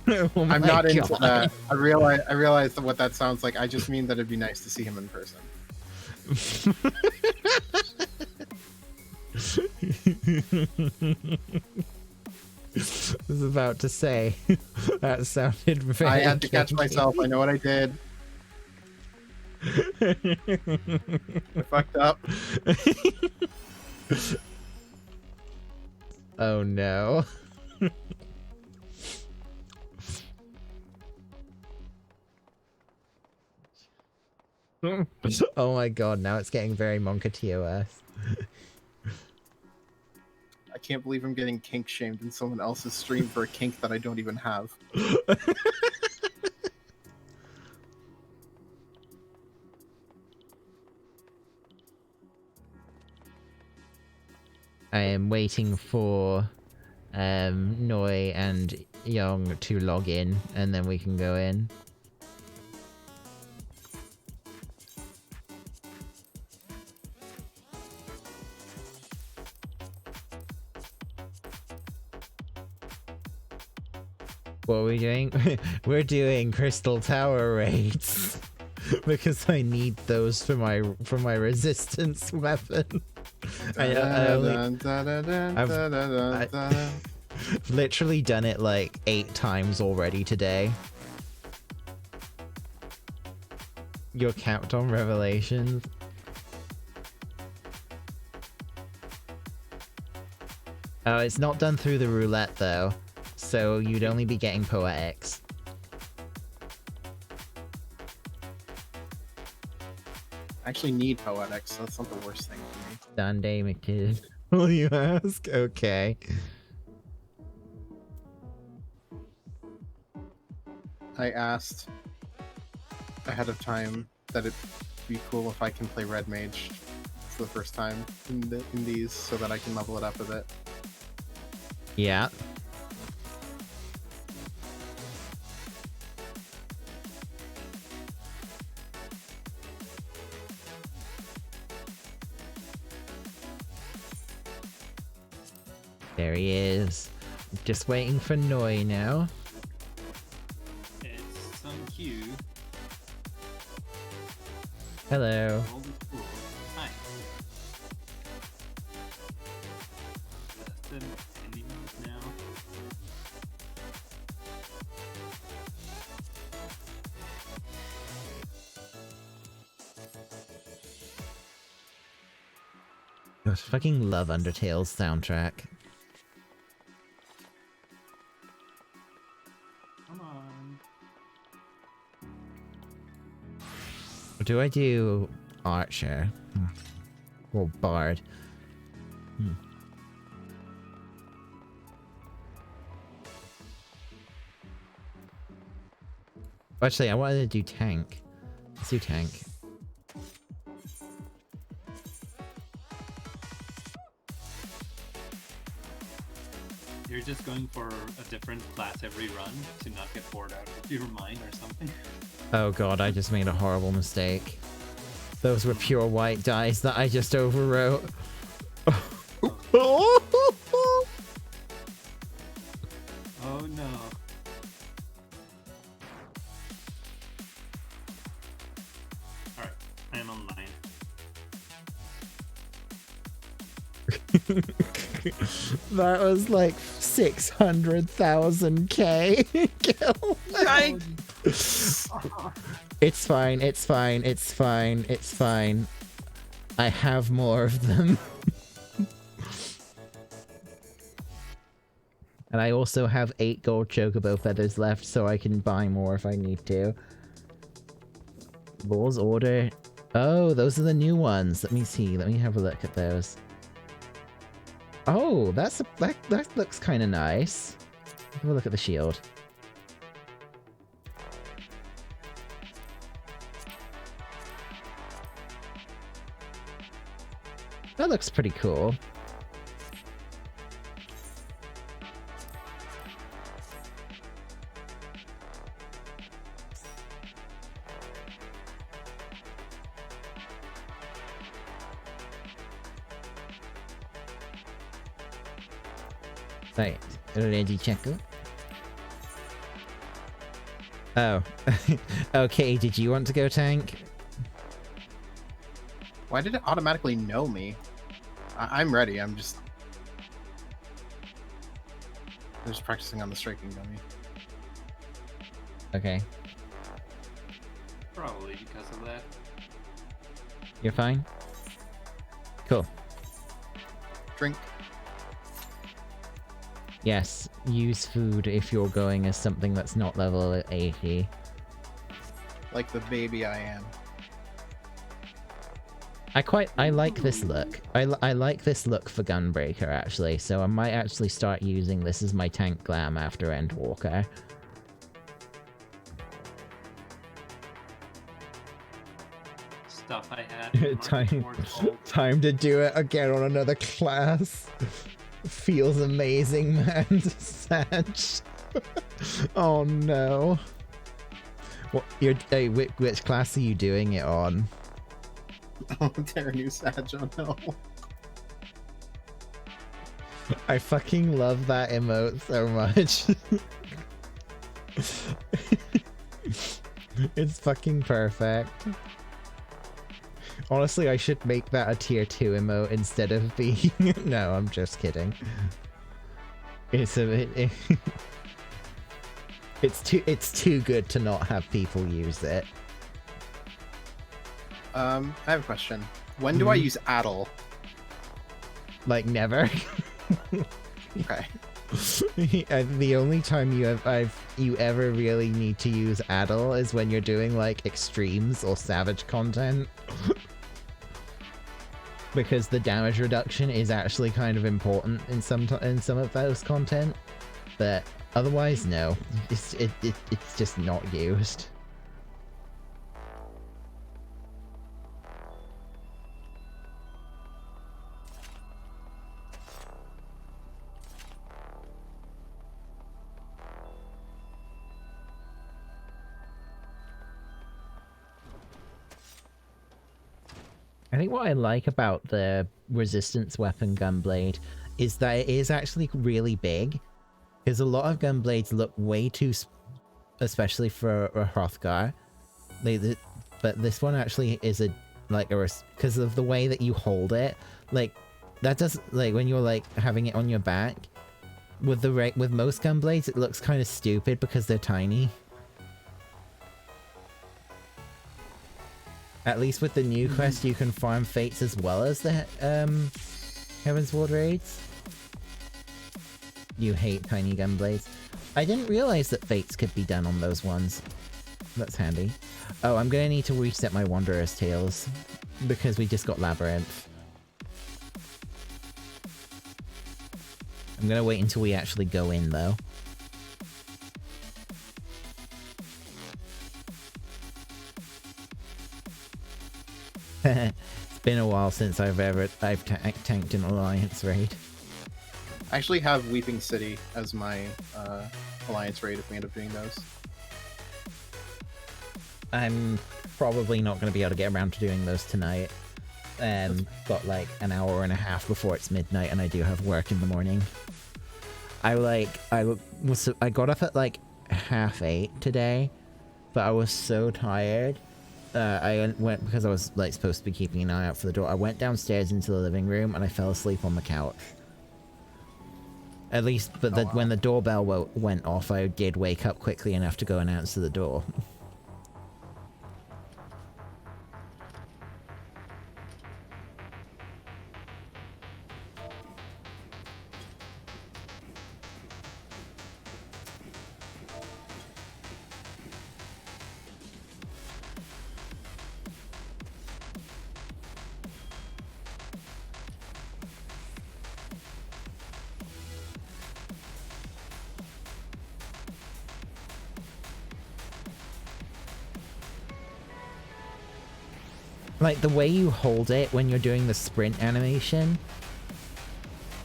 Oh I'm not into God. that. I realize what that sounds like. I just mean that it'd be nice to see him in person. I was about to say that sounded very. I had to catch myself. I know what I did. I fucked up. Oh no. Oh my god, now it's getting very Monka TOS. I can't believe I'm getting kink shamed in someone else's stream for a kink that I don't even have. I am waiting for Noi and Young to log in and then we can go in. What are we doing? We're doing Crystal Tower raids because I need those for my resistance weapon. I've literally done it like 8 times already today. Your countdown revelations. Oh, it's not done through the roulette though. So you'd only be getting Poetics. I actually need Poetics, so that's not the worst thing for me. Sunday, McKid. Will you ask? Okay. I asked ahead of time that it'd be cool if I can play Red Mage for the first time in these, so that I can level it up a bit. Yeah. There he is. Just waiting for Noi now. It's some Q. Hello. Old school. Hi. Tested ending now. I fucking love Undertale's soundtrack. Come on. Do I do Archer? Or Bard? Actually, I wanted to do Tank. Let's do Tank. You're just going for a different class every run to not get bored out of your mind or something. Oh god, I just made a horrible mistake. Those were pure white dice that I just overwrote. Oh no. Alright, I am online. That was like 600,000 K kill. It's fine, it's fine, it's fine, it's fine. I have more of them. And I also have 8 gold chocobo feathers left, so I can buy more if I need to. Bull's order. Oh, those are the new ones. Let me see. Let me have a look at those. Oh, that looks kind of nice. Have a look at the shield. That looks pretty cool. Right, ready, Checo? Oh. Okay, did you want to go tank? Why did it automatically know me? I'm ready, I'm just practicing on the striking dummy. Okay. Probably because of that. You're fine? Cool. Drink. Yes, use food if you're going as something that's not level 80. Like the baby I am. I like this look. I like this look for Gunbreaker, actually, so I might actually start using this as my tank glam after Endwalker. Stuff I had. Time to do it again on another class. Feels amazing, man. Sag. Oh no. What? Hey, which class are you doing it on? Oh, TeranuTegu Channel. I fucking love that emote so much. It's fucking perfect. Honestly, I should make that a tier 2 emote instead of being... No, I'm just kidding. It's a bit... It's too good to not have people use it. I have a question. When do I use Addle? Like, never. Okay. The only time you ever really need to use Addle is when you're doing, like, extremes or savage content. Because the damage reduction is actually kind of important in some of those content. But otherwise, no. It's just not used. I think what I like about the resistance weapon Gunblade is that it is actually really big. Because a lot of Gunblades look way too, especially for a Hrothgar. But this one actually is because of the way that you hold it. Like, that does, like, when you're like having it on your back. With most Gunblades, it looks kind of stupid because they're tiny. At least with the new quest, you can farm fates as well as the Heaven's Ward raids. You hate tiny Gunblades. I didn't realize that fates could be done on those ones. That's handy. Oh, I'm gonna need to reset my Wanderer's Tales because we just got Labyrinth. I'm gonna wait until we actually go in though. It's been a while since I've tanked an Alliance raid. I actually have Weeping City as my Alliance raid if we end up doing those. I'm probably not going to be able to get around to doing those tonight. Got like an hour and a half before it's midnight, and I do have work in the morning. I got up at like 8:30 today, but I was so tired. I went because I was like supposed to be keeping an eye out for the door. I went downstairs into the living room and I fell asleep on the couch. At least, but when the doorbell went off, I did wake up quickly enough to go and answer the door. Like, the way you hold it when you're doing the sprint animation,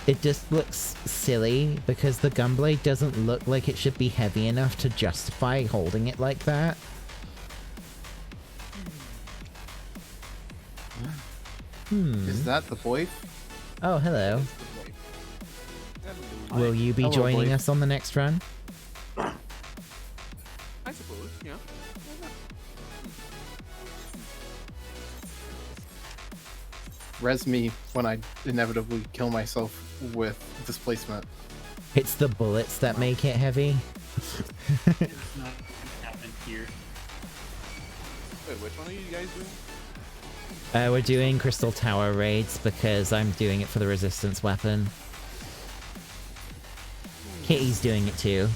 it just looks silly because the gunblade doesn't look like it should be heavy enough to justify holding it like that. Is that the boy? Oh, hello. Will you be Hello, joining boy. us on the next run? I suppose, yeah. Res me when I inevitably kill myself with displacement. It's the bullets that make it heavy. It's not happened here. Wait, which one are you guys doing? We're doing Crystal Tower raids because I'm doing it for the resistance weapon. Kitty's doing it too.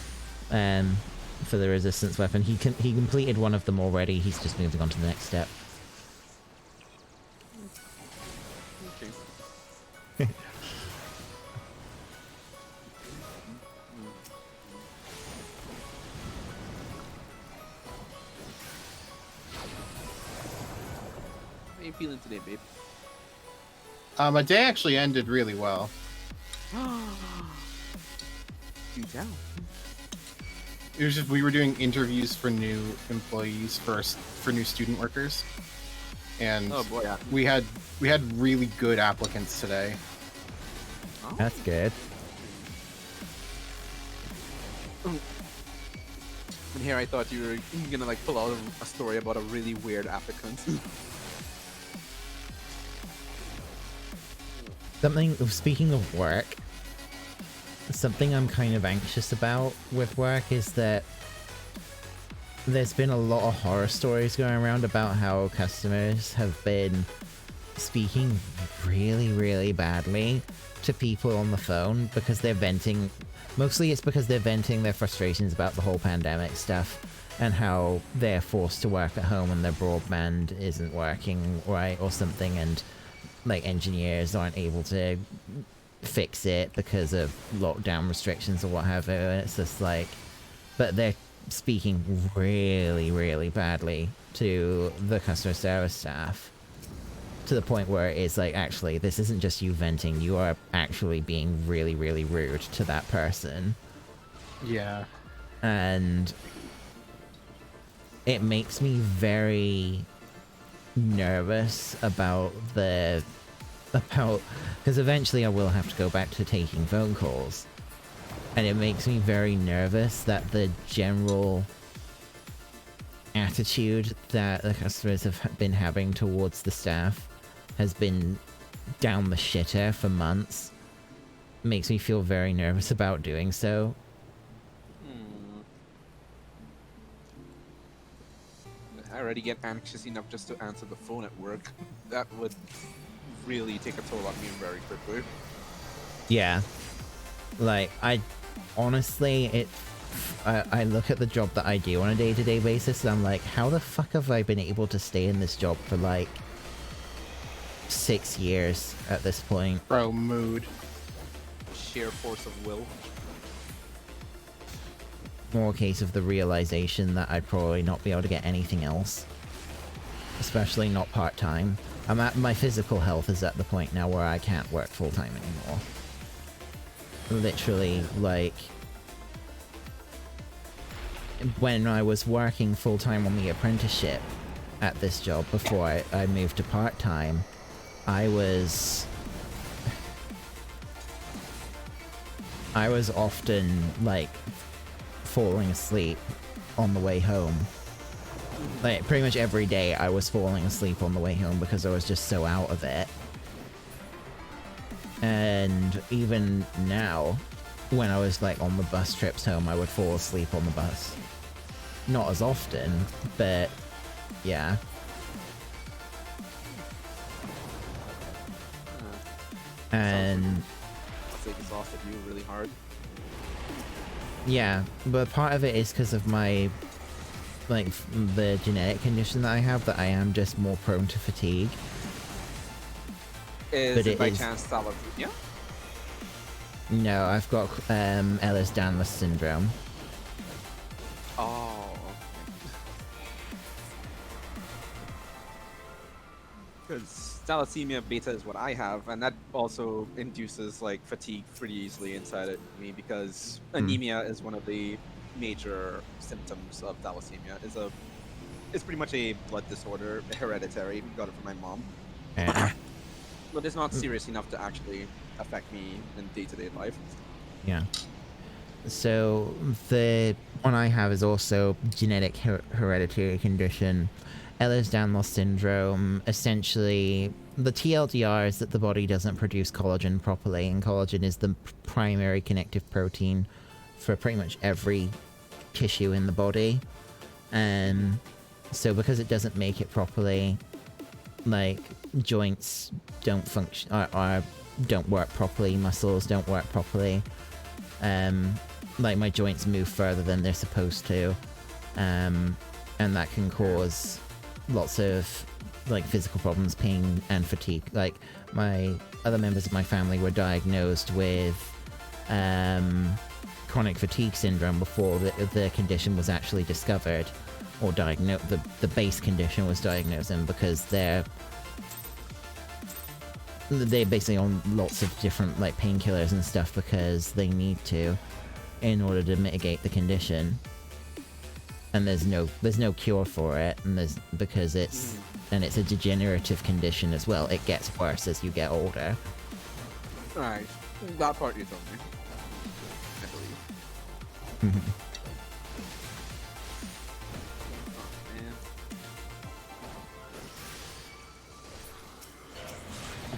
For the resistance weapon. He completed one of them already. He's just moving on to the next step. Okay. How you feeling today, babe? My day actually ended really well. Do tell. It was just we were doing interviews for new employees for new student workers, and Oh boy, yeah. we had really good applicants today. Oh. That's good. And here I thought you were gonna like pull out a story about a really weird applicant. Speaking of work, something I'm kind of anxious about with work is that there's been a lot of horror stories going around about how customers have been speaking really, really badly to people on the phone because they're venting. Mostly it's because they're venting their frustrations about the whole pandemic stuff and how they're forced to work at home and their broadband isn't working right or something, and like engineers aren't able to fix it because of lockdown restrictions or what have you. And it's just like, but they're speaking really, really badly to the customer service staff to the point where it's like, actually, this isn't just you venting, you are actually being really, really rude to that person. Yeah. And it makes me very nervous about because eventually I will have to go back to taking phone calls, and it makes me very nervous that the general attitude that the customers have been having towards the staff has been down the shitter for months. Makes me feel very nervous about doing so. I already get anxious enough just to answer the phone at work. That would really take a toll on me very quickly. Yeah. Like, I honestly, I look at the job that I do on a day-to-day basis and I'm like, how the fuck have I been able to stay in this job for like 6 years at this point? Bro, mood. Sheer force of will. More a case of the realization that I'd probably not be able to get anything else. Especially not part-time. My physical health is at the point now where I can't work full-time anymore. Literally, like, when I was working full-time on the apprenticeship at this job before I moved to part-time, I was often, like, falling asleep on the way home. Like, pretty much every day I was falling asleep on the way home because I was just so out of it. And even now, when I was, like, on the bus trips home, I would fall asleep on the bus. Not as often, but yeah. And I'll say it exhausted you really hard. yeah, but part of it is because of my, like, the genetic condition that I have, that I am just more prone to fatigue. Is But it it by is- chance thalassemia? Yeah? No, I've got Ehlers-Danlos syndrome. Oh. Because thalassemia beta is what I have, and that also induces like fatigue pretty easily inside of me because anemia is one of the major symptoms of thalassemia. It's pretty much a blood disorder, hereditary. Got it from my mom, but it's not serious enough to actually affect me in day-to-day life. Yeah. So the one I have is also genetic hereditary condition. Ehlers-Danlos syndrome. Essentially, the TLDR is that the body doesn't produce collagen properly, and collagen is the primary connective protein for pretty much every tissue in the body. So because it doesn't make it properly, like joints don't function or don't work properly, muscles don't work properly. Like my joints move further than they're supposed to, and that can cause lots of like physical problems, pain and fatigue. Like my other members of my family were diagnosed with chronic fatigue syndrome before the condition was actually discovered or diagnosed. The base condition was diagnosed, and because they're basically on lots of different like painkillers and stuff because they need to in order to mitigate the condition, and there's no cure for it, and because it's a degenerative condition as well. It gets worse as you get older. Right, that part you told me, I believe.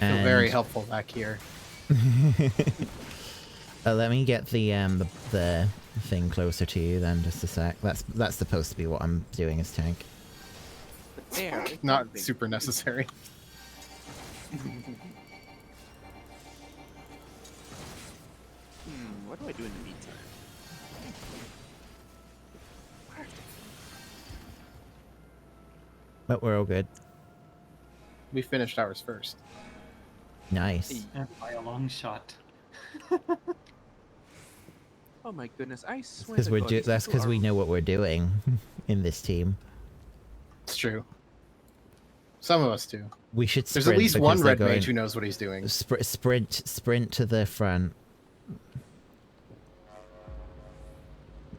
I feel very helpful back here. Let me get the thing closer to you then, just a sec. That's supposed to be what I'm doing as tank. But there, it's Not moving. super necessary. What do I do in the meantime? But we're all good. We finished ours first. Nice. And by a long shot. Oh my goodness, I swear Because to God, these that's people because we are- know what we're doing in this team. It's true. Some of us do. We should sprint. There's at least because one they're red going- mage who knows what he's doing. Sprint to the front.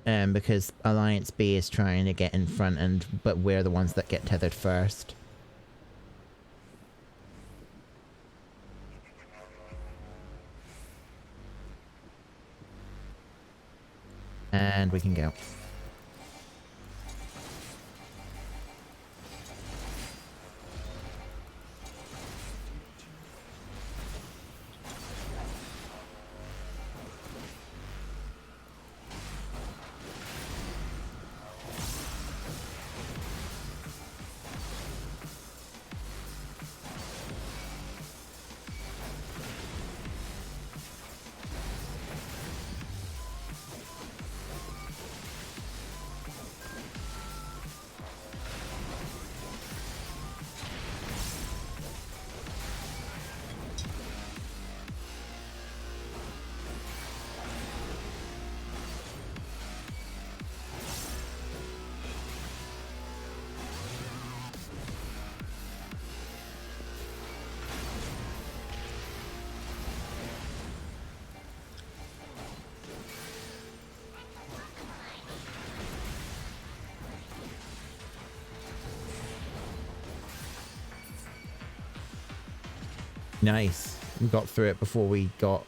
Because Alliance B is trying to get in front, but we're the ones that get tethered first. And we can go. Nice. We got through it before we got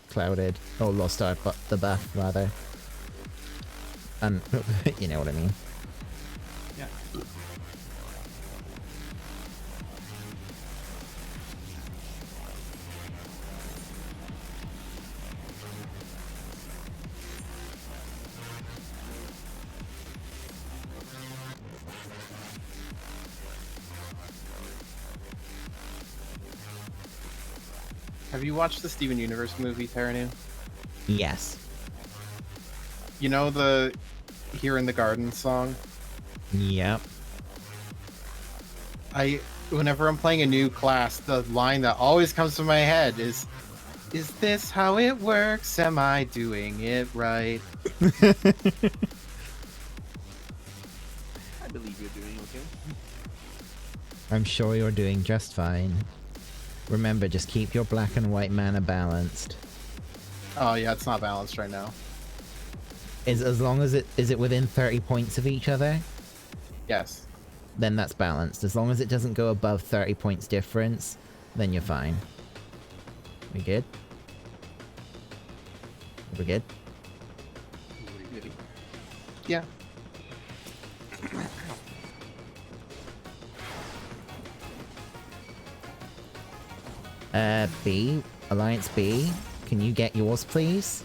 clouded, or lost the buff rather. And you know what I mean. Yeah. Have you watched the Steven Universe movie, Teranu? Yes. You know the Here in the Garden song? Yep. Whenever I'm playing a new class, the line that always comes to my head is this how it works? Am I doing it right? I believe you're doing okay. I'm sure you're doing just fine. Remember, just keep your black and white mana balanced. Oh yeah, it's not balanced right now. As long as is it within 30 points of each other? Yes. Then that's balanced. As long as it doesn't go above 30 points difference, then you're fine. We good? We good? Yeah. B, Alliance B, can you get yours, please?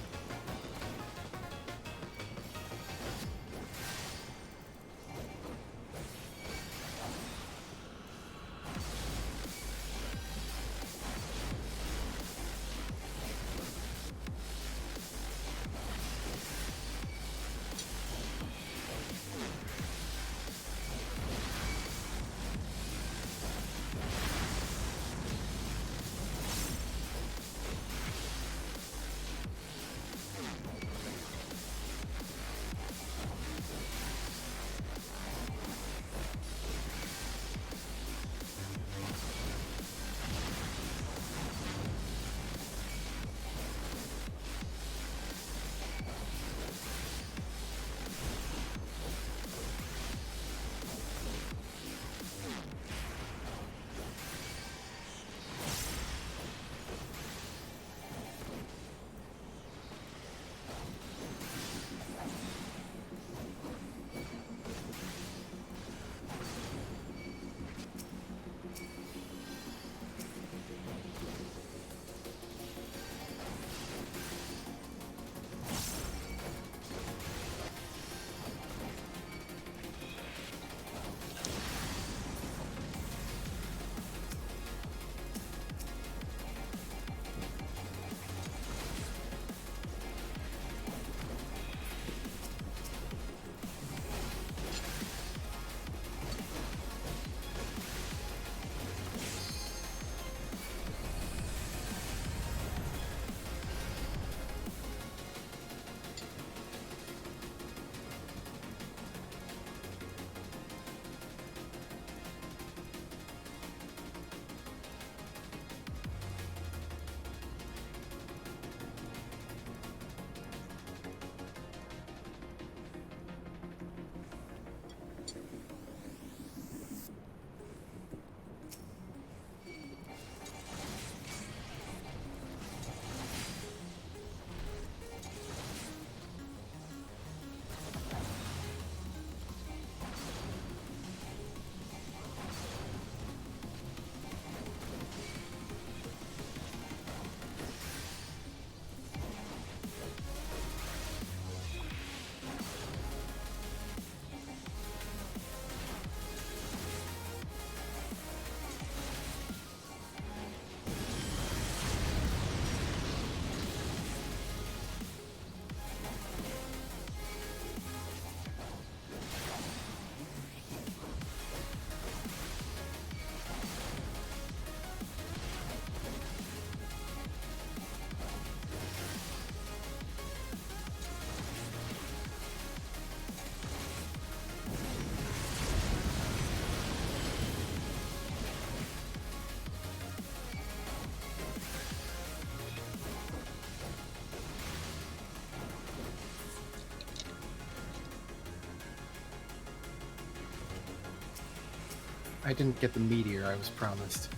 I didn't get the meteor I was promised.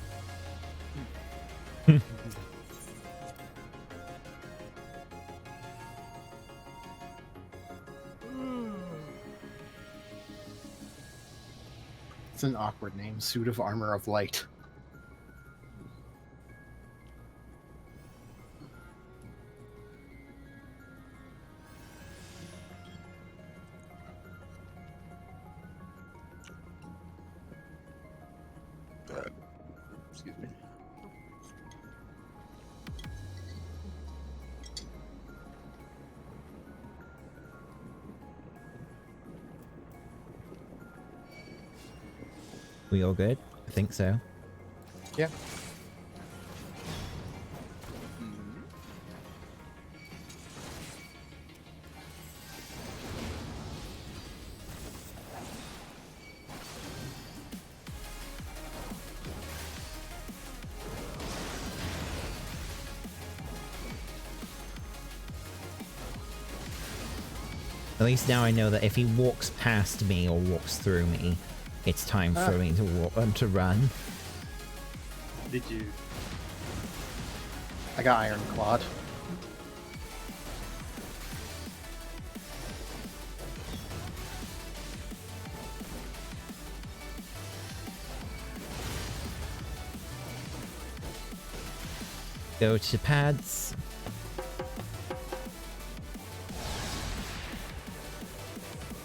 It's an awkward name. Suit of Armor of Light. Excuse me. We all good? I think so. Yeah. At least now I know that if he walks past me or walks through me, it's time for me to walk to run. Did you? I got Iron Clawed. Go to pads.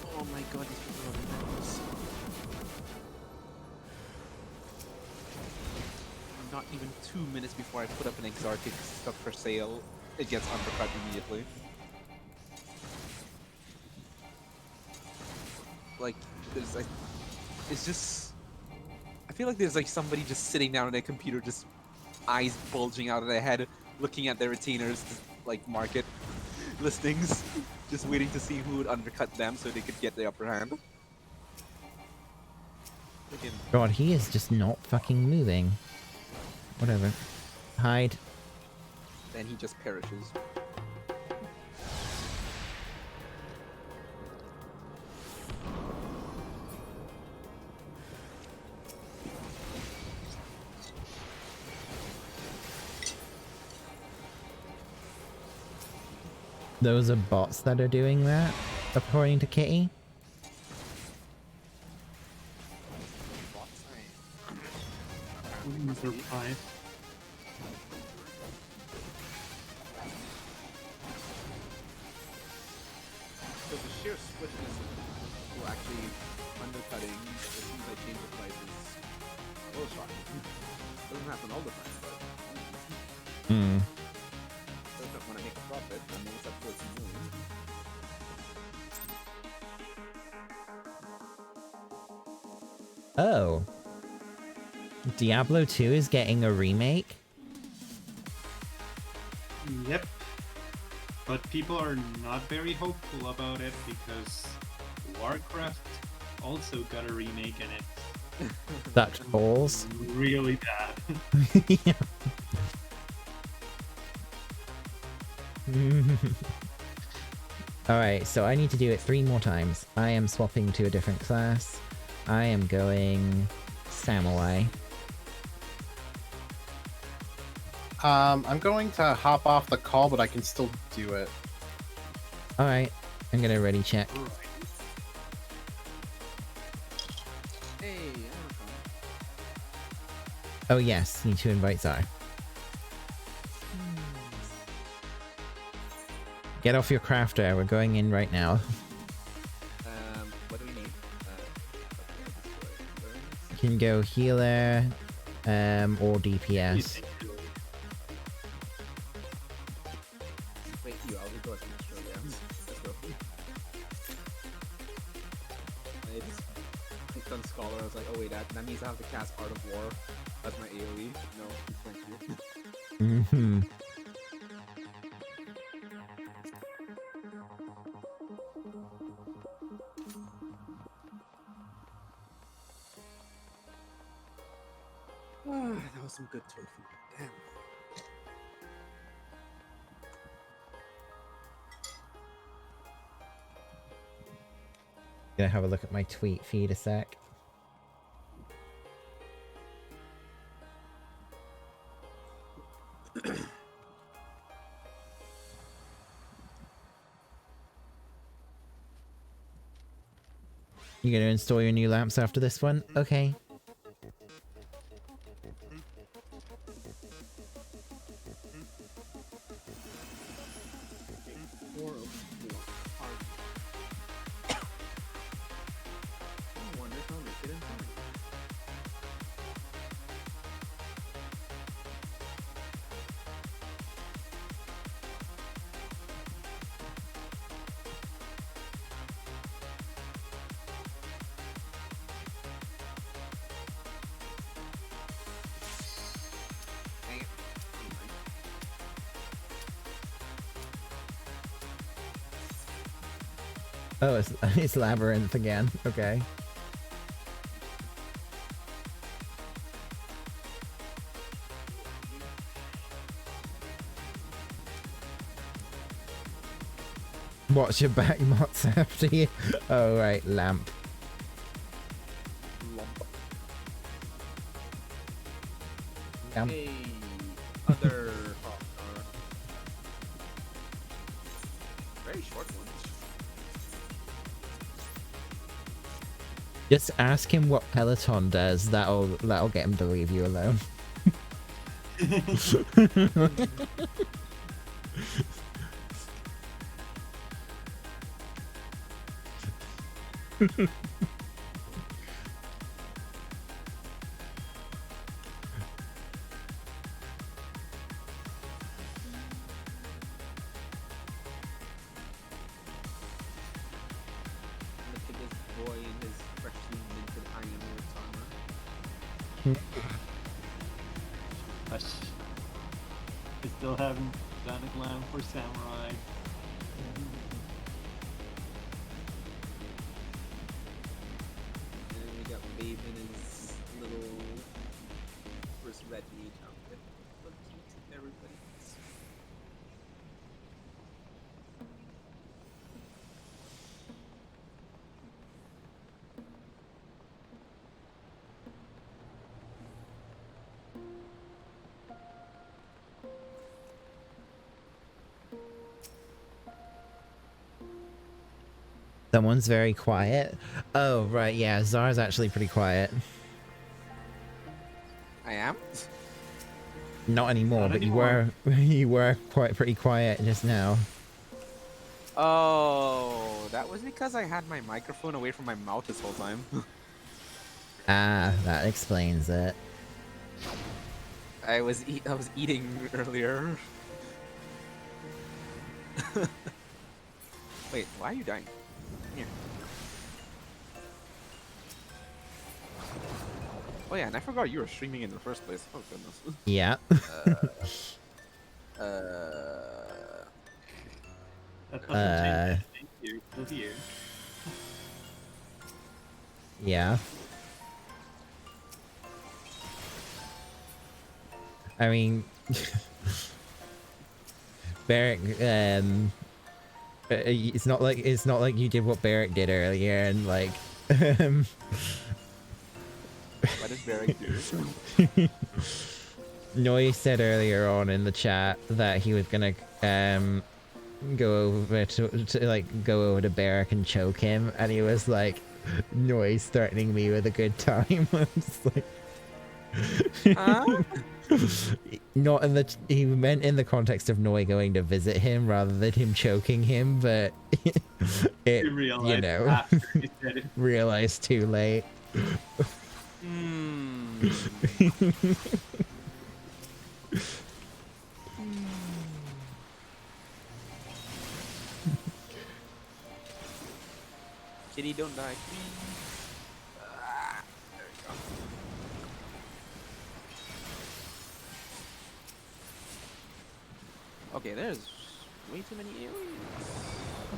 Oh my god, these people are relentless. Not even 2 minutes before I put up an exotic stuff for sale, it gets undercut immediately. Like, there's like, it's just, I feel like there's like somebody just sitting down at a computer, just eyes bulging out of their head, looking at their retainers, like market listings, just waiting to see who would undercut them so they could get the upper hand. Freaking God, he is just not fucking moving. Whatever. Hide. then he just perishes. Those are bots that are doing that, according to Kitty. Surprise. So the sheer swiftness of people actually undercutting as soon as I change the prices, a little shocking. Doesn't happen all the time, but doesn't when I make a profit. I'm almost at 14 million. Oh. Diablo 2 is getting a remake? Yep. But people are not very hopeful about it because Warcraft also got a remake in it. Such balls. Really bad. Yeah. Alright, so I need to do it 3 more times. I am swapping to a different class. I am going Samurai. I'm going to hop off the call, but I can still do it. Alright, I'm gonna ready check. Hey, I wanna come. Oh yes, need to invite Zar. Get off your crafter, we're going in right now. What do we need? You can go healer, or DPS. Wait, I'll go at extra, yeah. Let's go. I just clicked on Scholar, I was like, oh wait, that means I have to cast Art of War as my AoE. No, thank you. Mm-hmm. That was some good tofu. Damn. Gonna have a look at my tweet feed a sec. You gonna install your new lamps after this one? Okay. Oh, it's Labyrinth again. Okay. Watch your back, Mott's after you. Oh, right, lamp. Lamp. Hey, other partner. Very short ones. Just ask him what Peloton does. That'll get him to leave you alone. Look at this boy in his freshly minted iron armor. Hush. I still haven't done a glam for Samurai. And we got Babe in his little first red mage outfit. Look cute, everybody. Someone's very quiet. Oh, right, yeah, Zara's actually pretty quiet. I am? Not anymore, Not but anymore. you were pretty quiet just now. Oh, that was because I had my microphone away from my mouth this whole time. Ah, that explains it. I was eating earlier. Wait, why are you dying? Here. Oh yeah, and I forgot you were streaming in the first place. Oh goodness. Yeah. That doesn't change anything. You're still here. Yeah. I mean, Barrick, it's not like you did what Barrick did earlier and like What did Barrick do? Noy said earlier on in the chat that he was gonna go over to Barrick and choke him, and he was like, Noy's threatening me with a good time. I'm just like Huh? not in the he meant in the context of Noy going to visit him rather than him choking him, but it, You realized you know, after you said it. realized too late. Kitty, don't die, please. There we go. Okay, there's way too many aliens.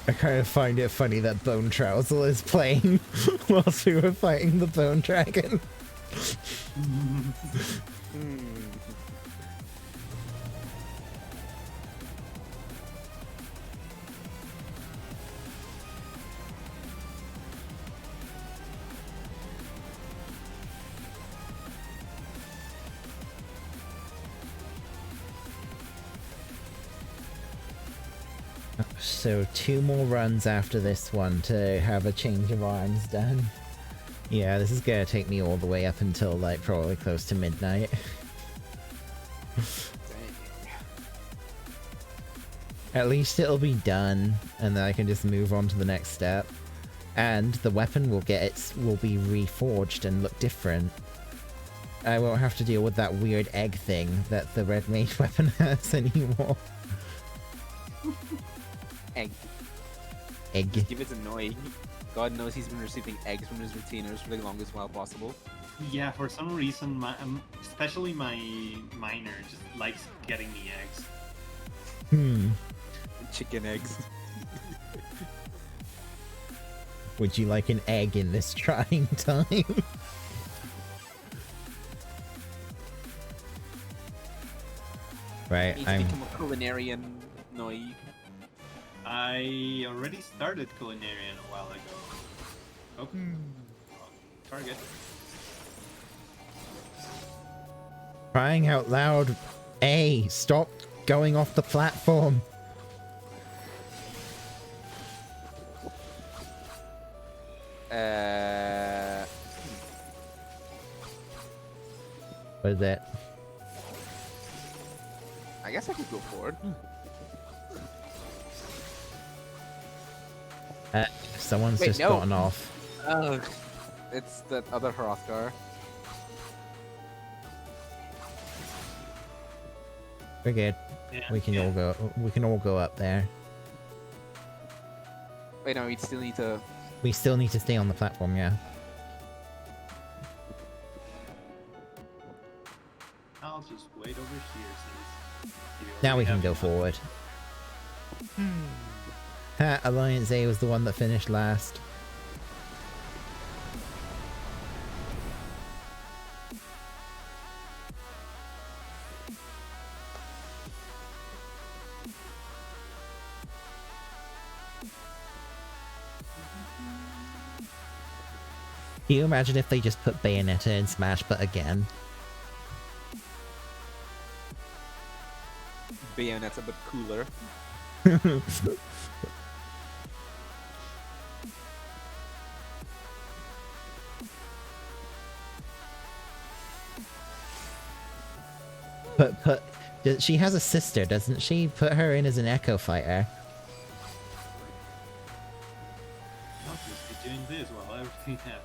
I kind of find it funny that Bone Trousel is playing whilst we were fighting the Bone Dragon. So 2 more runs after this one to have a change of arms done. Yeah, this is gonna take me all the way up until like probably close to midnight. At least it'll be done, and then I can just move on to the next step. And the weapon will be reforged and look different. I won't have to deal with that weird egg thing that the red mage weapon has anymore. Egg. Egg. Just give it a noise. God knows he's been receiving eggs from his retainers for the longest while possible. Yeah, for some reason, especially my miner just likes getting me eggs. Chicken eggs. Would you like an egg in this trying time? Right, Need to become a culinarian, Noi. I already started culinarian a while ago. Oh, target. Crying out loud. A, stop going off the platform. What is that? I guess I could go forward. Someone's Wait, just no. gotten off. Ugh. It's that other Hrothgar. We're good. Yeah, We can all go. We can all go up there. Wait, no, we still need to. We still need to stay on the platform, yeah. I'll just wait over here since Now we can go forward. Ha! Alliance A was the one that finished last. Can you imagine if they just put Bayonetta in Smash, but again? Bayonetta, but cooler. She has a sister, doesn't she? Put her in as an Echo Fighter. I'll just be doing this while everything happens.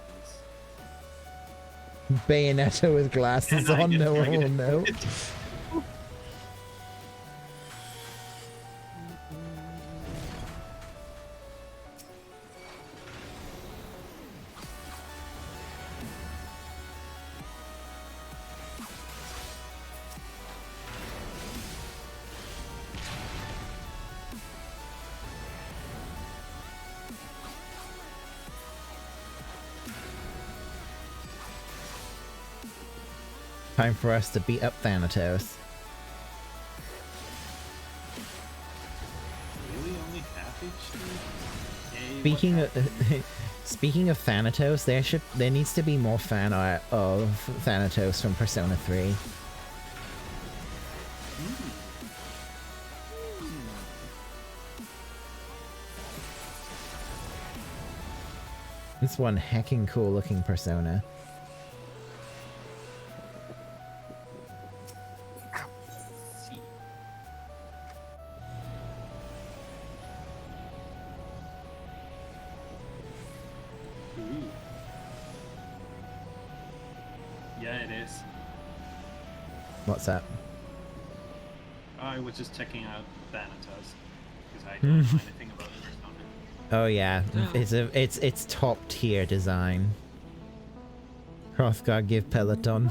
Bayonetta with glasses And I on, get no one will targeted. know. Time for us to beat up Thanatos. Really, only half HP? Hey, Speaking what of happened? speaking of Thanatos, there needs to be more fan art of Thanatos from Persona 3. It's one hecking cool looking Persona. Ooh. Yeah, it is. What's that? I was just checking out Thanatos because I don't know anything about the Persona. Oh yeah, it's top tier design. Hrothgar give Peloton.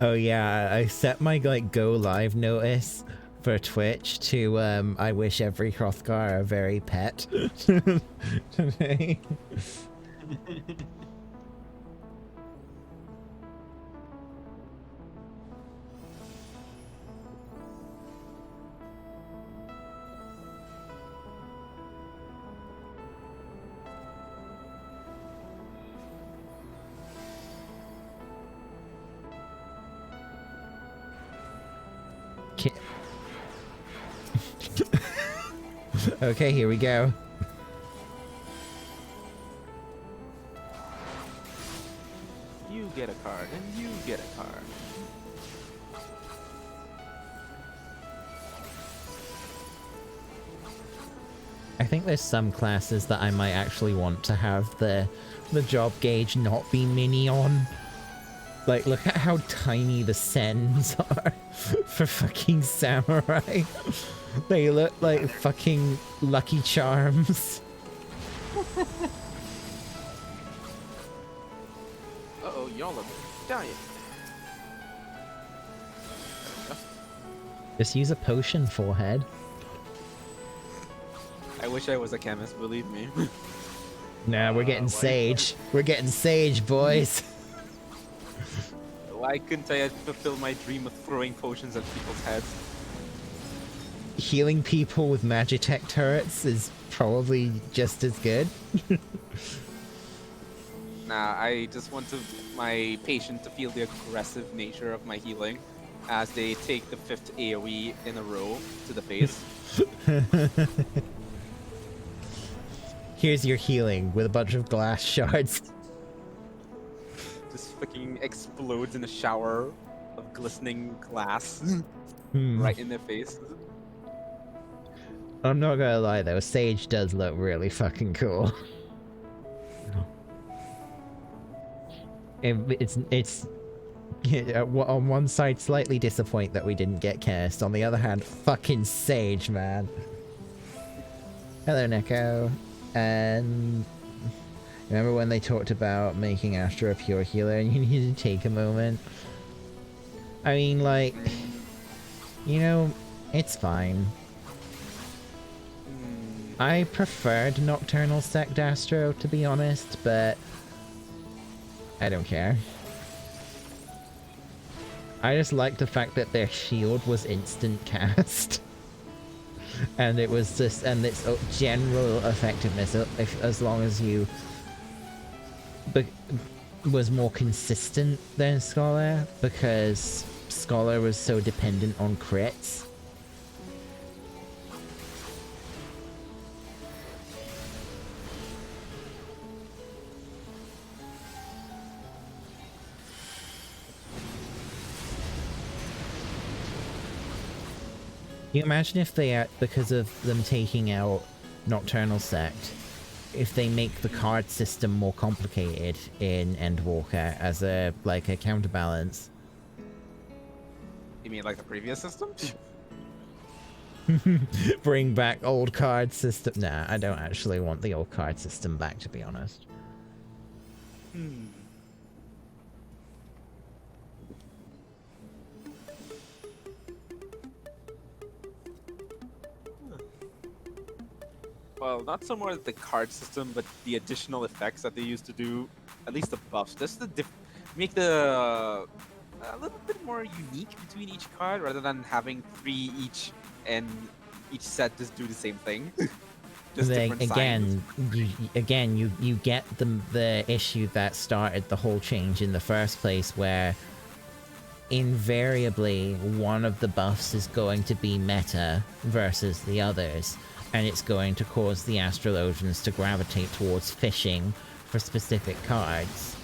Oh yeah, I set my like go live notice for Twitch to I wish every Hrothgar a very pet today. Okay, here we go. You get a card, and you get a card. I think there's some classes that I might actually want to have the job gauge not be mini on. Like, look at how tiny the sends are for fucking samurai. They look like fucking Lucky Charms. Uh-oh, y'all are dying. Just use a potion, forehead. I wish I was a chemist, believe me. Nah, we're getting sage. We're getting sage, boys. Why couldn't I fulfill my dream of throwing potions at people's heads? Healing people with Magitech turrets is probably just as good. Nah, I just want my patient to feel the aggressive nature of my healing as they take the 5th AoE in a row to the face. Here's your healing with a bunch of glass shards. Just fucking explodes in a shower of glistening glass right in their face. I'm not gonna lie though, Sage does look really fucking cool. It's on one side slightly disappointed that we didn't get Cursed, on the other hand, fucking Sage, man. Hello, Neko. And remember when they talked about making Astra a pure healer and you need to take a moment? I mean, like, you know, it's fine. I preferred Nocturnal Sect Astro, to be honest, but I don't care. I just like the fact that their shield was instant cast. And it was just, and its general effectiveness, as long as you was more consistent than Scholar, because Scholar was so dependent on crits. Can you imagine if they, because of them taking out Nocturnal Sect, if they make the card system more complicated in Endwalker as a counterbalance? You mean like the previous system? Bring back old card system. Nah, I don't actually want the old card system back, to be honest. Well, not so much the card system, but the additional effects that they used to do, at least the buffs, just to make the a little bit more unique between each card, rather than having 3 each and each set just do the same thing. Just different again, you get the issue that started the whole change in the first place, where invariably one of the buffs is going to be meta versus the others. And it's going to cause the Astrologians to gravitate towards fishing for specific cards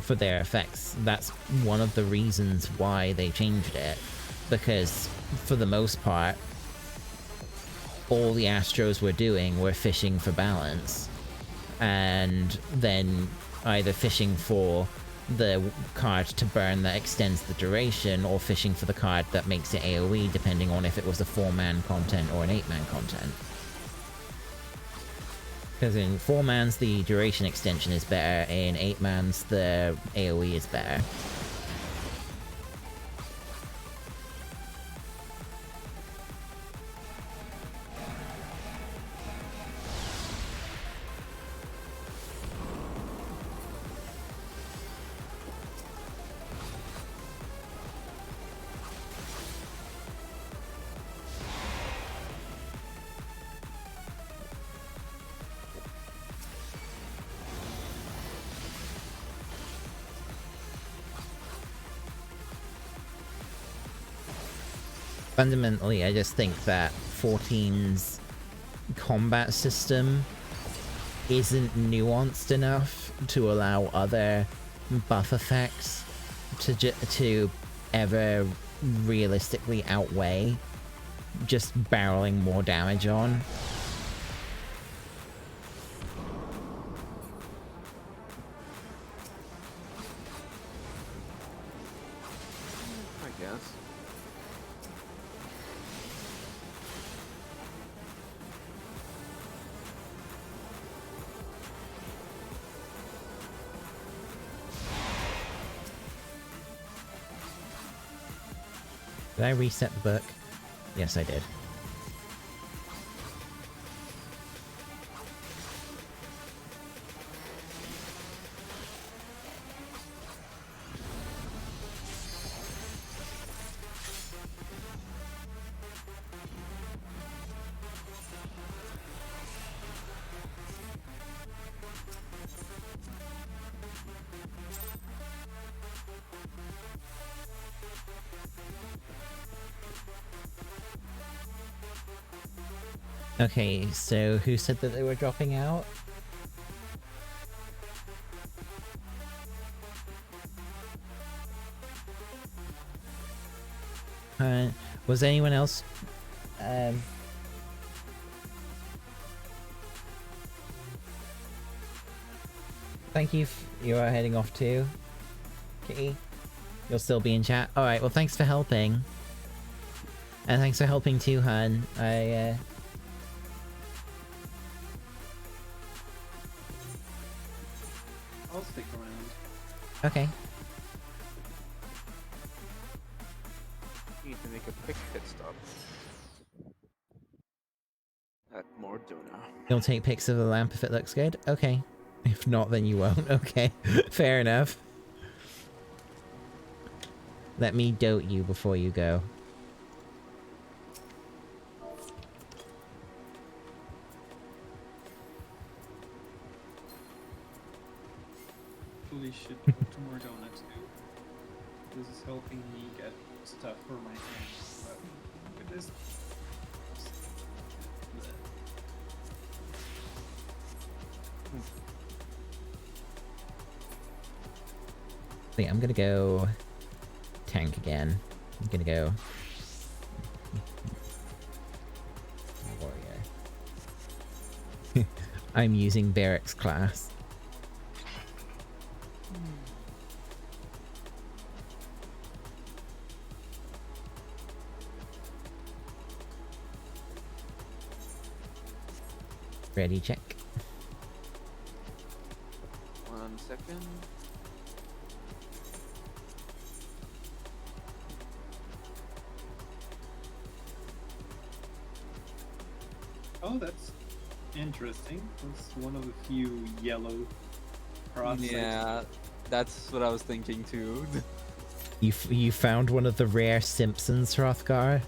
for their effects. That's one of the reasons why they changed it, because for the most part, all the Astros were doing were fishing for balance, and then either fishing for the card to burn that extends the duration, or fishing for the card that makes it AoE, depending on if it was a 4-man content or an 8-man content. Because in 4-mans, the duration extension is better. In 8-mans, the AoE is better. Fundamentally, I just think that 14's combat system isn't nuanced enough to allow other buff effects to ever realistically outweigh just barreling more damage on. I guess. Did I reset the book? Yes, I did. Okay, so who said that they were dropping out? Was anyone else? Thank you. You are heading off too, Kitty. You'll still be in chat. All right. Well, thanks for helping, and thanks for helping too, Hun. I'll stick around. Okay. Need to make a quick pit stop at Morduna. You'll take pics of the lamp if it looks good? Okay. If not, then you won't. Okay. Fair enough. Let me dote you before you go. Actually should go to Mordona too. This is helping me get stuff for my hands. But look at this. Yeah, I'm gonna go tank again. I'm gonna go warrior. I'm using Barracks class. Ready, check. 1 second. Oh, that's interesting. That's one of the few yellow crossings. Yeah, that's what I was thinking too. You found one of the rare Simpsons, Hrothgar?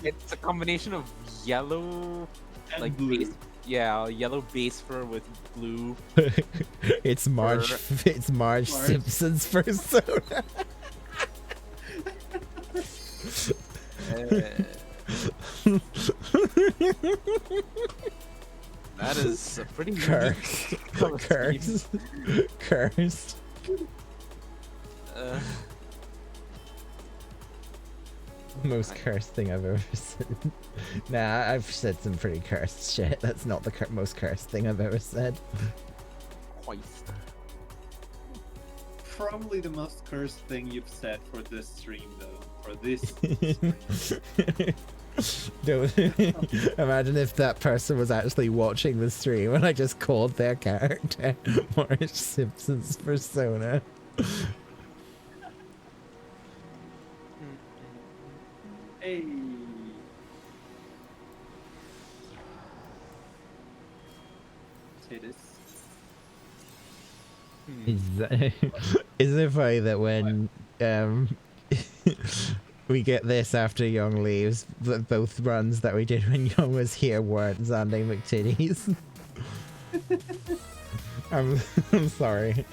It's a combination of yellow, And like blue. base, yeah, yellow base fur with blue. It's Marge. It's Marge Simpson's persona. That is a pretty Cursed. unique color scheme. Cursed. Most cursed thing I've ever said. Nah, I've said some pretty cursed shit. That's not the most cursed thing I've ever said. Quite. Probably the most cursed thing you've said for this stream, though. For this stream. Don't imagine if that person was actually watching the stream and I just called their character Marge Simpson's persona. Hey. Say this. Isn't it funny that when we get this after Young leaves, that both runs that we did when Young was here weren't Zandy McTitties? I'm sorry.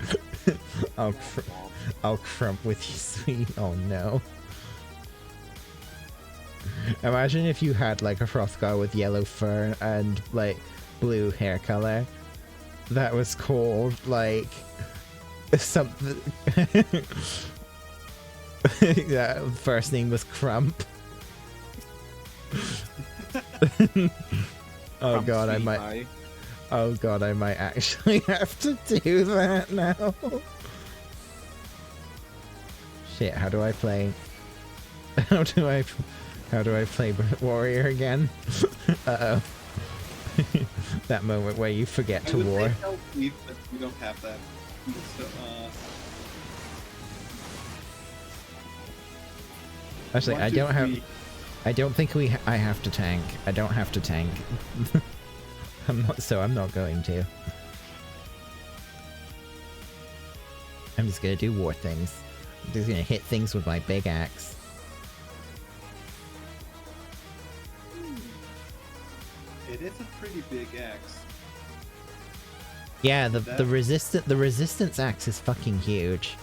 I'll crump with you, sweet. Oh no. Imagine if you had like a Frothgar with yellow fur and like blue hair color. That was called like something. Yeah, first name was Crump. Oh god, I might. Eye. Oh god, I might actually have to do that now. Shit, how do I play? How do I play Warrior again? Uh oh. That moment where you forget to war. But we don't have that. So, Actually, I don't think I have to tank. I don't have to tank. I'm not going to. I'm just gonna do war things. I'm just gonna hit things with my big axe. It is a pretty big axe. Yeah, the resistance axe is fucking huge.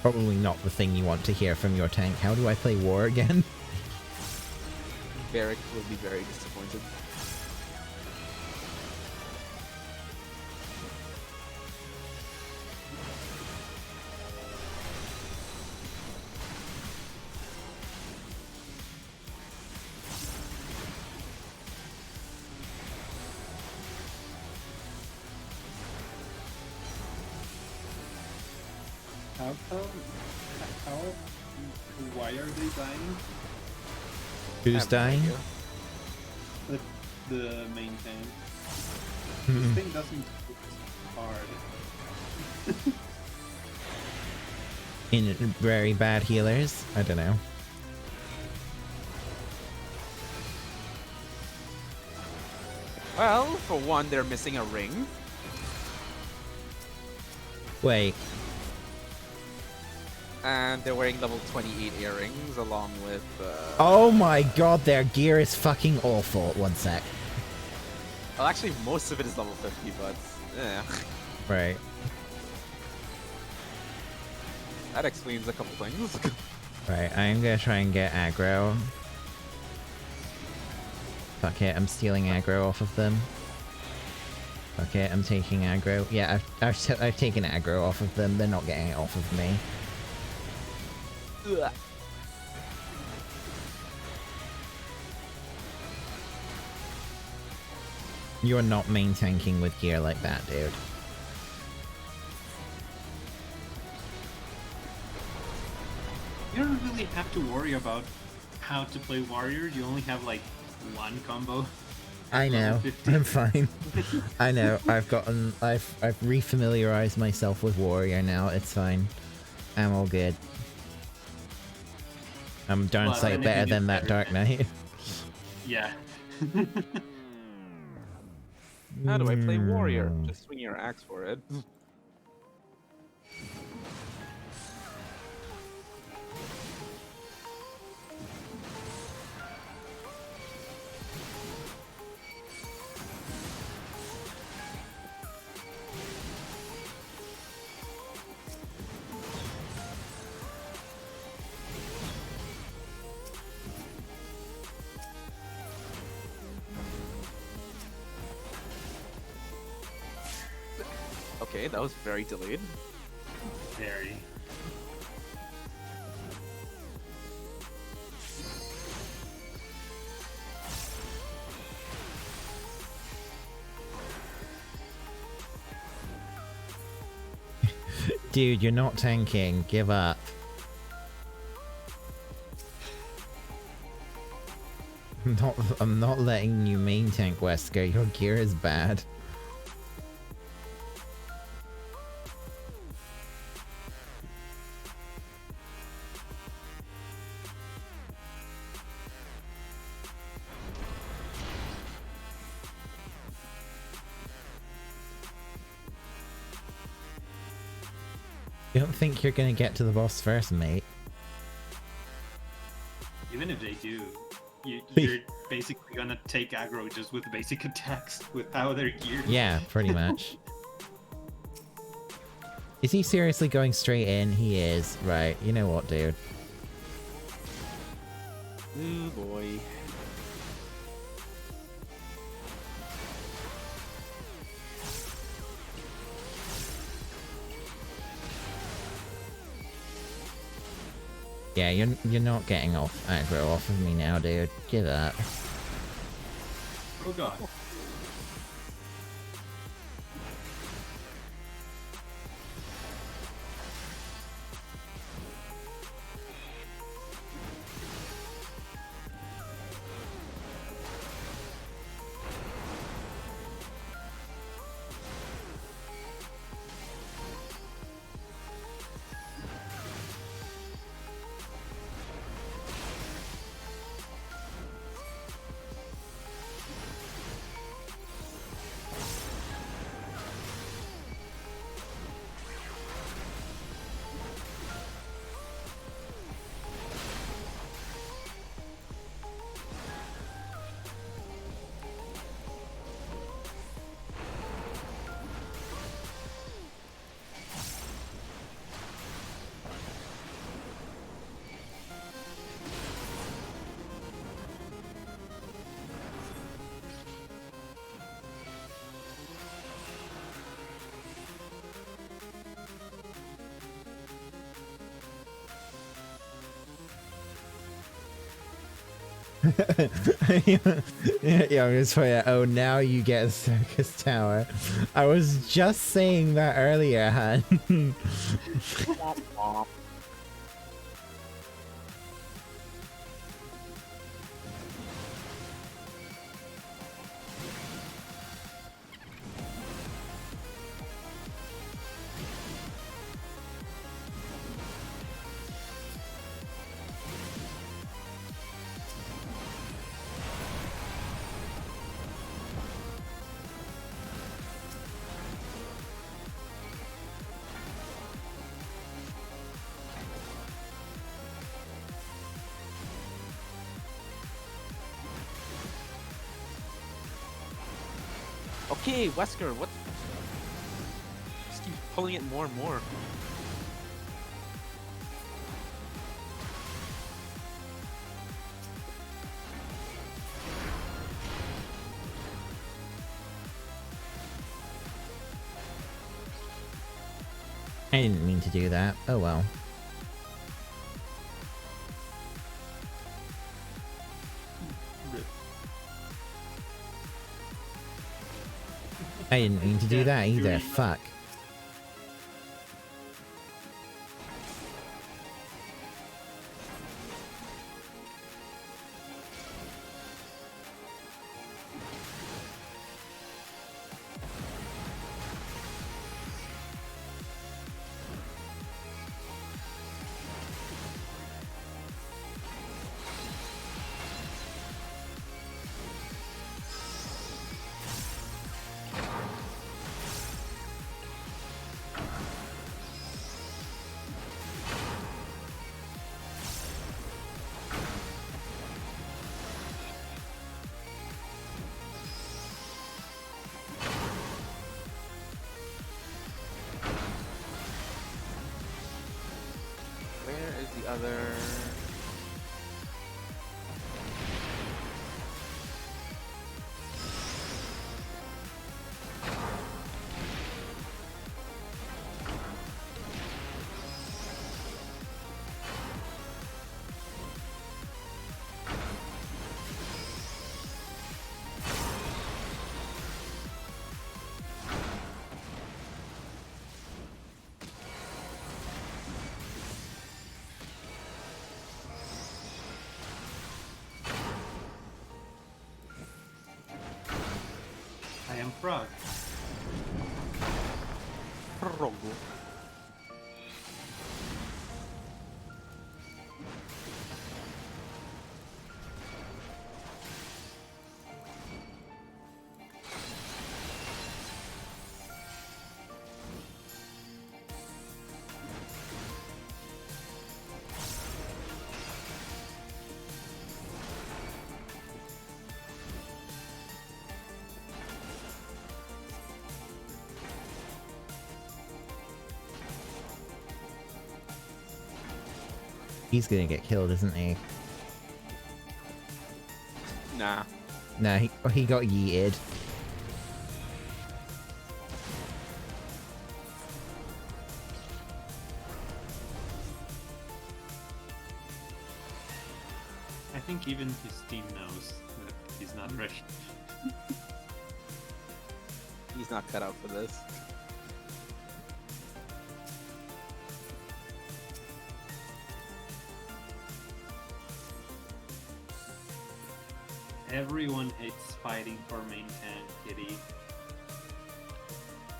Probably not the thing you want to hear from your tank. How do I play war again? Barrick will be very disappointed. Why are they dying? Who's dying? The main tank. Hmm. This thing doesn't hit hard. In very bad healers? I don't know. Well, for one, they're missing a ring. Wait. And they're wearing level 28 earrings along with... Oh my god, their gear is fucking awful. One sec. Well, actually, most of it is level 50, but... Yeah. Right. That explains a couple things. Right, I'm gonna try and get aggro. Fuck it, I'm stealing aggro off of them. Fuck it, I'm taking aggro. Yeah, I've taken aggro off of them. They're not getting it off of me. Ugh. You're not main tanking with gear like that, dude. You don't really have to worry about how to play warrior. You only have like one combo. I know. 50. I'm fine. I know. I've refamiliarized myself with warrior now. It's fine. I'm all good. I'm darn Well, sight then better if you than do that better, Dark Knight. Yeah. How do I play warrior? Just swing your axe for it. Okay, that was very delayed. Very. Dude, you're not tanking. Give up. I'm not letting you main tank, Wesker. Your gear is bad. You don't think you're gonna get to the boss first, mate? Even if they do, you're basically gonna take aggro just with basic attacks with how they're geared. Yeah, pretty much. Is he seriously going straight in? He is. Right, you know what, dude? Oh boy. Yeah, you're not getting off aggro off of me now, dude. Give up. Oh god. Yeah, I'm just playing. Oh, now you get a circus tower. I was just saying that earlier, Han. Okay, Wesker, what? Just keep pulling it more and more. I didn't mean to do that. Oh well. I didn't mean to do that either. Fuck. Where is the other? am Frog. Frogo. He's gonna get killed, isn't he? Nah. Nah, he got yeeted. I think even his team knows that he's not ready. He's not cut out for this. Everyone hates fighting for main tank kitty,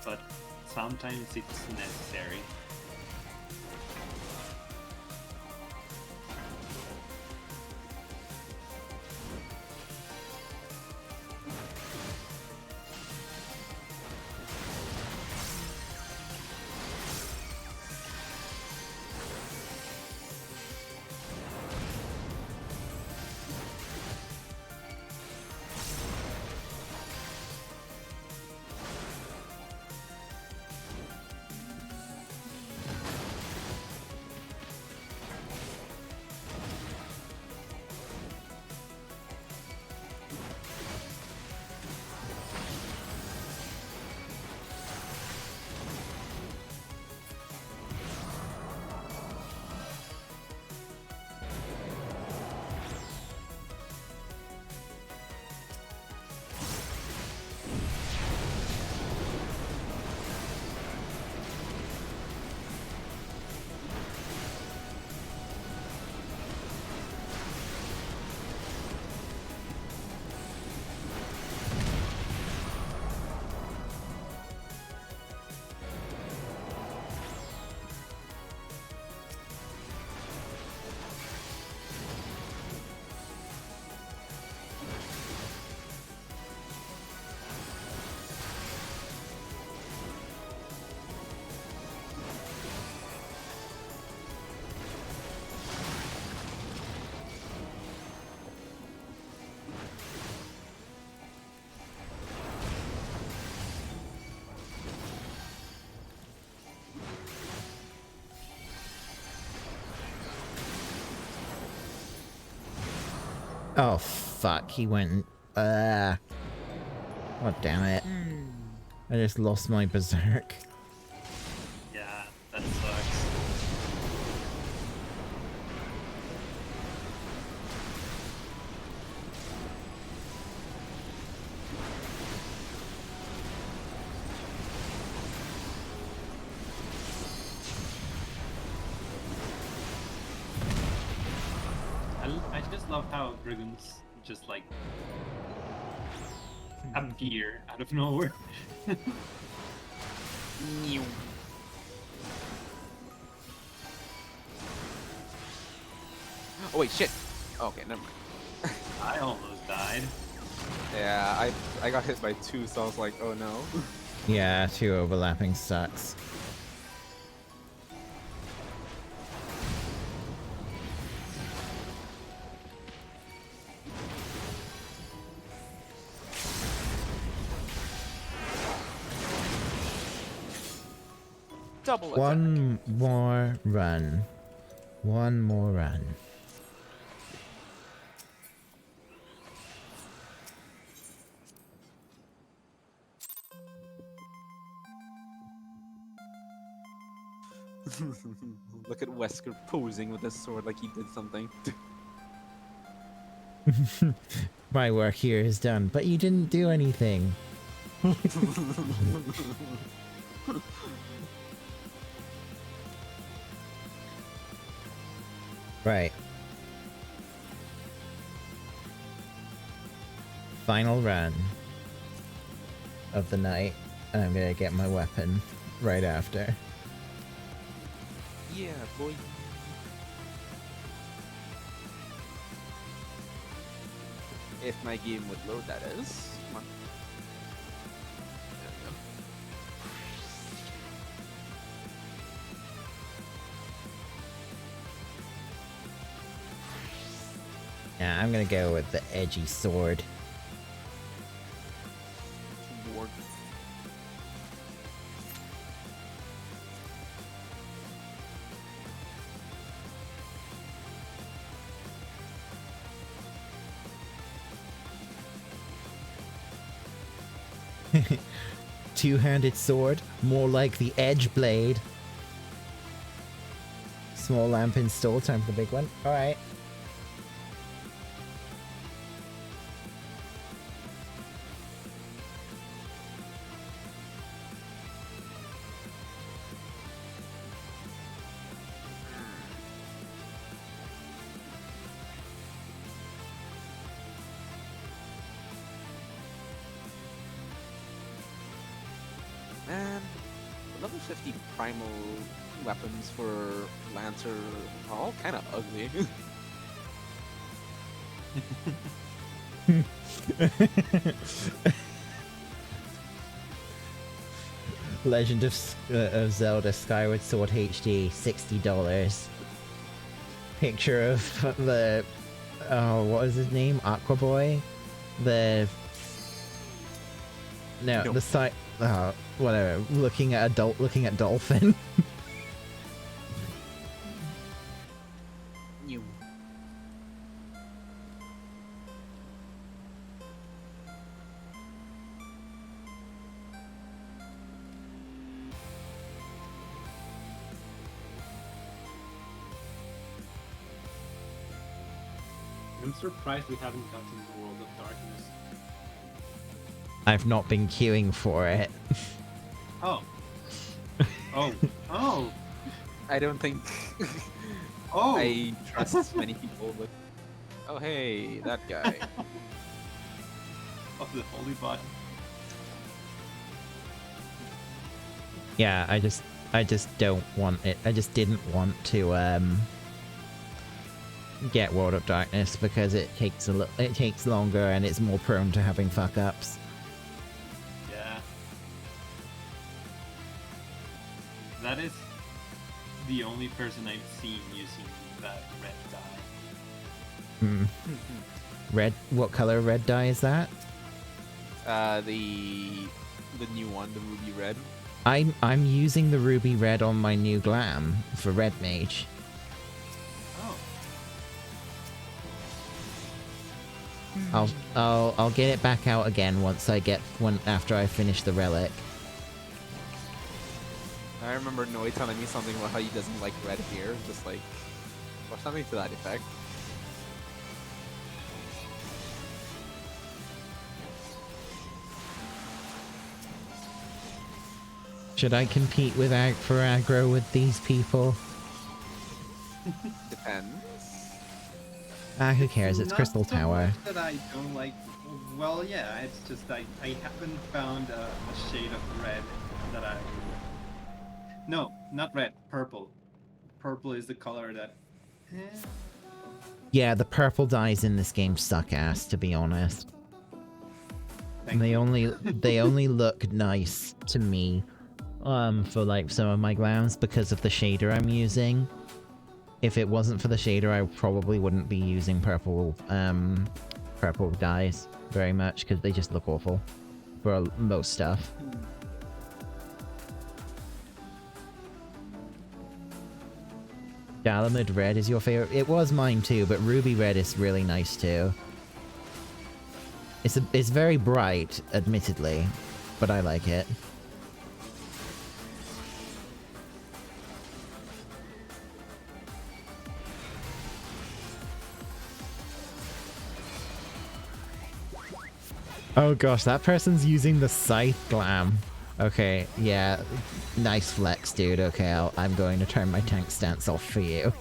but sometimes it's necessary. Oh, fuck. He went... God damn it. I just lost my berserk. Yeah, that sucks. I just love how Dragoons just like appear out of nowhere. Oh wait, shit. Okay, never mind. I almost died. Yeah, I got hit by 2, so I was like, oh no. Yeah, 2 overlapping sucks. Double attack. One more run. One more run. Look at Wesker posing with his sword like he did something. My work here is done, but you didn't do anything. Right. Final run. of the night, and I'm gonna get my weapon right after. Yeah, boy. If my game would load, that is. Come on. There we go. Yeah, I'm gonna go with the edgy sword. Ward. Two-handed sword, more like the edge blade. Small lamp installed, time for the big one. Alright. Man, the level 50 primal weapons for Lancer are all kind of ugly. Legend of Zelda Skyward Sword HD, $60. Picture of the what is his name? Aqua Boy? The No. the site whatever. Looking at dolphin. You. I'm surprised we haven't gotten the World of Darkness. I've not been queuing for it. Oh. Oh. Oh. I don't think Oh. I trust many people with. Oh, hey, that guy. Of the holy body. Yeah, I just don't want it. I just didn't want to get World of Darkness because it takes longer and it's more prone to having fuck ups. Yeah. That is the only person I've seen using that red dye. Hmm. Red. What color red dye is that? The new one, the ruby red. I'm using the ruby red on my new glam for red mage. Oh. I'll get it back out again after I finish the relic. I remember Noe telling me something about how he doesn't like red hair, just like, or something to that effect. Should I compete for aggro with these people? Depends. Who cares? It's Not Crystal so Tower. much that I don't like. Well, yeah, it's just I haven't found a shade of red that I. No, not red. Purple. Purple is the color that. Yeah, the purple dyes in this game suck ass, to be honest. Thank They you. only look nice to me, for like some of my glams because of the shader I'm using. If it wasn't for the shader, I probably wouldn't be using purple dyes very much because they just look awful for most stuff. Dalamud red is your favorite? It was mine too, but ruby red is really nice too. It's very bright, admittedly, but I like it. Oh gosh, that person's using the scythe glam. Okay, yeah, nice flex, dude. Okay, I'm going to turn my tank stance off for you.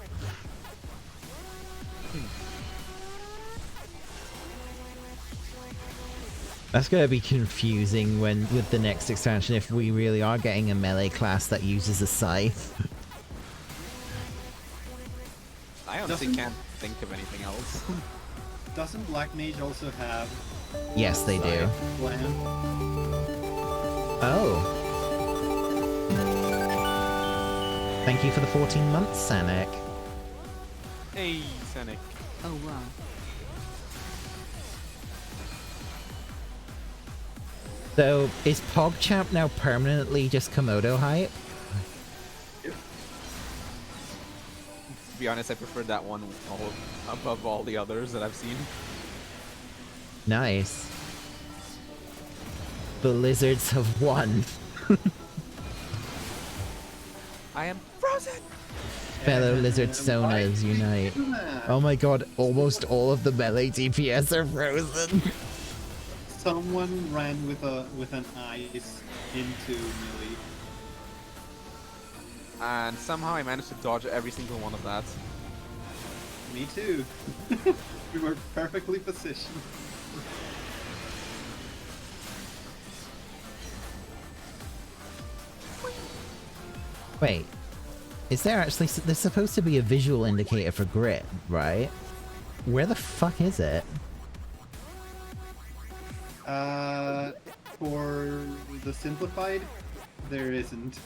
That's gonna be confusing when with the next expansion if we really are getting a melee class that uses a scythe. I honestly can't think of anything else. Doesn't Black Mage also have? Yes, they do. Plan? Oh. Thank you for the 14 months, Sanic. Hey, Sonic. Oh wow. So, is PogChamp now permanently just Komodo hype? To be honest, I prefer that one above all the others that I've seen. Nice. The lizards have won. I am frozen! Fellow lizard sonars unite. Oh my god, almost all of the melee DPS are frozen. Someone ran with an ice into melee. And somehow I managed to dodge every single one of that. Me too. We were perfectly positioned. Wait, is there actually... There's supposed to be a visual indicator for grit, right? Where the fuck is it? For the simplified, there isn't.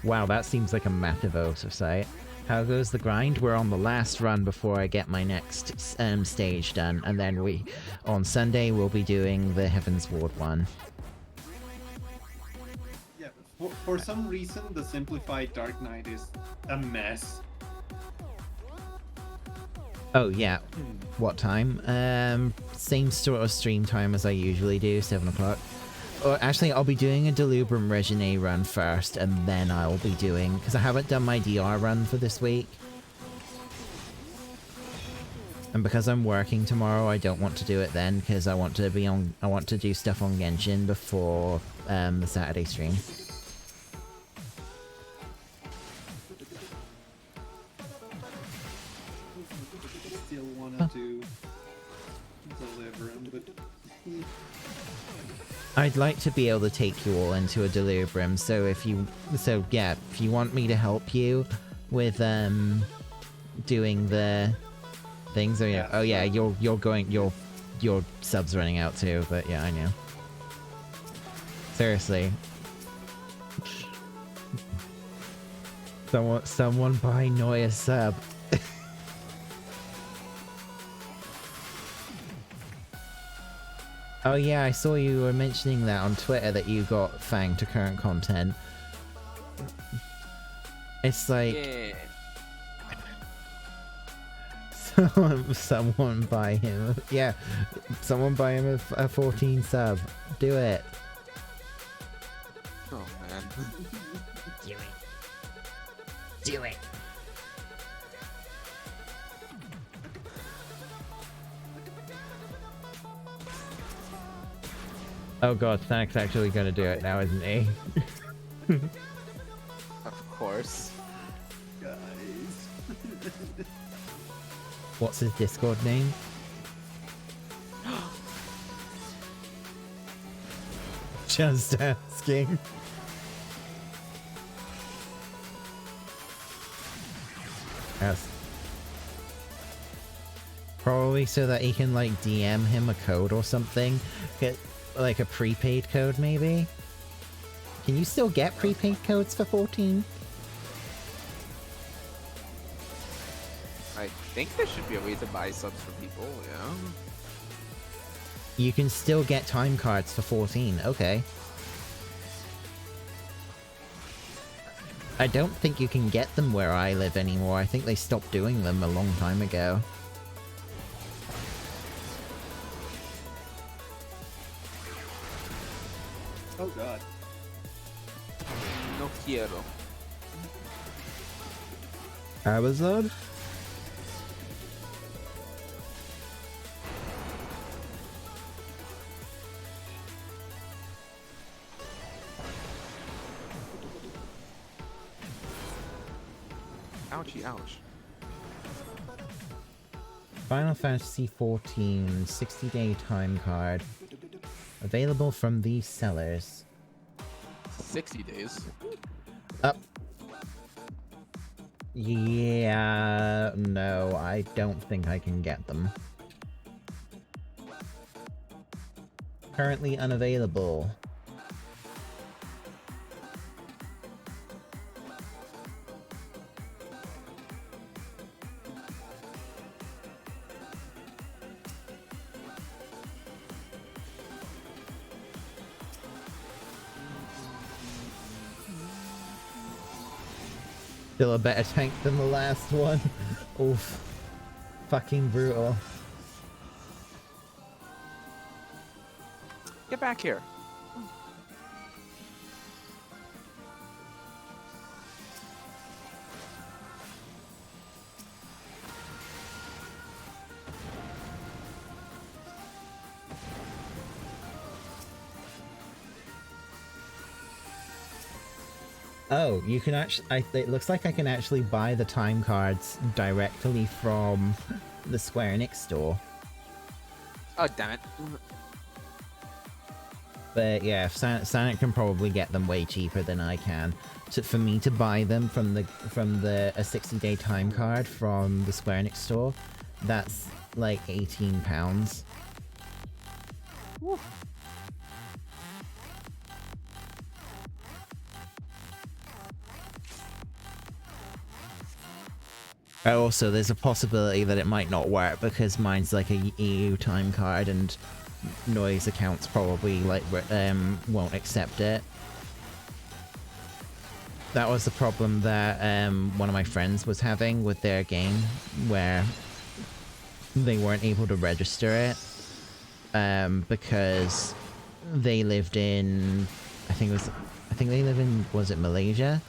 Wow, that seems like a massive oversight. How goes the grind? We're on the last run before I get my next stage done, and then on Sunday we'll be doing the Heaven's Ward one. Yeah, for some reason the simplified Dark Knight is a mess. Oh yeah, what time? Same sort of stream time as I usually do, 7 o'clock. Or actually, I'll be doing a Delubrum Regine run first, and then I'll be doing... Because I haven't done my DR run for this week. And because I'm working tomorrow, I don't want to do it then, because I want to be on... I want to do stuff on Genshin before the Saturday stream. Still wanted to deliver him, but I'd like to be able to take you all into a Delubrum, so if you want me to help you with doing the things, your sub's running out too, but yeah, I know. Seriously. Someone buy Noya a sub. Oh yeah, I saw you were mentioning that on Twitter that you got Fang to current content. It's like... Yeah. Someone buy him... Yeah, someone buy him a 14 sub. Do it. Oh man. Do it. Do it. Oh god, Snack's actually gonna do it now, isn't he? Of course. guys. What's his Discord name? Just asking. Yes. Probably so that he can like DM him a code or something. Get like a prepaid code maybe? Can you still get prepaid codes for 14? I think there should be a way to buy subs for people, yeah. You can still get time cards for 14, okay. I don't think you can get them where I live anymore. I think they stopped doing them a long time ago. Oh god. No quiero. Amazon? Ouchie, ouch. Final Fantasy 14 60-day time card. Available from these sellers. 60 days. Up. Yeah, no, I don't think I can get them. Currently unavailable. Still a better tank than the last one. Oof. Fucking brutal. Get back here. Oh, you can actually... it looks like I can actually buy the time cards directly from the Square Enix store. Oh, damn it. But yeah, Sonic can probably get them way cheaper than I can. So for me to buy them from a 60-day time card from the Square Enix store, that's like £18. Woo. Also, there's a possibility that it might not work because mine's like a EU time card and Noise accounts probably like won't accept it. That was the problem that one of my friends was having with their game, where they weren't able to register it because they lived in, I think they live in, was it Malaysia?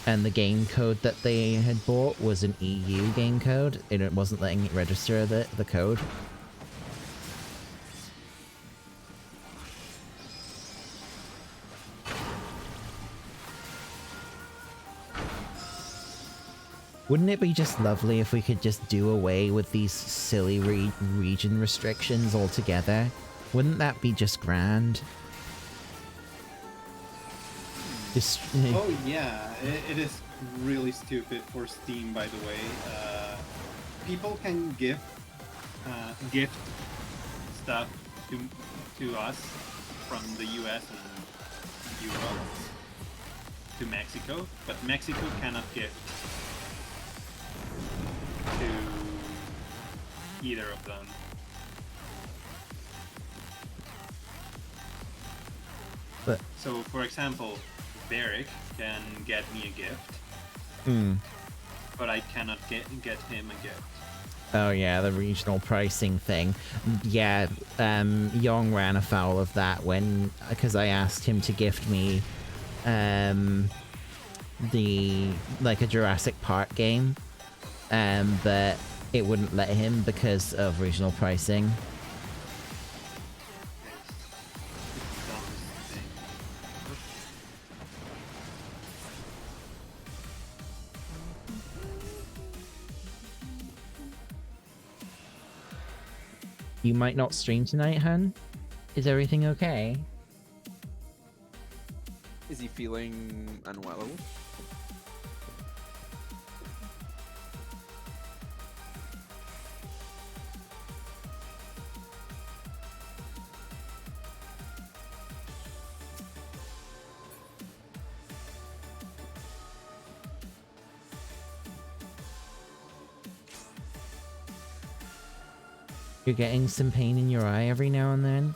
And the game code that they had bought was an EU game code, and it wasn't letting it register the code. Wouldn't it be just lovely if we could just do away with these silly region restrictions altogether? Wouldn't that be just grand? Oh yeah, it is really stupid for Steam, by the way. People can gift stuff to us from the US and Europe to Mexico, but Mexico cannot gift to either of them. But so, for example, Beric can get me a gift, but I cannot get him a gift. Oh yeah, the regional pricing thing. Yeah, Yong ran afoul of that because I asked him to gift me a Jurassic Park game, but it wouldn't let him because of regional pricing. You might not stream tonight, hun? Is everything okay? Is he feeling unwell? You're getting some pain in your eye every now and then?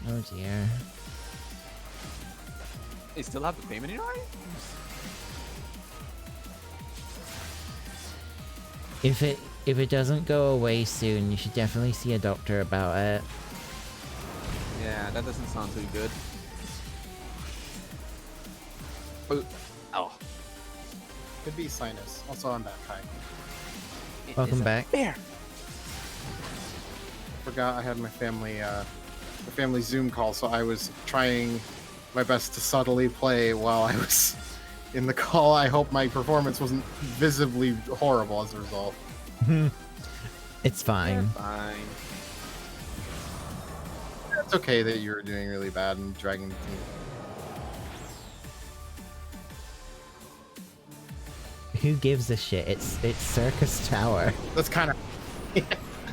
Oh dear. You still have the pain in your eye? If it doesn't go away soon, you should definitely see a doctor about it. Yeah, that doesn't sound too good. Oh. Could be sinus. Also, I'm back. Hi. Welcome back. Bear. Forgot I had my family Zoom call, so I was trying my best to subtly play while I was in the call. I hope my performance wasn't visibly horrible as a result. It's fine. Fine. It's It's okay that you were doing really bad and dragging the team. Who gives a shit? It's Circus Tower. That's kind of...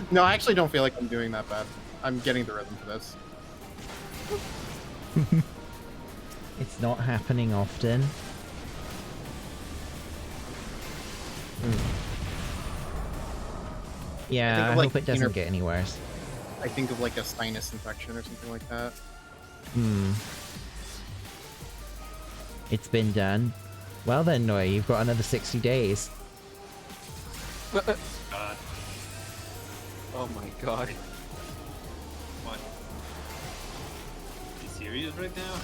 No, I actually don't feel like I'm doing that bad. I'm getting the rhythm for this. It's not happening often. Yeah, I like, hope it doesn't get any worse. I think of like a sinus infection or something like that. It's been done. Well then, Noy, you've got another 60 days. God. Oh my god. What? Are you serious right now?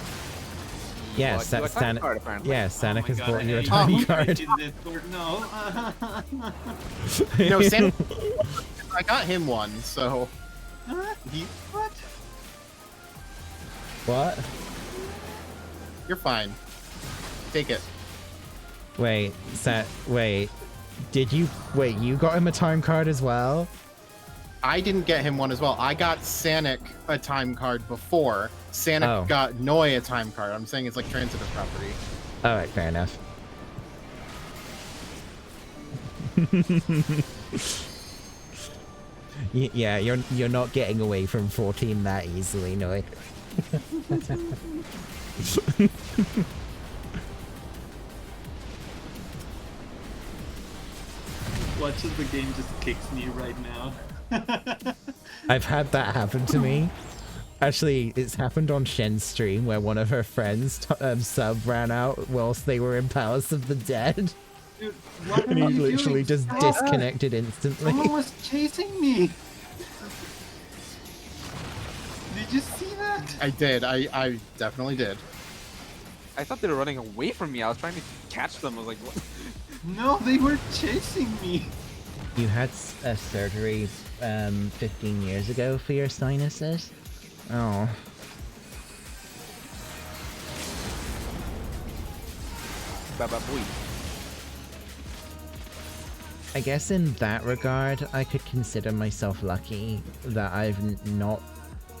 Yes, You that's got a time Sanic. card, apparently. Yeah, Sanic has bought you a I tiny hate card. in this board. No. No, Sam... I got him one, so... What? What? You're fine. Take it. Wait, wait. Did you... Wait, you got him a time card as well? I didn't get him one as well. I got Sanic a time card before. Sanic got Noi a time card. I'm saying it's like transitive property. Alright, fair enough. Yeah, you're not getting away from 14 that easily, Noi. Watch as the game just kicks me right now. I've had that happen to me. Actually, it's happened on Shen's stream where one of her friends sub ran out whilst they were in Palace of the Dead. Dude, what And are he you literally doing? just Stop. disconnected instantly. Someone was chasing me. Did you see that? I did. I definitely did. I thought they were running away from me. I was trying to catch them. I was like, what? No, they were chasing me. You had a surgery 15 years ago for your sinuses? Oh. Baba boy. I guess in that regard, I could consider myself lucky that I've not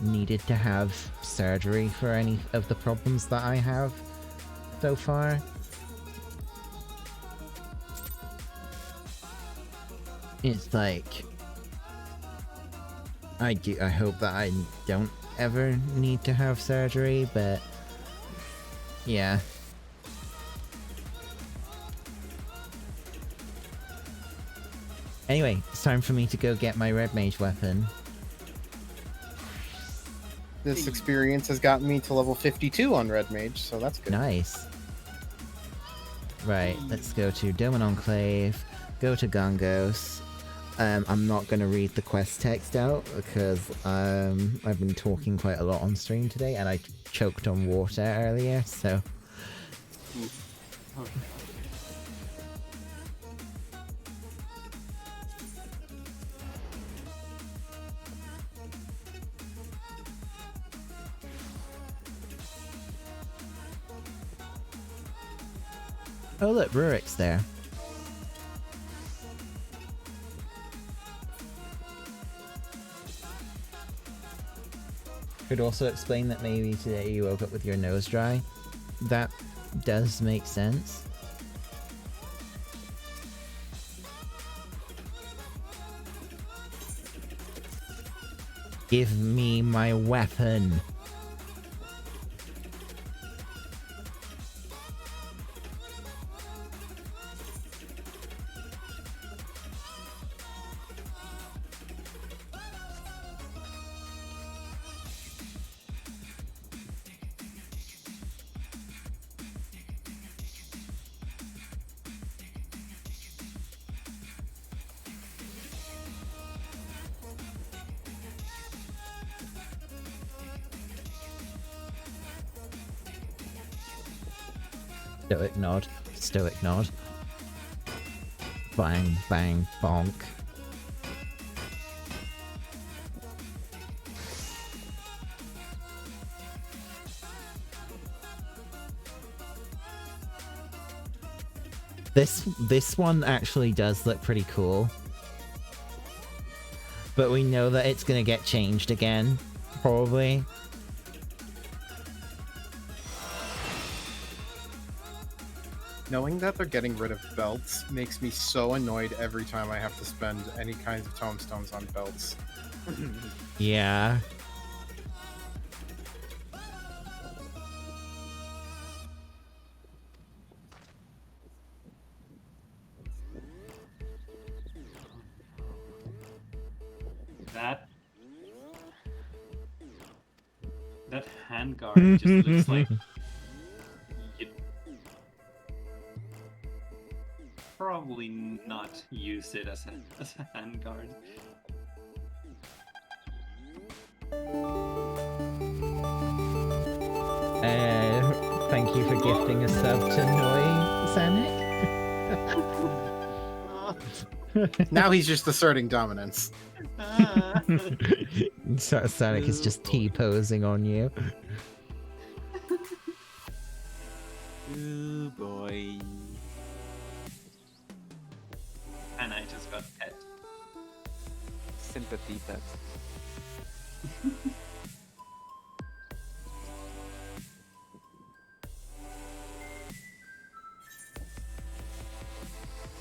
needed to have surgery for any of the problems that I have so far. It's like... I hope that I don't ever need to have surgery, but... yeah. Anyway, it's time for me to go get my red mage weapon. This experience has gotten me to level 52 on Red Mage, so that's good. Nice. Right, let's go to Doman Enclave, go to Gungos. I'm not going to read the quest text out because I've been talking quite a lot on stream today and I choked on water earlier, so... Okay. Oh look, Rurik's there. Could also explain that maybe today you woke up with your nose dry. That does make sense. Give me my weapon. Stoic nod. Stoic nod. Bang, bang, bonk. This one actually does look pretty cool. But we know that it's gonna get changed again. Probably. Knowing that they're getting rid of belts makes me so annoyed every time I have to spend any kinds of tomestones on belts. Yeah. That handguard just looks like you'd probably not use it as a handguard. Thank you for gifting a sub to Noi, Sanic. Now he's just asserting dominance. Sonic is just T-posing on you. Ooh boy. And I just got pet. Sympathy pet.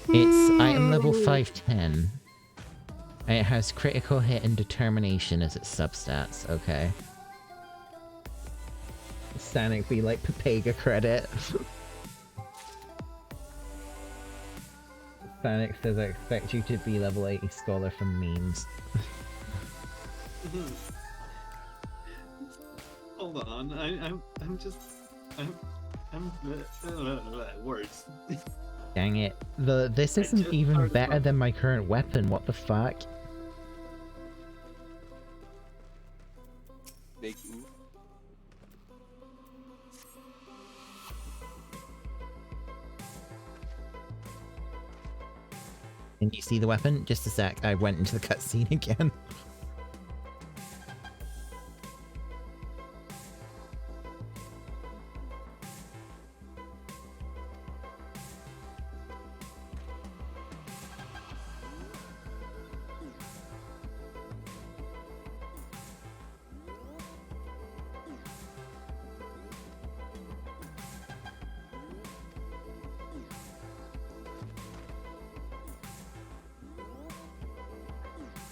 It's item level 510. And it has critical hit and determination as its substats. Okay. Sanic be like Pepega credit. Sanic says I expect you to be level 80 scholar from memes. Hold on, I'm words. Dang it. This isn't even better than my current weapon, what the fuck? Big oof. Can you see the weapon? Just a sec, I went into the cutscene again.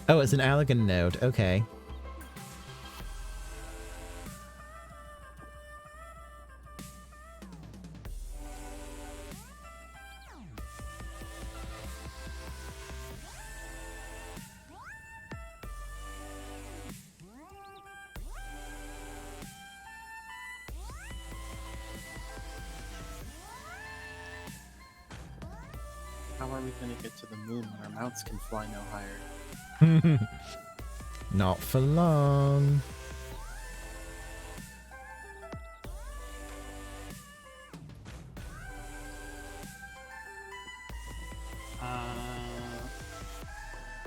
Oh, it's an Allegan node. Okay. How are we gonna get to the moon when our mounts can fly no higher? Not for long.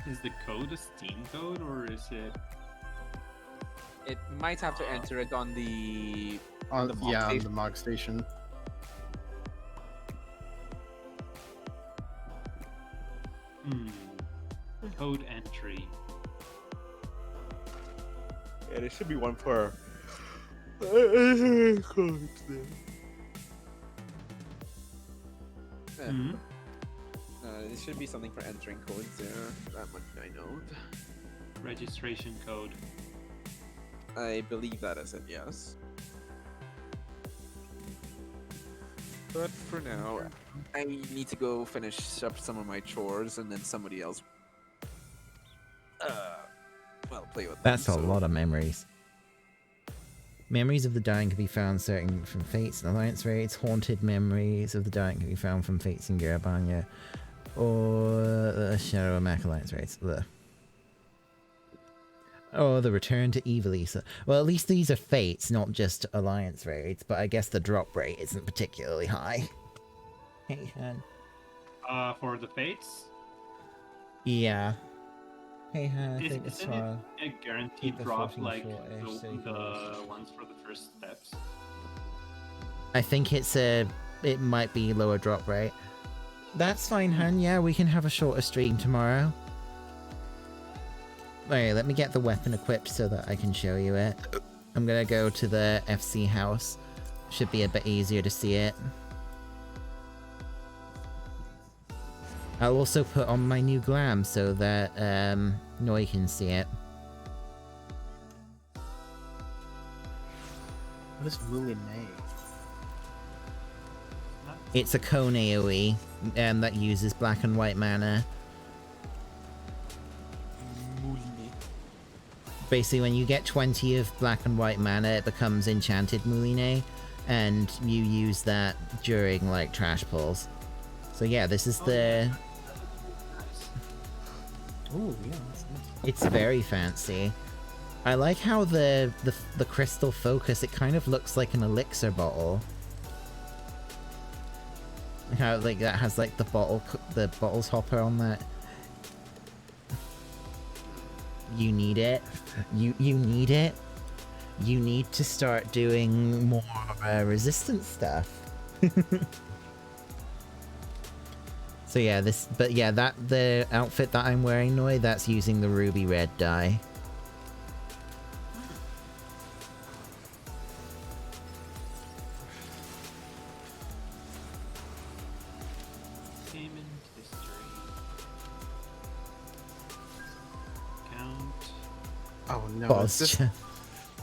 Is the code a Steam code or is it? It might have to enter it on the On The Mog yeah, on station. the Mog station. Code entry. Yeah, there should be one for. There should be something for entering codes there. That much I know. Registration code. I believe that is it, yes. But for now, I need to go finish up some of my chores and then somebody else. Well, play with them. That's a lot of memories. Memories of the dying can be found starting from Fates and Alliance raids. Haunted memories of the dying can be found from Fates and Garabanya. Or Shadow of Mac Alliance raids. Ugh. Oh, the return to Evilisa. Well, at least these are Fates, not just Alliance raids, but I guess the drop rate isn't particularly high. Hey, Han. For the Fates? Yeah. Hey, Han, I think it's Isn't it a guaranteed keep the drop 14 like short-ish, so you the ones for the first steps? I think it might be lower drop rate. That's fine, Han. Yeah, we can have a shorter stream tomorrow. Alright, let me get the weapon equipped so that I can show you it. I'm gonna go to the FC house. Should be a bit easier to see it. I'll also put on my new glam so that Noi can see it. What is Moulinet? It's a cone AoE that uses black and white mana. Basically, when you get 20 of black and white mana, it becomes enchanted Moulinet, and you use that during like trash pulls. So yeah, this is the. Oh yeah, that's nice. It's very fancy. I like how the crystal focus. It kind of looks like an elixir bottle. How like that has like the bottles hopper on that. You need it. You need it. You need to start doing more resistance stuff. So yeah, the outfit that I'm wearing, Noi, that's using the ruby red dye. Oh no, Boss.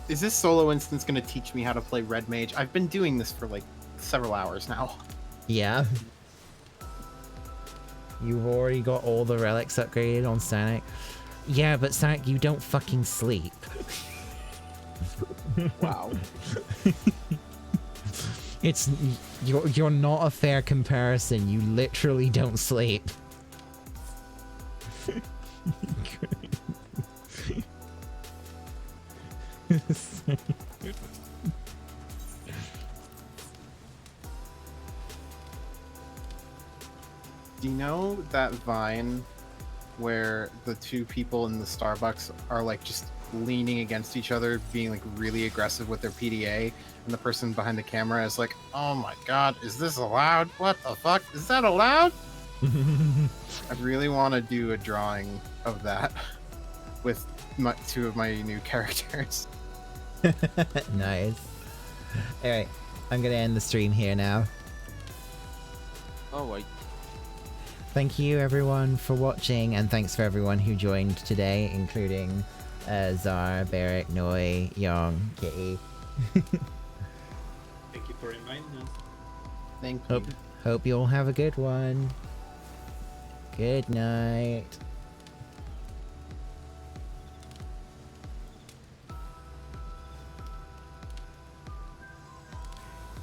is this solo instance gonna teach me how to play red mage? I've been doing this for like several hours now. Yeah. You've already got all the relics upgraded on Sanic. Yeah, but Sanic, you don't fucking sleep. Wow. You're not a fair comparison. You literally don't sleep. Do you know that Vine where the two people in the Starbucks are like just leaning against each other, being like really aggressive with their PDA, and the person behind the camera is like, oh my god, is this allowed? What the fuck? Is that allowed? I really want to do a drawing of that with two of my new characters. Nice. Alright, I'm gonna end the stream here now. Oh, wait. Thank you everyone for watching, and thanks for everyone who joined today, including Zar, Barrick, Noi, Young, Kitty. Thank you for inviting us. Thank you. Hope you all have a good one. Good night.